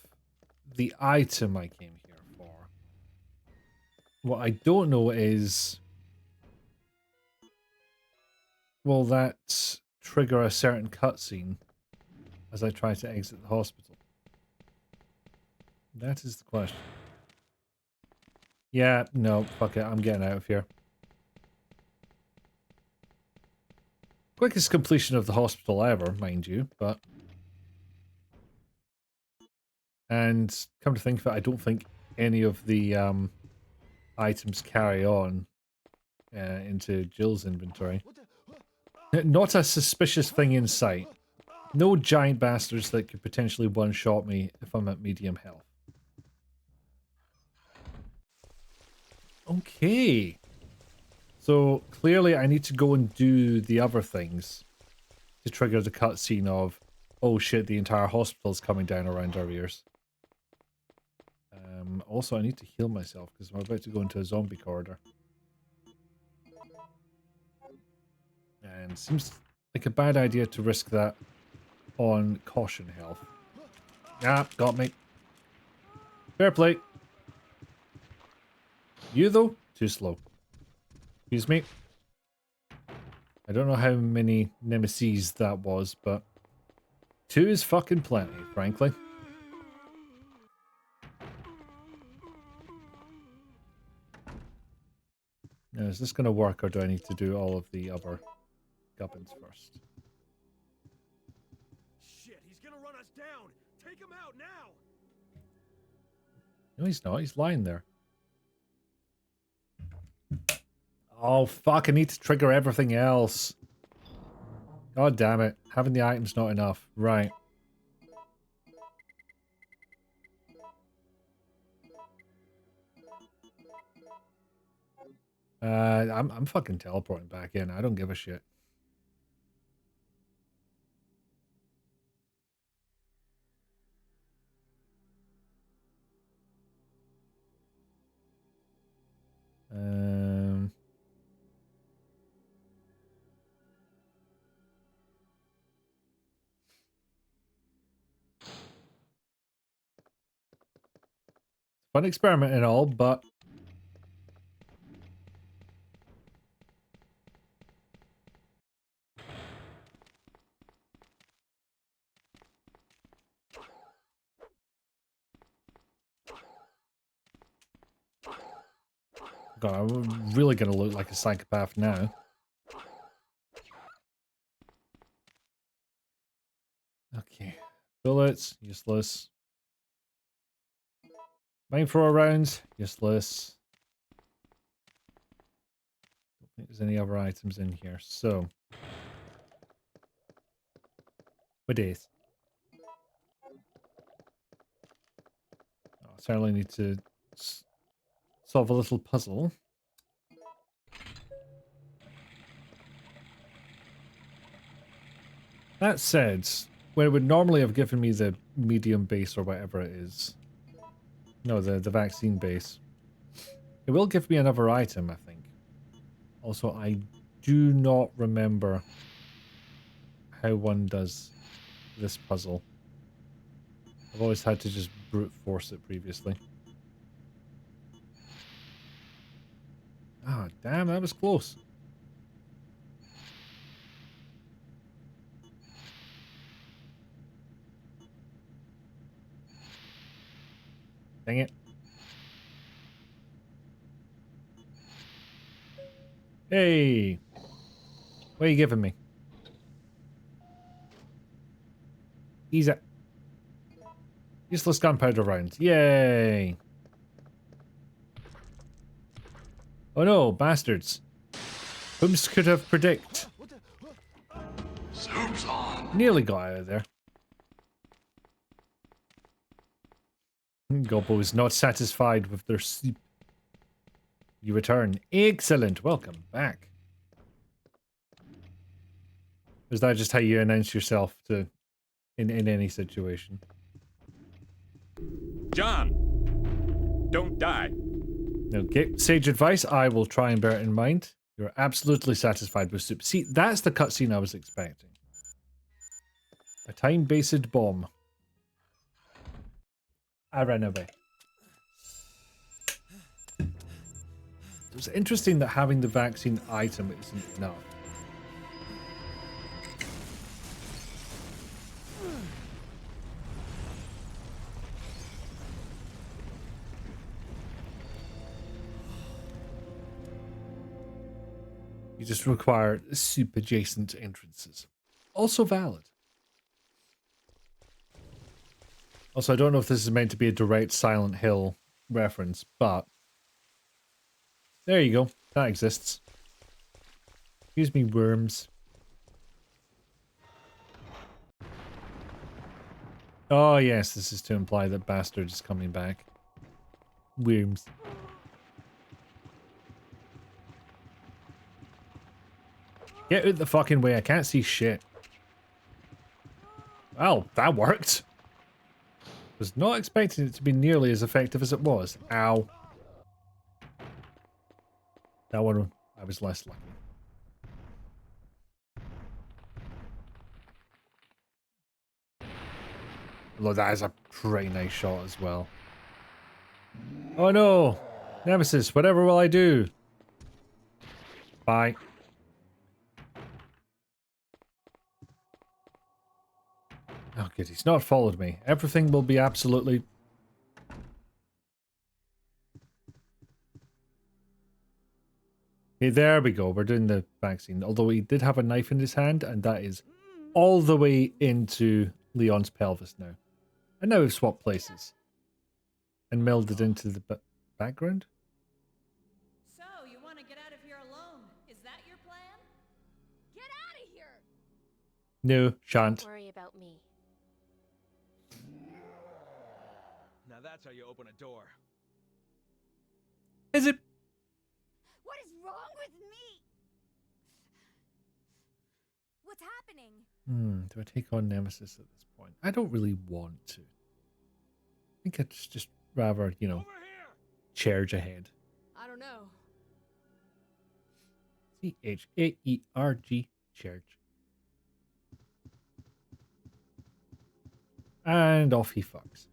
the item I came here for. What I don't know is... will that trigger a certain cutscene as I try to exit the hospital? That is the question. Yeah, no, fuck it, I'm getting out of here. Quickest completion of the hospital ever, mind you, but... and come to think of it, I don't think any of the items carry on into Jill's inventory. Not a suspicious thing in sight. No giant bastards that could potentially one-shot me if I'm at medium health. Okay. So, clearly I need to go and do the other things to trigger the cutscene of, oh shit, the entire hospital's coming down around our ears. Also, I need to heal myself because I'm about to go into a zombie corridor. And seems like a bad idea to risk that on caution health. Ah, got me. Fair play. You, though, too slow. Excuse me. I don't know how many Nemesises that was, but 2 is fucking plenty, frankly. Now, is this going to work, or do I need to do all of the other gubbins first? Shit, he's gonna run us down. Take him out now. No, he's not. He's lying there. Oh, fuck, I need to trigger everything else. God damn it. Having the item's not enough. Right. I'm fucking teleporting back in. I don't give a shit. Fun experiment and all, but God, I'm really gonna look like a psychopath now. Okay. Bullets, useless. Flamethrower rounds, useless. Don't think there's any other items in here, so. What is? Oh, certainly need to solve a little puzzle. That said, where it would normally have given me the medium base or whatever it is. No, the vaccine base. It will give me another item, I think. Also, I do not remember how one does this puzzle. I've always had to just brute force it previously. Ah, damn, that was close. Dang it. Hey! What are you giving me? Easy. Useless gunpowder rounds. Yay! Oh no, bastards. Whomst could have predict? Soup's on. Nearly got out of there. Gobbo is not satisfied with their soup. You return. Excellent. Welcome back. Is that just how you announce yourself to in any situation? John, don't die. Okay, sage advice. I will try and bear it in mind. You're absolutely satisfied with soup. See, that's the cutscene I was expecting. A time-based bomb. I ran away. It's interesting that having the vaccine item isn't enough. You just require soup adjacent entrances. Also valid. Also, I don't know if this is meant to be a direct Silent Hill reference, but there you go. That exists. Excuse me, worms. Oh yes, this is to imply that Bastard is coming back. Worms. Get out the fucking way, I can't see shit. Well, that worked. Was not expecting it to be nearly as effective as it was. Ow. That one, I was less lucky. Although that is a pretty nice shot as well. Oh no! Nemesis, whatever will I do? Bye. Oh good, he's not followed me. Everything will be absolutely... Okay, there we go. We're doing the vaccine. Although he did have a knife in his hand, and that is all the way into Leon's pelvis now. And now we've swapped places. And melded into the background? So, you want to get out of here alone, No, shan't. Don't worry about me. Now that's how you open a door. Is it? What is wrong with me? What's happening? Do I take on Nemesis at this point? I don't really want to. I think I'd just rather, you know, charge ahead. I don't know. C-H-A-E-R-G, charge. And off he fucks.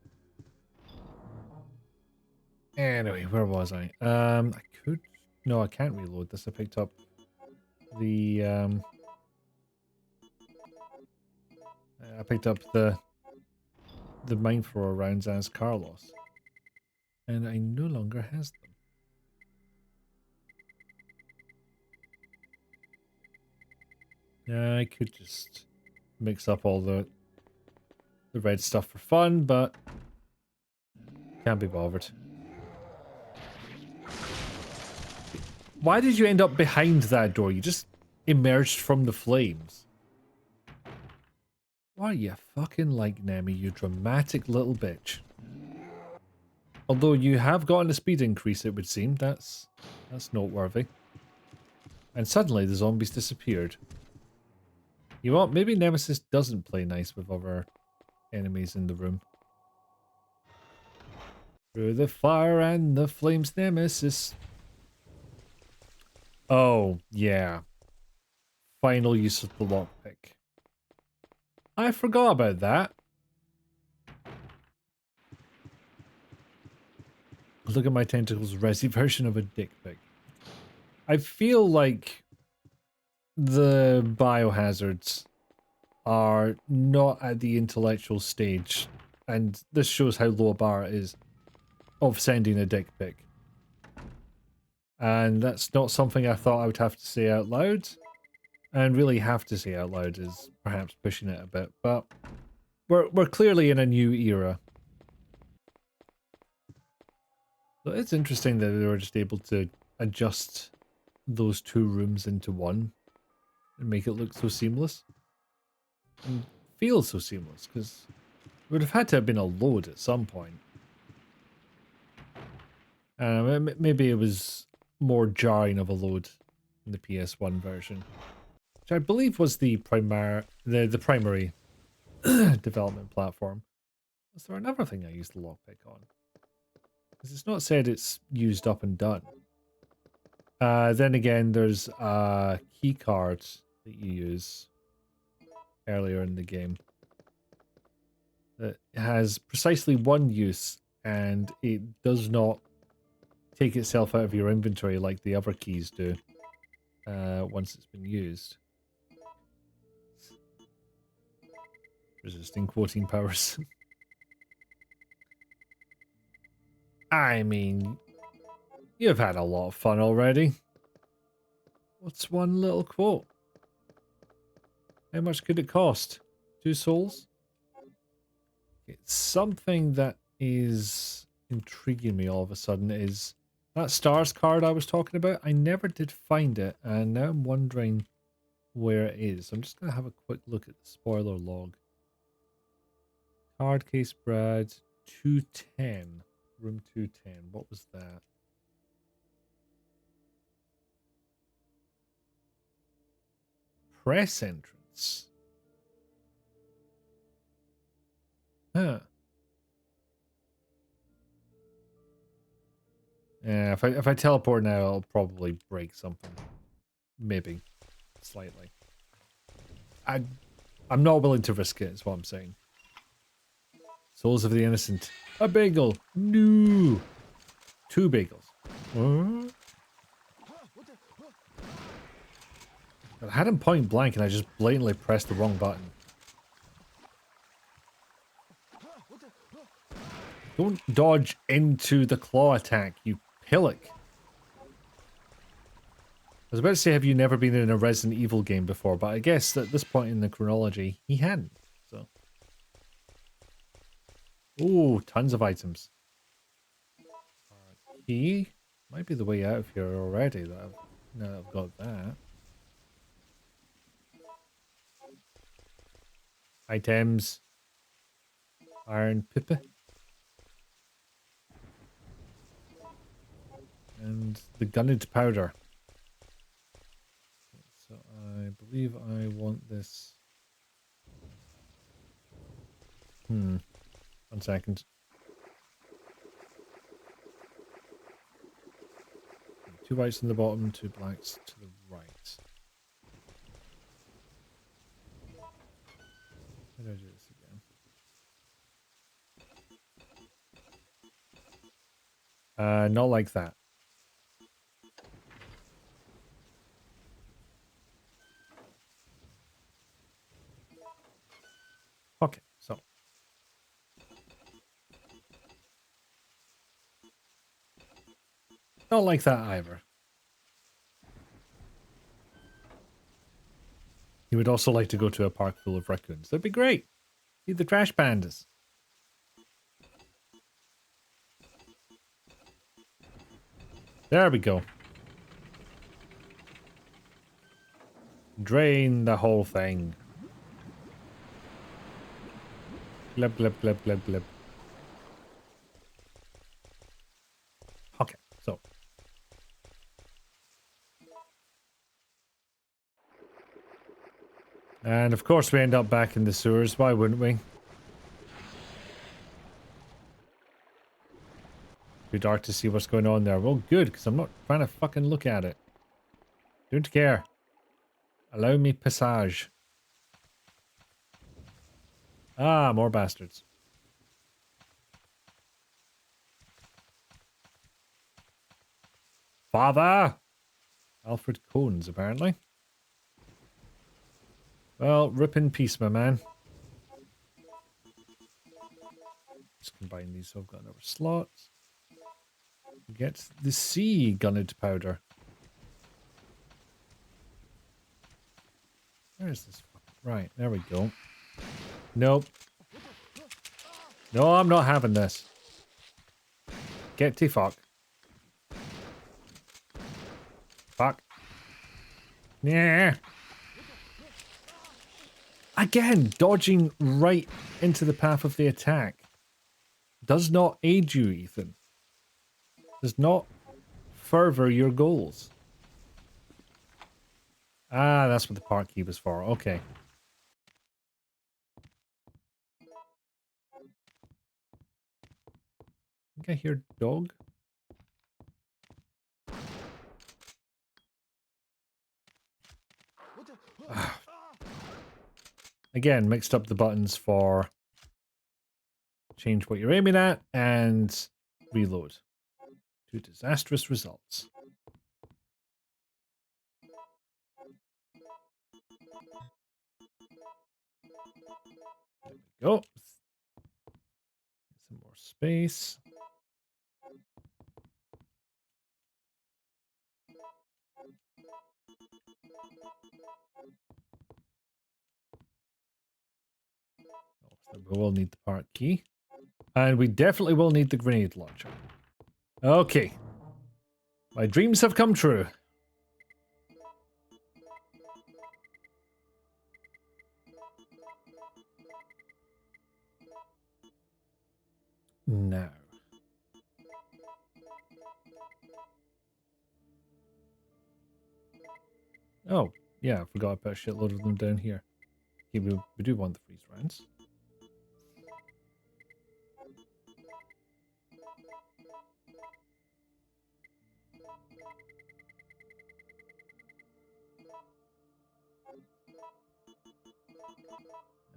Anyway, where was I? I could... No, I can't reload this. I picked up the... I picked up the mine thrower rounds as Carlos. And I no longer has them. Yeah, I could just mix up all the red stuff for fun, but can't be bothered. Why did you end up behind that door? You just emerged from the flames. Why are you fucking like Nemi, you dramatic little bitch? Although you have gotten a speed increase, it would seem. That's noteworthy. And suddenly the zombies disappeared. You know what? Maybe Nemesis doesn't play nice with other enemies in the room. Through the fire and the flames, Nemesis. Oh, yeah. Final use of the lockpick. I forgot about that. Look at my tentacles, Resi version of a dick pic. I feel like the biohazards are not at the intellectual stage, and this shows how low a bar it is, of sending a dick pic. And that's not something I thought I would have to say out loud. And really have to say out loud is perhaps pushing it a bit, but we're clearly in a new era. So it's interesting that they were just able to adjust those two rooms into one and make it look so seamless. And feel so seamless, because it would have had to have been a load at some point. Maybe it was more jarring of a load in the PS1 version, which I believe was the primary development platform. Was there another thing I used the lockpick on? Because it's not said it's used up and done. Then again, there's a key card that you use earlier in the game that has precisely one use, and it does not take itself out of your inventory like the other keys do once it's been used. Resisting quoting powers. I mean, you've had a lot of fun already. What's one little quote? How much could it cost? 2 souls? It's something that is intriguing me all of a sudden is that stars card I was talking about. I never did find it, and now I'm wondering where it is. I'm just going to have a quick look at the spoiler log. Card case Brad 210. Room 210. What was that? Press entrance. Huh. Yeah, if I teleport now, I'll probably break something. Maybe. Slightly. I'm not willing to risk it, is what I'm saying. Souls of the Innocent. A bagel. No. 2 bagels. What? I had him point blank and I just blatantly pressed the wrong button. Don't dodge into the claw attack, you pillock. I was about to say, have you never been in a Resident Evil game before? But I guess at this point in the chronology, he hadn't. So. Ooh, tons of items. Key might be the way out of here already. Now that I've got that. items. Iron pipe. And the gunned powder. So I believe I want this. 1 second. 2 whites on the bottom, 2 blacks to the right. How do I do this again? Not like that. Okay, so. Not like that either. You would also like to go to a park full of raccoons. That'd be great. See the trash pandas. There we go. Drain the whole thing. Glib, glib, glib, glib, glib. Okay, so. And of course we end up back in the sewers. Why wouldn't we? Too dark to see what's going on there. Well, good, because I'm not trying to fucking look at it. Don't care. Allow me passage. Ah, more bastards. Father! Alfred Cones, apparently. Well, rip in peace, my man. Just combine these so I've got another slot. Get the sea gunned powder. Where is this? Right, there we go. Nope. No, I'm not having this. Get to fuck. Fuck. Yeah. Again, dodging right into the path of the attack. Does not aid you, Ethan. Does not further your goals. Ah, that's what the park key was for. Okay. I think I hear dog. Again, mixed up the buttons for change what you're aiming at and reload. To disastrous results. There we go. Some more space. We will need the park key. And we definitely will need the grenade launcher. Okay. My dreams have come true. Now. Oh, yeah, I forgot I put a shitload of them down here. Okay, we do want the freeze rounds.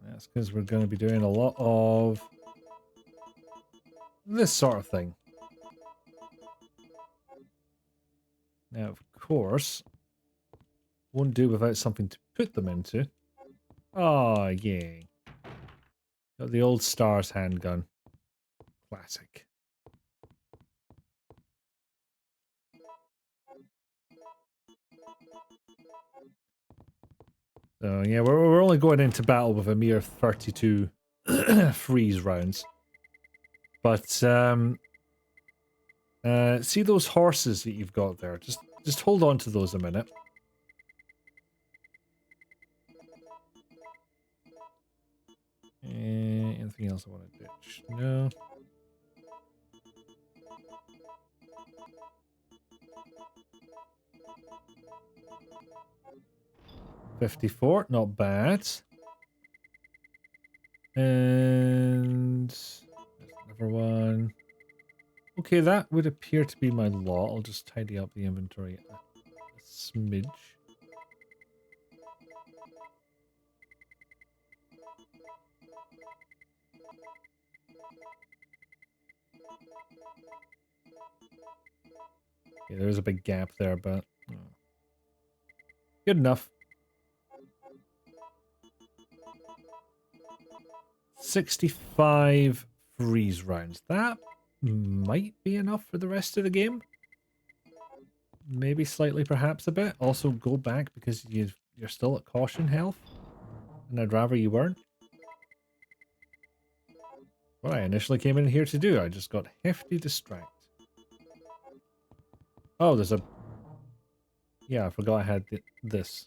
And that's because we're going to be doing a lot of this sort of thing. Now, of course, won't do without something to put them into. Oh, yay. Got the old Stars handgun. Classic. So, yeah, we're only going into battle with a mere 32 freeze rounds. But, see those horses that you've got there? Just hold on to those a minute. else I want to ditch? No. $54, not bad. And there's another one. Okay, that would appear to be my lot. I'll just tidy up the inventory a smidge. Okay, there's a big gap there, but good enough. 65 freeze rounds. That might be enough for the rest of the game. Maybe slightly, perhaps a bit. Also, go back because you're still at caution health. And I'd rather you weren't. What I initially came in here to do, I just got hefty distracted. Oh, there's a... Yeah, I forgot I had this.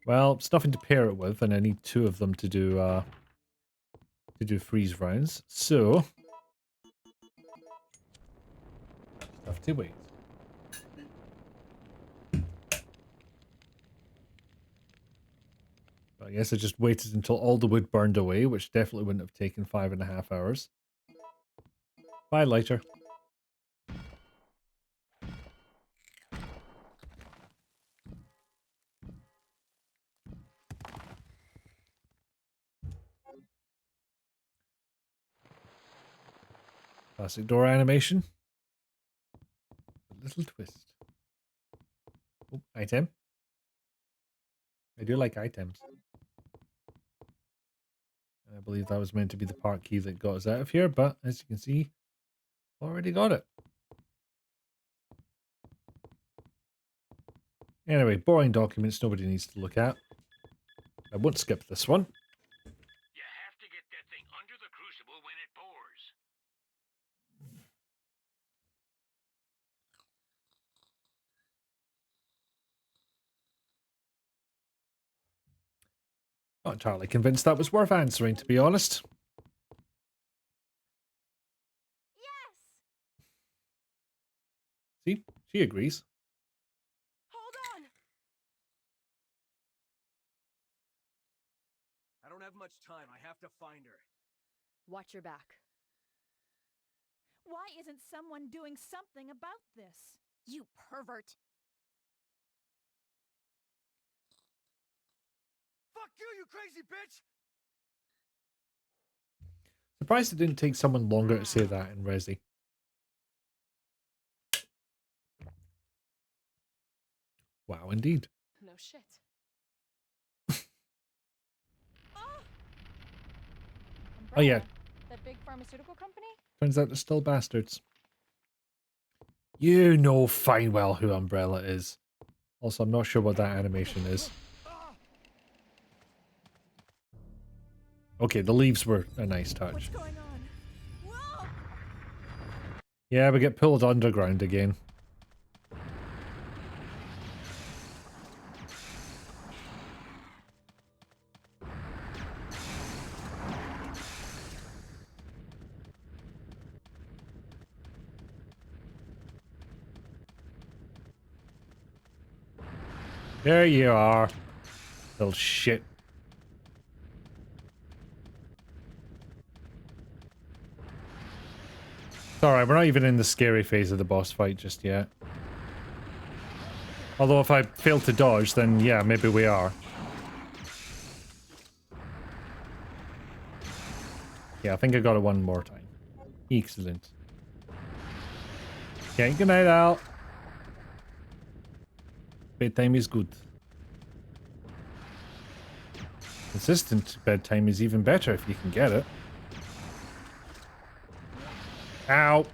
Well, it's nothing to pair it with, and I need 2 of them to do freeze rounds. So... have to wait. I guess I just waited until all the wood burned away, which definitely wouldn't have taken 5.5 hours. Bye, lighter. Classic door animation. A little twist. Oh, item. I do like items. And I believe that was meant to be the part key that got us out of here, but as you can see, already got it. Anyway, boring documents nobody needs to look at. I won't skip this one. You have to get that thing under the crucible when it pours. Not entirely convinced that was worth answering, to be honest. Yes. See? She agrees. Hold on. I don't have much time. I have to find her. Watch your back. Why isn't someone doing something about this? You pervert. Fuck you, you crazy bitch! Surprised it didn't take someone longer to say that in Resi. Wow, indeed. No shit. Oh yeah, That big pharmaceutical company? turns out they're still bastards. You know fine well who Umbrella is. Also, I'm not sure what that animation is. Okay, the leaves were a nice touch. What's going on? Whoa! Yeah, we get pulled underground again. There you are. Little shit. It's alright, we're not even in the scary phase of the boss fight just yet. Although if I fail to dodge, then yeah, maybe we are. Yeah, I think I got it one more time. Excellent. Okay, good night, Al. Bedtime is good. Consistent bedtime is even better if you can get it. Ow!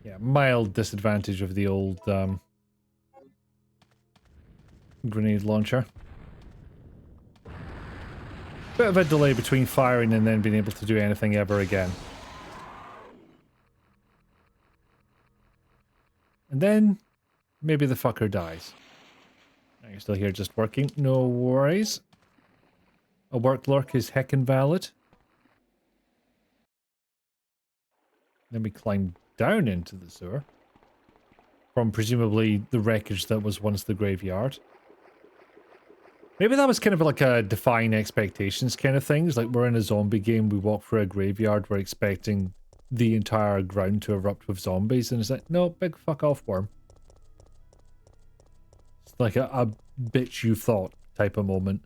Yeah, mild disadvantage of the old grenade launcher. Bit of a delay between firing and then being able to do anything ever again. And then maybe the fucker dies. Are you still here just working? No worries. A work lurk is heckin' valid. Then we climb down into the sewer. From presumably the wreckage that was once the graveyard. Maybe that was kind of like a defying expectations kind of thing. It's like we're in a zombie game, we walk through a graveyard, we're expecting the entire ground to erupt with zombies, and it's like, no, big fuck off worm. It's like a bitch you thought type of moment.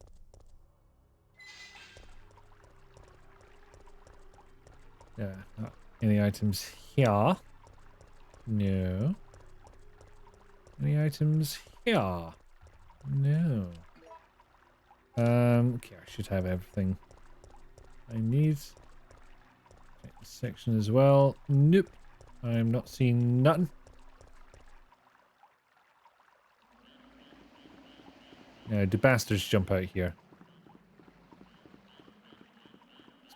Yeah. Any items here? No. Any items here? No. Okay, I should have everything I need. Check this section as well. Nope. I'm not seeing nothing. Now, do bastards jump out here?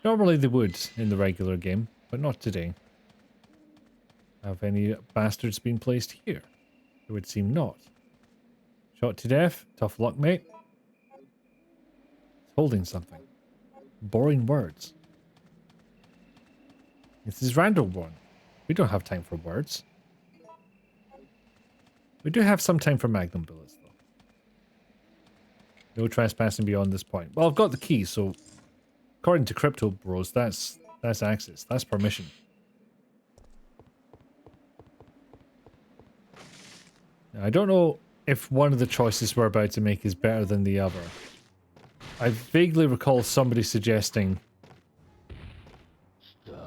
Normally they would in the regular game, but not today. Have any bastards been placed here? It would seem not. Shot to death. Tough luck, mate. It's holding something. Boring words. This is rando one. We don't have time for words. We do have some time for magnum bullets, though. No trespassing beyond this point. Well, I've got the key, so according to Crypto Bros, that's access. That's permission. Now, I don't know if one of the choices we're about to make is better than the other. I vaguely recall somebody suggesting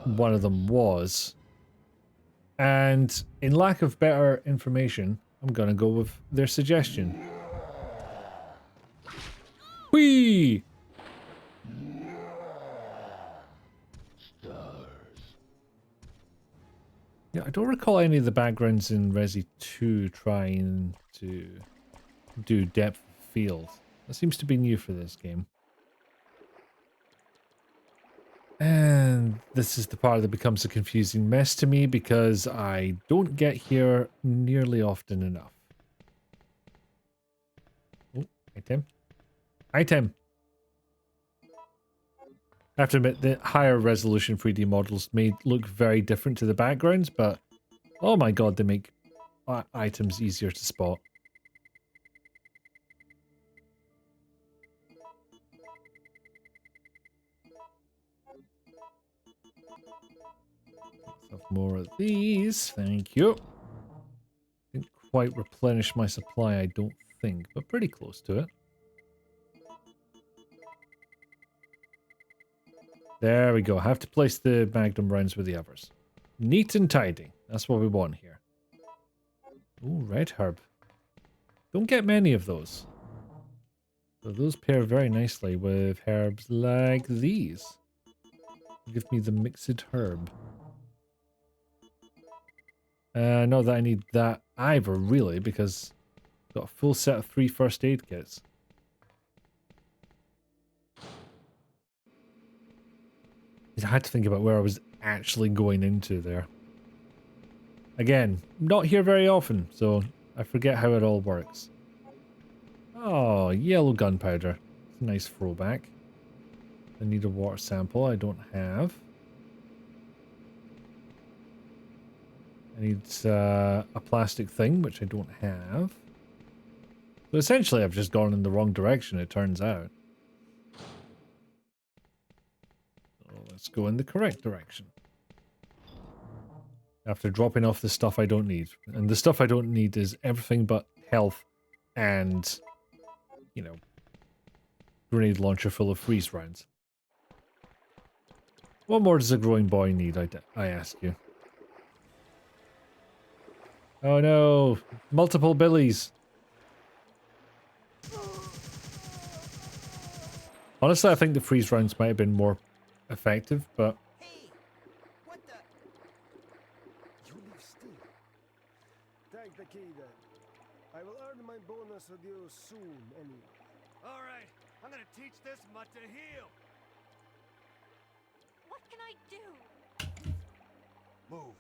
one of them was. And in lack of better information, I'm gonna go with their suggestion. Whee! Yeah, I don't recall any of the backgrounds in Resi 2 trying to do depth of field. That seems to be new for this game. And this is the part that becomes a confusing mess to me because I don't get here nearly often enough. Oh, item. Item! I have to admit, the higher resolution 3D models may look very different to the backgrounds, but oh my god, they make items easier to spot. Have more of these, thank you. Didn't quite replenish my supply, I don't think, but pretty close to it. There we go. Have to place the magnum rounds with the others. Neat and tidy. That's what we want here. Ooh, red herb. Don't get many of those. So those pair very nicely with herbs like these. Give me the mixed herb. Not that I need that either, really, because I've got a full set of 3 first aid kits. I had to think about where I was actually going into there. Again, not here very often, so I forget how it all works. Oh, yellow gunpowder. It's a nice throwback. I need a water sample I don't have. I need a plastic thing, which I don't have. So essentially, I've just gone in the wrong direction, it turns out. Let's go in the correct direction. After dropping off the stuff I don't need. And the stuff I don't need is everything but health and, you know, grenade launcher full of freeze rounds. What more does a growing boy need, I ask you? Oh no! Multiple billies! Honestly, I think the freeze rounds might have been more effective, but... Hey! What the... You live still. Take the key then. I will earn my bonus with you soon, anyway. Alright, I'm gonna teach this mutt to heal! What can I do? Move.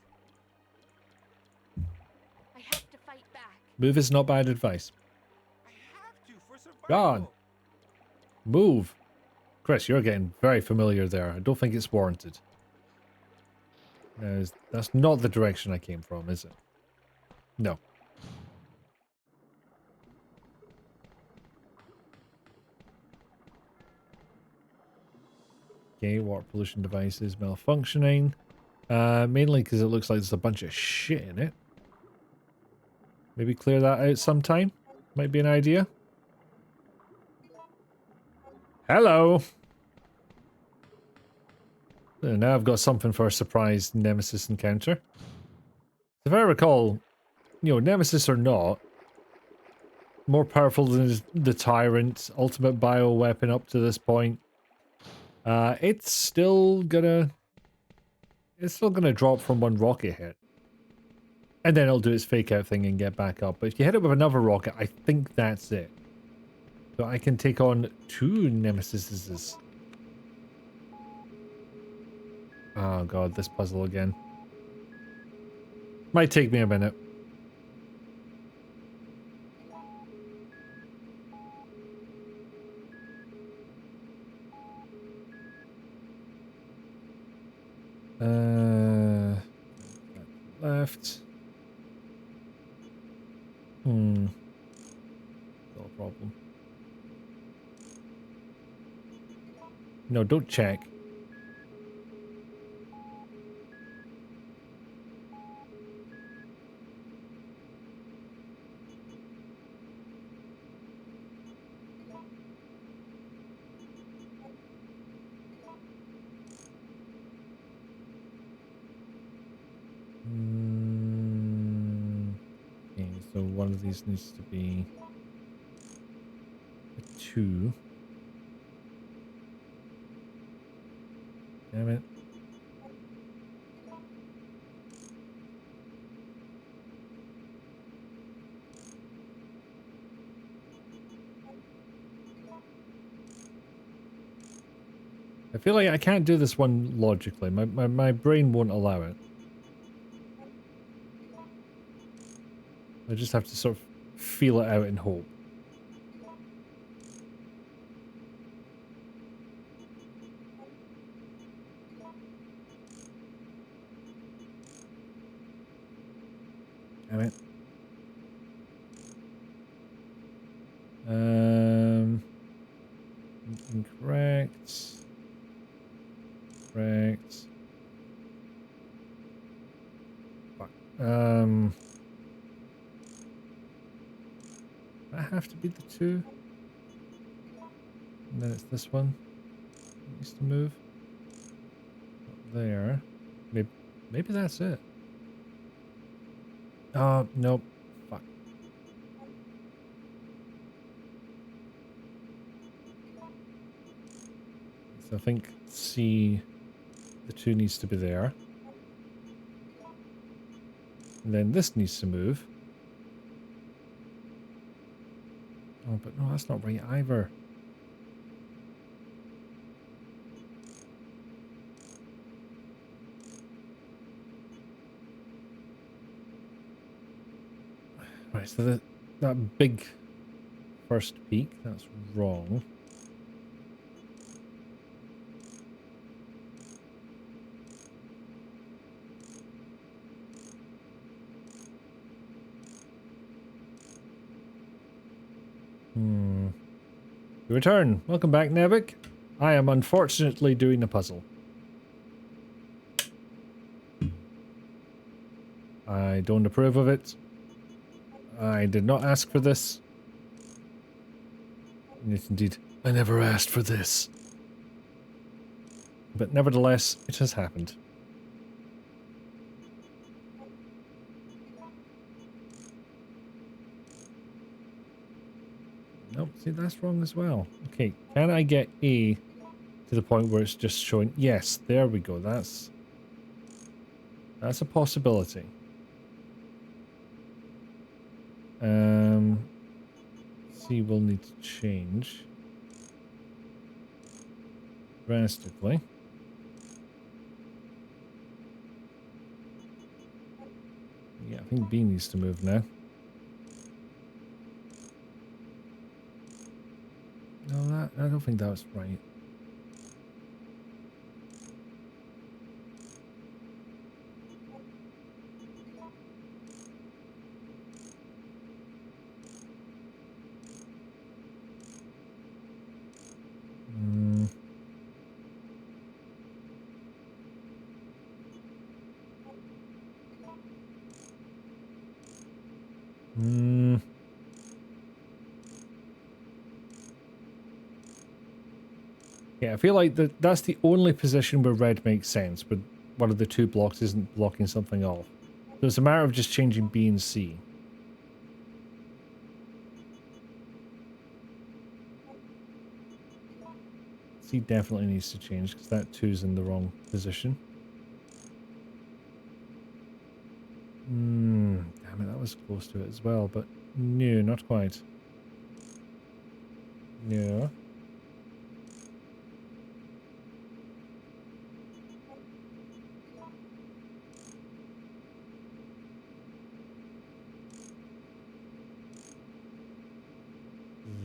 I have to fight back. Move is not bad advice. I have to for survival. Gone. Move. Chris, you're getting very familiar there. I don't think it's warranted. That's not the direction I came from, is it? No. Okay, water pollution devices malfunctioning. Mainly because it looks like there's a bunch of shit in it. Maybe clear that out sometime. Might be an idea. Hello! Now I've got something for a surprise Nemesis encounter. If I recall, you know, Nemesis or not, more powerful than the Tyrant, ultimate bioweapon up to this point. It's still gonna drop from one rocket hit. And then it'll do its fake out thing and get back up. But if you hit it with another rocket, I think that's it. So I can take on 2 Nemesises. Oh god, this puzzle again. Might take me a minute. Left. Still a problem. No, don't check. Okay, so one of these needs to be a 2. Damn it. I feel like I can't do this one logically. My brain won't allow it. I just have to sort of feel it out and hope. Damn it. Incorrect. Correct. Fuck. I have to be the 2. And then it's this one. It needs to move. Up there. Maybe that's it. Oh, nope. Fuck. So I think C, the 2 needs to be there. And then this needs to move. Oh, but no, that's not right either. Right, so that big first peak, that's wrong. Return. Welcome back, Nevik. I am unfortunately doing a puzzle. I don't approve of it. I did not ask for this. Yes, indeed. I never asked for this. But nevertheless, it has happened. Nope, see, that's wrong as well. Okay, can I get A to the point where it's just showing? Yes, there we go. That's a possibility. C will need to change drastically. Yeah, I think B needs to move now. No, I don't think that was right. Yeah, I feel like that's the only position where red makes sense, but one of the two blocks isn't blocking something off. So it's a matter of just changing B and C. C definitely needs to change because that 2's in the wrong position. Damn it, that was close to it as well, but no, not quite. No.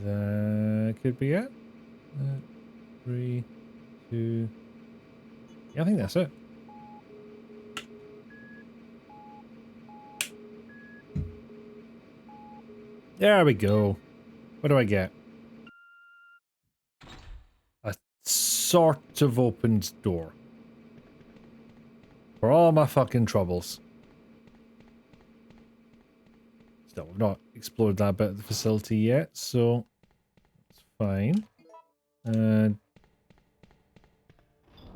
That could be it. 3, 2. Yeah, I think that's it. There we go. What do I get? A sort of opened door. For all my fucking troubles. Still, we've not explored that bit of the facility yet, so it's fine.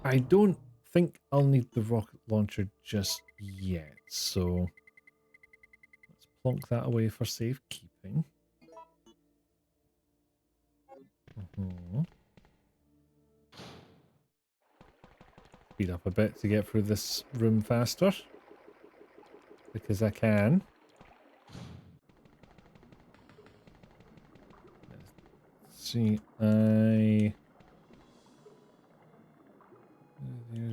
I don't think I'll need the rocket launcher just yet, so let's plonk that away for safekeeping. Speed up a bit to get through this room faster. Because I can. Let's see, there's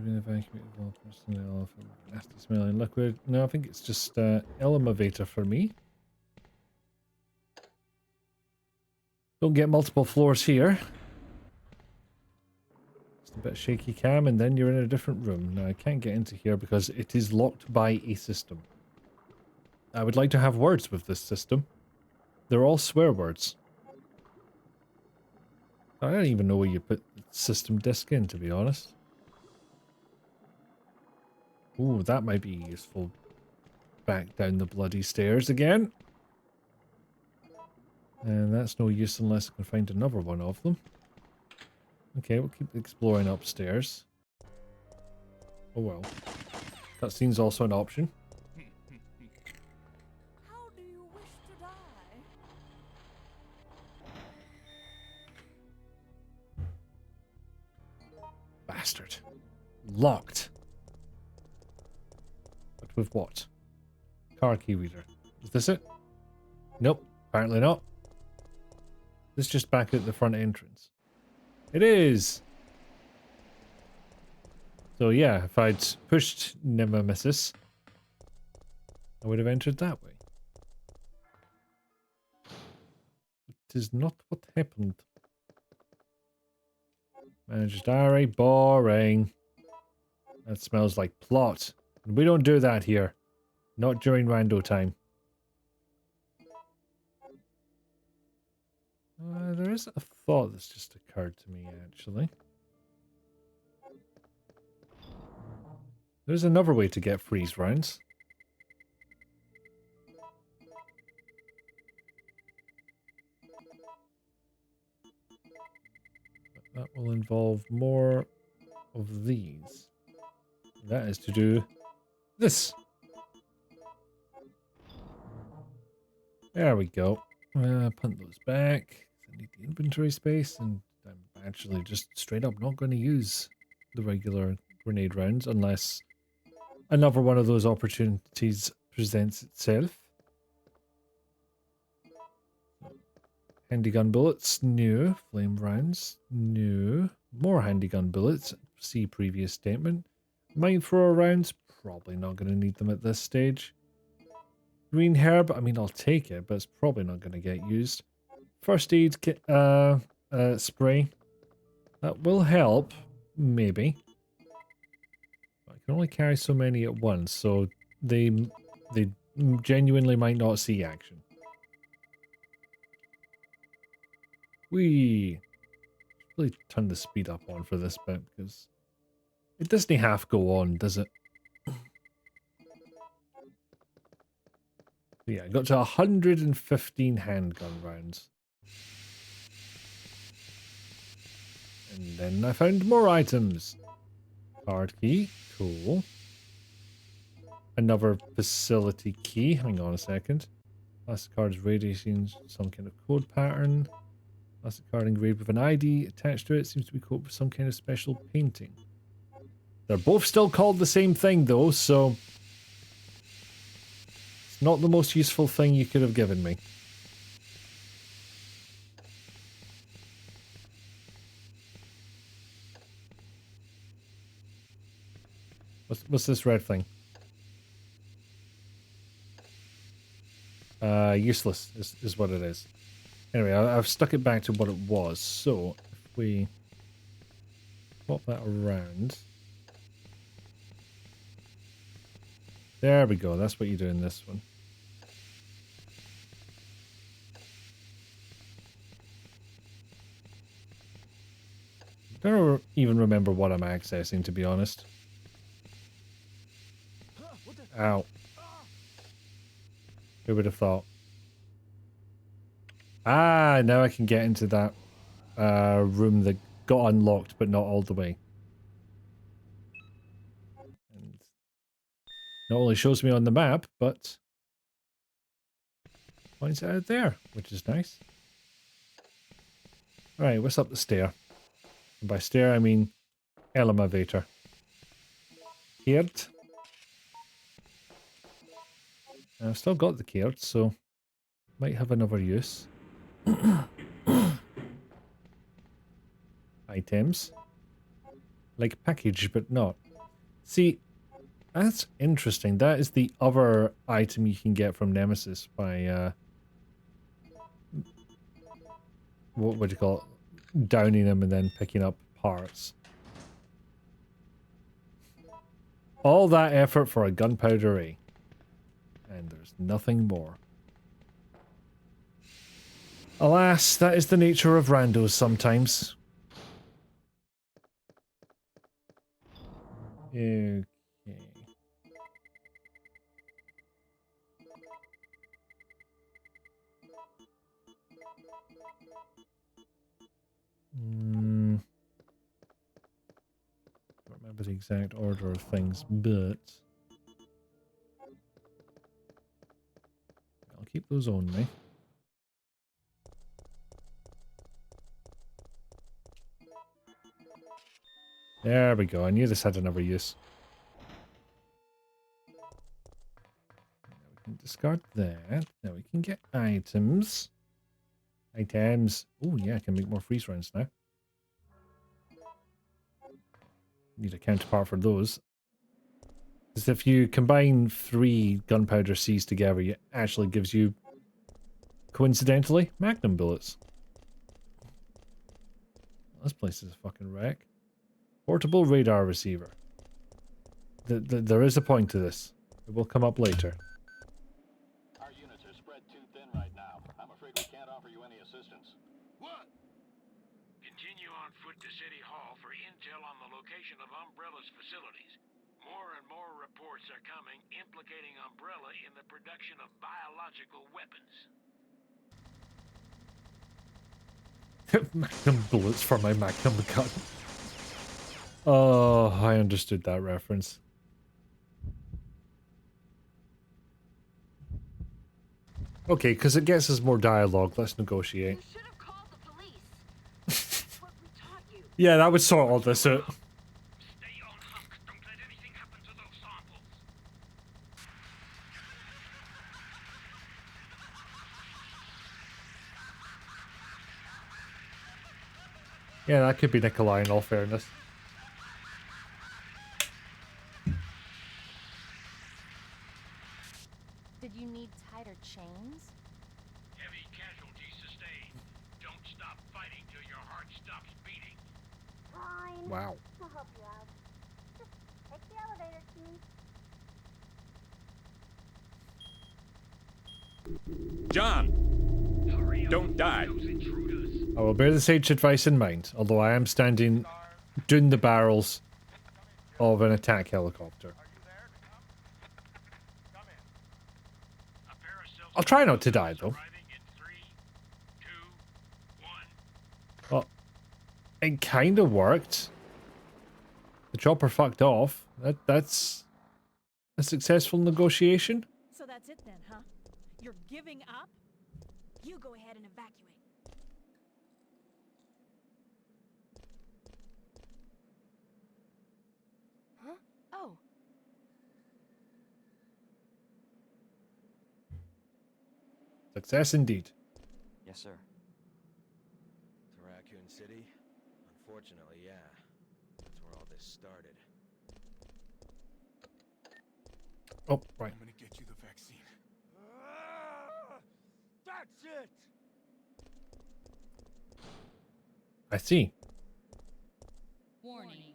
been evacuated all personnel from nasty smelling liquid. No, I think it's just elevator for me. Don't get multiple floors here. Just a bit shaky cam and then you're in a different room. Now I can't get into here because it is locked by a system. I would like to have words with this system. They're all swear words. I don't even know where you put the system disk in, to be honest. Ooh, that might be useful. Back down the bloody stairs again. And that's no use unless I can find another one of them. Okay, we'll keep exploring upstairs. Oh well. Cutscene's also an option. How do you wish to die? Bastard. Locked. But with what? Car key reader. Is this it? Nope, apparently not. This is just back at the front entrance. It is! So yeah, if I'd pushed Nemesis, I would have entered that way. It is not what happened. Manager's diary, boring. That smells like plot. We don't do that here. Not during rando time. There is a thought that's just occurred to me, actually. There's another way to get freeze rounds. But that will involve more of these. That is to do this. There we go. Punt those back. I need the inventory space, and I'm actually just straight up not going to use the regular grenade rounds unless another one of those opportunities presents itself. Handy-gun bullets, no. Flame rounds, no. More handy-gun bullets, see previous statement. Mine thrower rounds, probably not going to need them at this stage. Green herb, I mean, I'll take it, but it's probably not going to get used. First aid kit, spray. That will help, maybe. I can only carry so many at once, so they genuinely might not see action. We really turn the speed up on for this bit because it doesn't half go on, does it? Yeah, I got to 115 handgun rounds. And then I found more items. Card key, cool. Another facility key, hang on a second. Plastic card is radiating some kind of code pattern. Plastic card engraved with an ID attached to it seems to be coded with some kind of special painting. They're both still called the same thing though, so it's not the most useful thing you could have given me. What's this red thing? Useless is what it is. Anyway, I've stuck it back to what it was. So if we swap that around, there we go. That's what you do in this one. I don't even remember what I'm accessing, to be honest. Ow. Who would have thought? Ah, now I can get into that room that got unlocked, but not all the way. And not only shows me on the map, but points it out there, which is nice. Alright, what's up the stair? And by stair, I mean elevator. Cared. I've still got the cared, so might have another use. Items. Like package, but not. See, that's interesting. That is the other item you can get from Nemesis by, what would you call it? Downing them and then picking up parts. All that effort for a gunpowder A. And there's nothing more. Alas, that is the nature of randos sometimes. Okay. Don't remember the exact order of things, but I'll keep those on me. There we go. I knew this had another use. Now we can discard that. Now we can get items. Items. Oh yeah, I can make more freeze rounds now. Need a counterpart for those. Because if you combine 3 gunpowder C's together, it actually gives you, coincidentally, magnum bullets. This place is a fucking wreck. Portable radar receiver. There is a point to this. It will come up later. Our units are spread too thin right now. I'm afraid we can't offer you any assistance. What? Continue on foot to City Hall for intel on the location of Umbrella's facilities. More and more reports are coming implicating Umbrella in the production of biological weapons. Magnum bullets for my magnum gun. Oh, I understood that reference. Okay, because it gets us more dialogue. Let's negotiate. You should have called the police. That's what we taught you. Yeah, that would sort all this out. Stay on hunk. Don't let anything happen to those samples. Yeah, that could be Nikolai in all fairness. Did you need tighter chains? Heavy casualties sustained. Don't stop fighting till your heart stops beating. Fine. Wow. I'll help you out. Just take the elevator key. John! Don't die. I will bear the sage advice in mind, although I am standing doing the barrels of an attack helicopter. A pair of I'll try not to die, though. Well, it kind of worked. The chopper fucked off. That's a successful negotiation. So that's it then, huh? You're giving up? You go ahead and evacuate. Huh? Oh. Success indeed. Yes, sir. To Raccoon City? Unfortunately, yeah. That's where all this started. Oh, right. I'm gonna get you the vaccine. That's it! I see. Warning.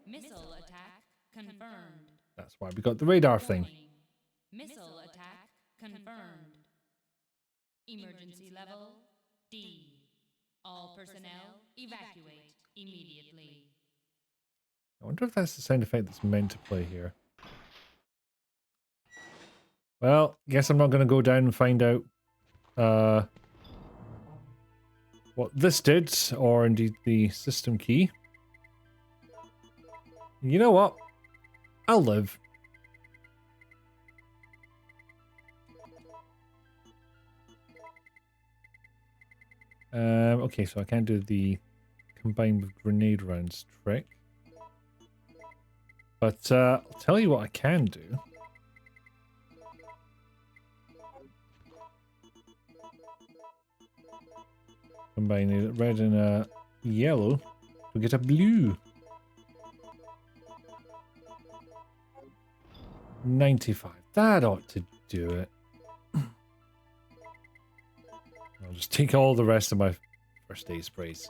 Missile attack confirmed. That's why we got the radar thing. Warning. Missile attack confirmed. Emergency level D. All personnel evacuate immediately. I wonder if that's the sound effect that's meant to play here. Well, guess I'm not going to go down and find out what this did, or indeed the system key. You know what? I'll live. Okay, so I can't do the combine with grenade rounds trick. But I'll tell you what I can do. Combine a red and a yellow to get a blue. 95. That ought to do it. I'll just take all the rest of my first aid sprays.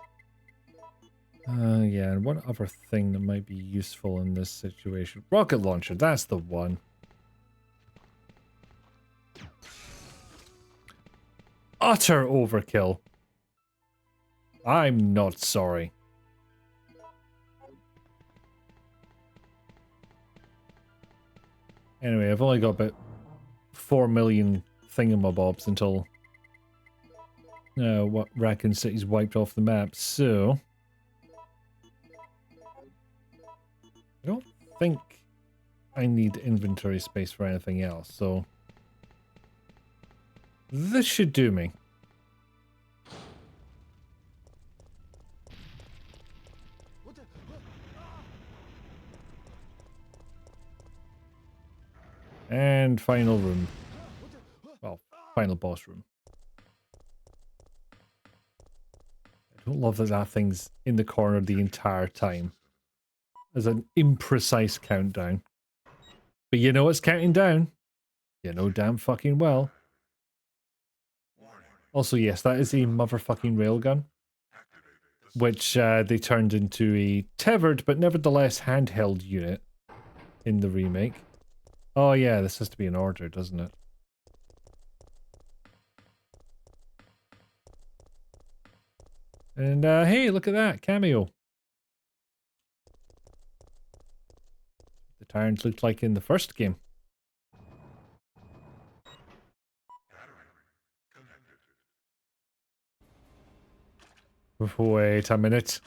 Yeah, and one other thing that might be useful in this situation. Rocket launcher, that's the one. Utter overkill. I'm not sorry. Anyway, I've only got about 4 million thingamabobs until what Raccoon City's wiped off the map, so I don't think I need inventory space for anything else, so this should do me. And final room. Well, final boss room. I don't love that that thing's in the corner the entire time. As an imprecise countdown. But you know it's counting down. You know damn fucking well. Also, yes, that is a motherfucking railgun. Which they turned into a tethered but nevertheless handheld unit in the remake. Oh yeah, this has to be in order, doesn't it? And hey, look at that, cameo. The tyrant looked like in the first game. Wait a minute.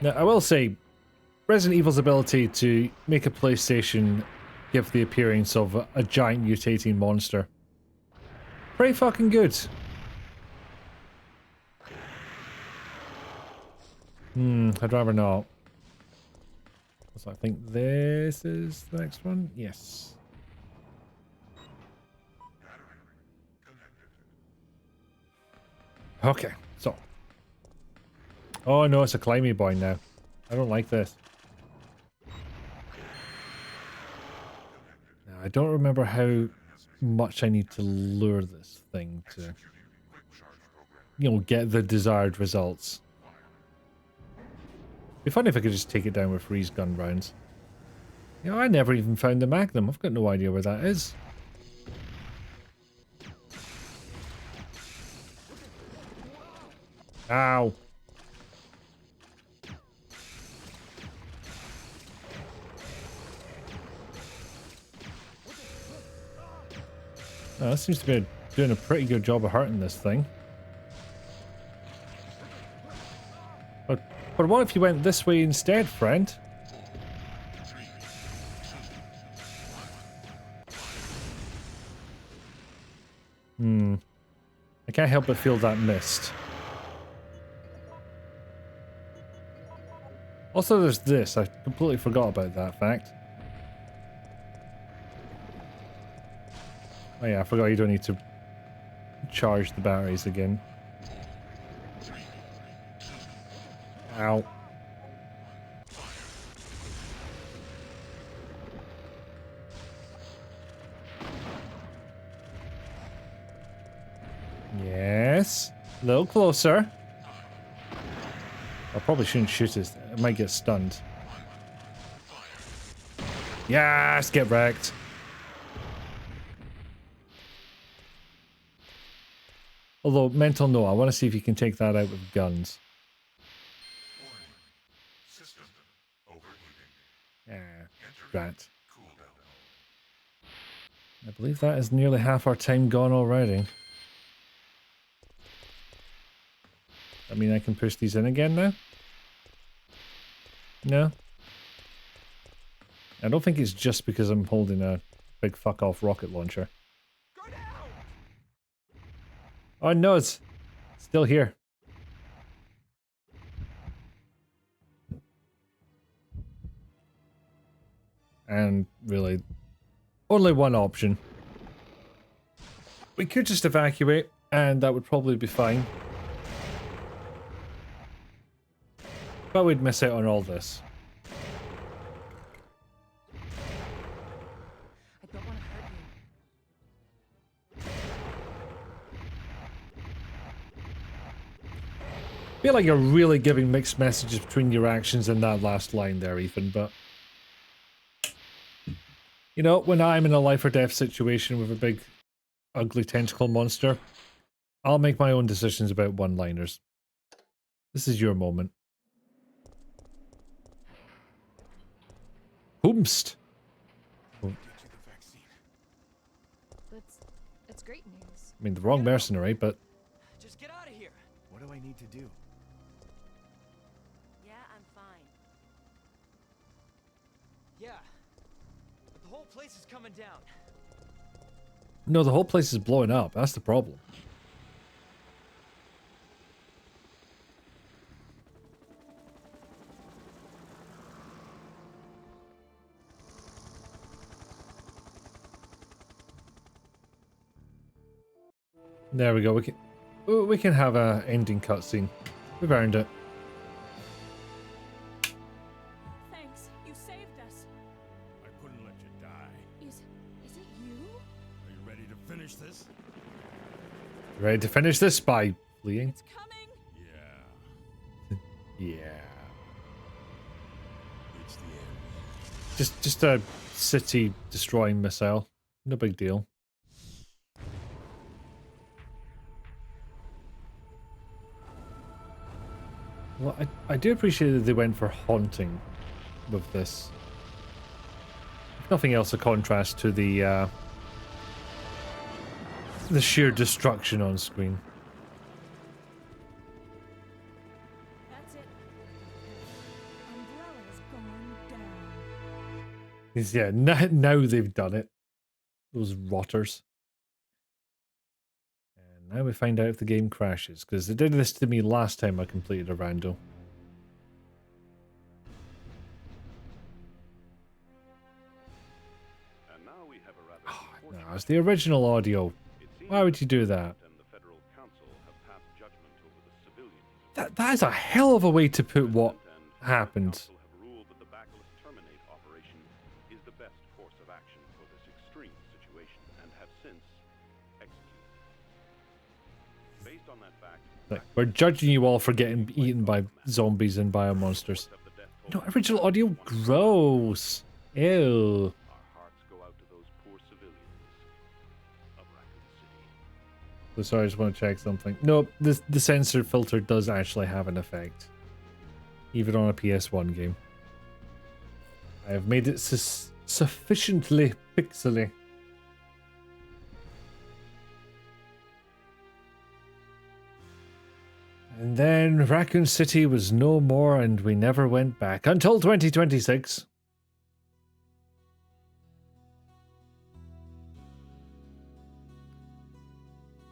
Now, I will say, Resident Evil's ability to make a PlayStation give the appearance of a giant mutating monster. Pretty fucking good. I'd rather not. So I think this is the next one. Yes. Okay, so. Oh no, it's a climby boy now. I don't like this. Now, I don't remember how much I need to lure this thing to, you know, get the desired results. It'd be funny if I could just take it down with freeze gun rounds. You know, I never even found the Magnum. I've got no idea where that is. That seems to be doing a pretty good job of hurting this thing. But what if you went this way instead, friend? I can't help but feel that mist. Also, there's this. I completely forgot about that fact. Oh yeah, I forgot you don't need to charge the batteries again. Ow. Yes. A little closer. I probably shouldn't shoot it. It might get stunned. Yes, get wrecked. Although, mental no, I want to see if you can take that out with guns. Yeah, rat. I believe that is nearly half our time gone already. I mean, I can push these in again now? No? I don't think it's just because I'm holding a big fuck-off rocket launcher. Oh no, it's still here. And really, only one option. We could just evacuate, and that would probably be fine. But we'd miss out on all this. I don't want to hurt you. I feel like you're really giving mixed messages between your actions in that last line there, Ethan, but... You know, when I'm in a life or death situation with a big, ugly tentacle monster, I'll make my own decisions about one-liners. This is your moment. Hoomst! Oh. That's great news. I mean, the wrong mercenary, but... Just get out of here. What do I need to do? Yeah, I'm fine. Yeah. But the whole place is coming down. No, the whole place is blowing up. That's the problem. There we go. We can have a ending cutscene. We've earned it. Thanks. You saved us. I couldn't let you die. Is it you? Are you ready to finish this? Ready to finish this by fleeing? It's coming. Yeah. Yeah. It's the end. Just a city destroying missile. No big deal. Well, I do appreciate that they went for haunting with this. If nothing else, a contrast to the sheer destruction on screen. That's it. Umbrella's gone down. Yeah, now they've done it. Those rotters. And now we find out if the game crashes, because they did this to me last time I completed a rando. And now we have a rather No, it's the original audio. Why would you do that? That is a hell of a way to put what happened. Like, we're judging you all for getting eaten by zombies and biomonsters. No, original audio? Gross. Ew. So sorry, I just want to check something. Nope, the censor filter does actually have an effect. Even on a PS1 game. I have made it sufficiently pixely. And then Raccoon City was no more and we never went back until 2026.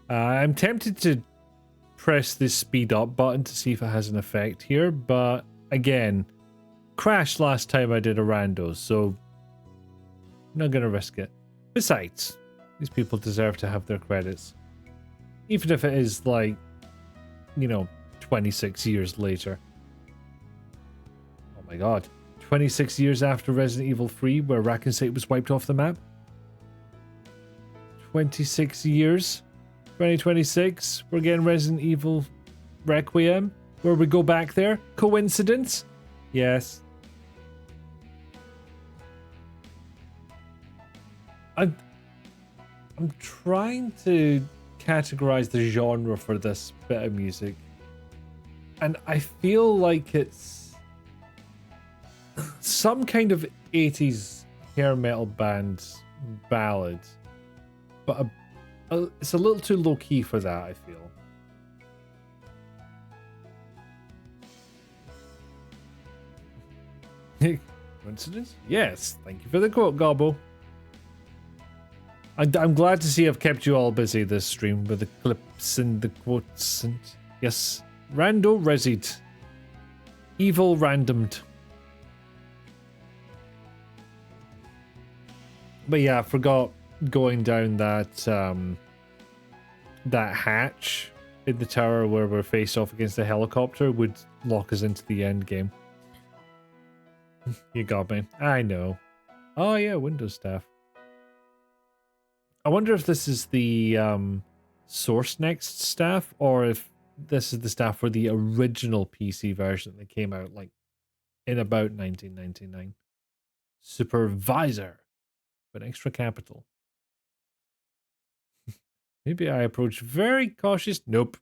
I'm tempted to press this speed up button to see if it has an effect here, but again, crashed last time I did a rando, so I'm not going to risk it. Besides, these people deserve to have their credits. Even if it is like, 26 years later. Oh my god. 26 years after Resident Evil 3, where Raccoon City was wiped off the map? 26 years? 2026, we're getting Resident Evil Requiem, where we go back there. Coincidence? Yes. I'm trying to categorize the genre for this bit of music, and I feel like it's some kind of 80s hair metal band ballad, but it's a little too low key for that, I feel. Coincidence? Yes, thank you for the quote, Gobbo. I'm glad to see I've kept you all busy this stream with the clips and the quotes and yes, rando resied. Evil randomed. But yeah, I forgot going down that that hatch in the tower where we're face off against the helicopter would lock us into the end game. You got me. I know. Oh yeah, Windows staff. I wonder if this is the Source Next staff, or if this is the staff for the original PC version that came out like in about 1999. Supervisor, but extra capital. Maybe I approach very cautious. Nope.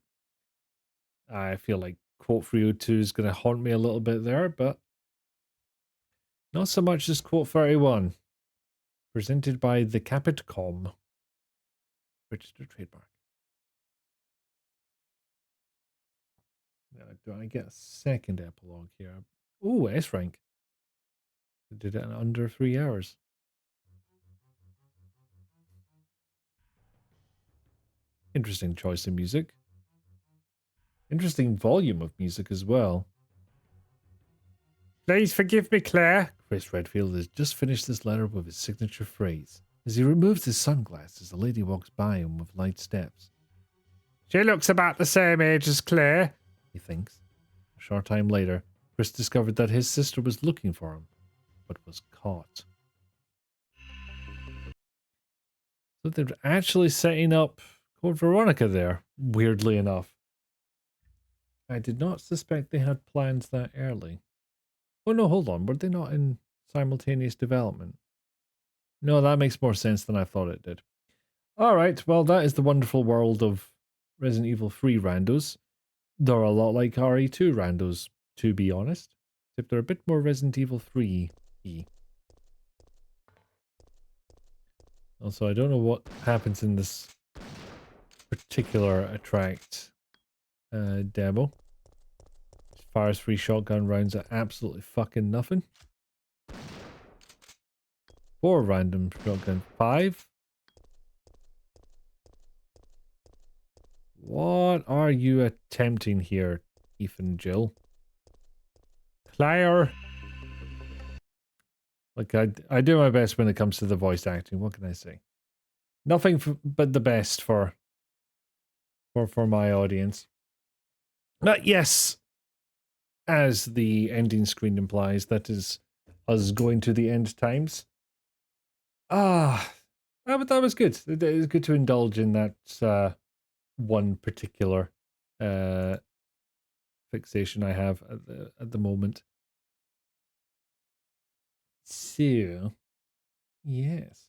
I feel like quote 302 is going to haunt me a little bit there, but not so much as quote 31. Presented by the Capitcom. Registered trademark. Now, do I get a second epilogue here? Ooh, S rank. I did it in under 3 hours. Interesting choice of music. Interesting volume of music as well. Please forgive me, Claire. Chris Redfield has just finished this letter with his signature phrase. As he removes his sunglasses, the lady walks by him with light steps. She looks about the same age as Claire, he thinks. A short time later, Chris discovered that his sister was looking for him, but was caught. So they're actually setting up Code Veronica there, weirdly enough. I did not suspect they had plans that early. Oh no, hold on. Were they not in simultaneous development? No, that makes more sense than I thought it did. Alright, well that is the wonderful world of Resident Evil 3 randos. They're a lot like RE2 randos, to be honest. Except they're a bit more Resident Evil 3-y. Also, I don't know what happens in this particular attract demo. Fires 3 shotgun rounds at absolutely fucking nothing. 4 random shotgun. 5? What are you attempting here, Ethan Jill? Claire! Look, I do my best when it comes to the voice acting. What can I say? Nothing but the best for my audience. But yes, as the ending screen implies, that is us going to the end times. That was good. It was good to indulge in that one particular fixation I have at the moment. So, yes.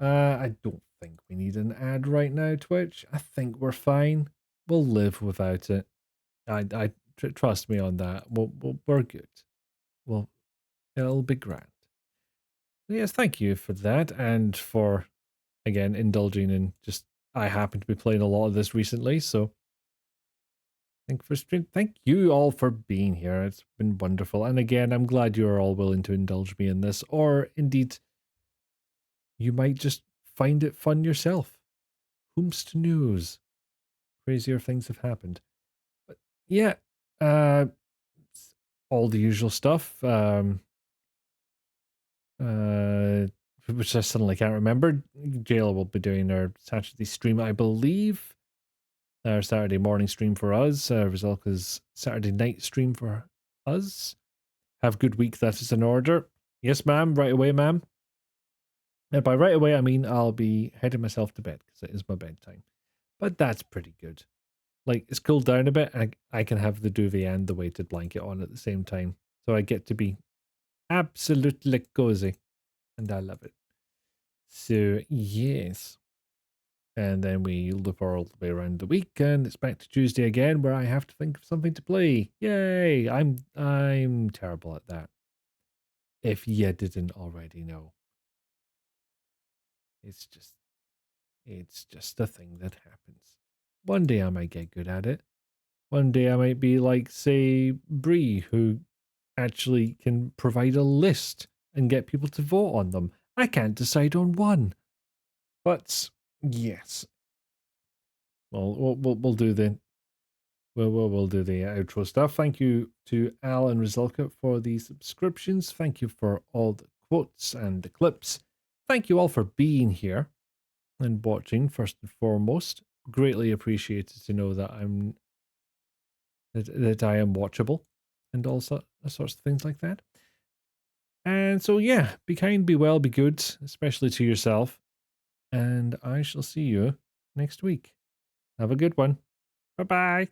I don't think we need an ad right now, Twitch. I think we're fine. We'll live without it. Trust me on that. We're good. Well, it'll be grand. Yes, thank you for that, and for, again, indulging in just... I happen to be playing a lot of this recently, so... Thank you for stream. Thank you all for being here. It's been wonderful. And again, I'm glad you are all willing to indulge me in this, or indeed, you might just find it fun yourself. Whomst knows? Crazier things have happened. But yeah, all the usual stuff. Which I suddenly can't remember. Jail will be doing their Saturday stream, I believe. Our Saturday morning stream for us. Rizalka's Saturday night stream for us. Have a good week, that is in order. Yes, ma'am. Right away, ma'am. And by right away, I mean I'll be heading myself to bed because it is my bedtime. But that's pretty good. Like, it's cooled down a bit, and I can have the duvet and the weighted blanket on at the same time. So I get to be absolutely cozy. And I love it. So, yes. And then we loop all the way around the week, and it's back to Tuesday again, where I have to think of something to play. Yay! I'm terrible at that. If you didn't already know. It's just a thing that happens. One day I might get good at it. One day I might be like, say, Bree, who actually can provide a list and get people to vote on them. I can't decide on one. But yes. Well, we'll do the we'll do the outro stuff. Thank you to Al and Rizalka for the subscriptions. Thank you for all the quotes and the clips. Thank you all for being here and watching first and foremost. Greatly appreciated to know that that I am watchable and all sorts of things like that. And so yeah, be kind, be well, be good, especially to yourself. And I shall see you next week. Have a good one. Bye-bye.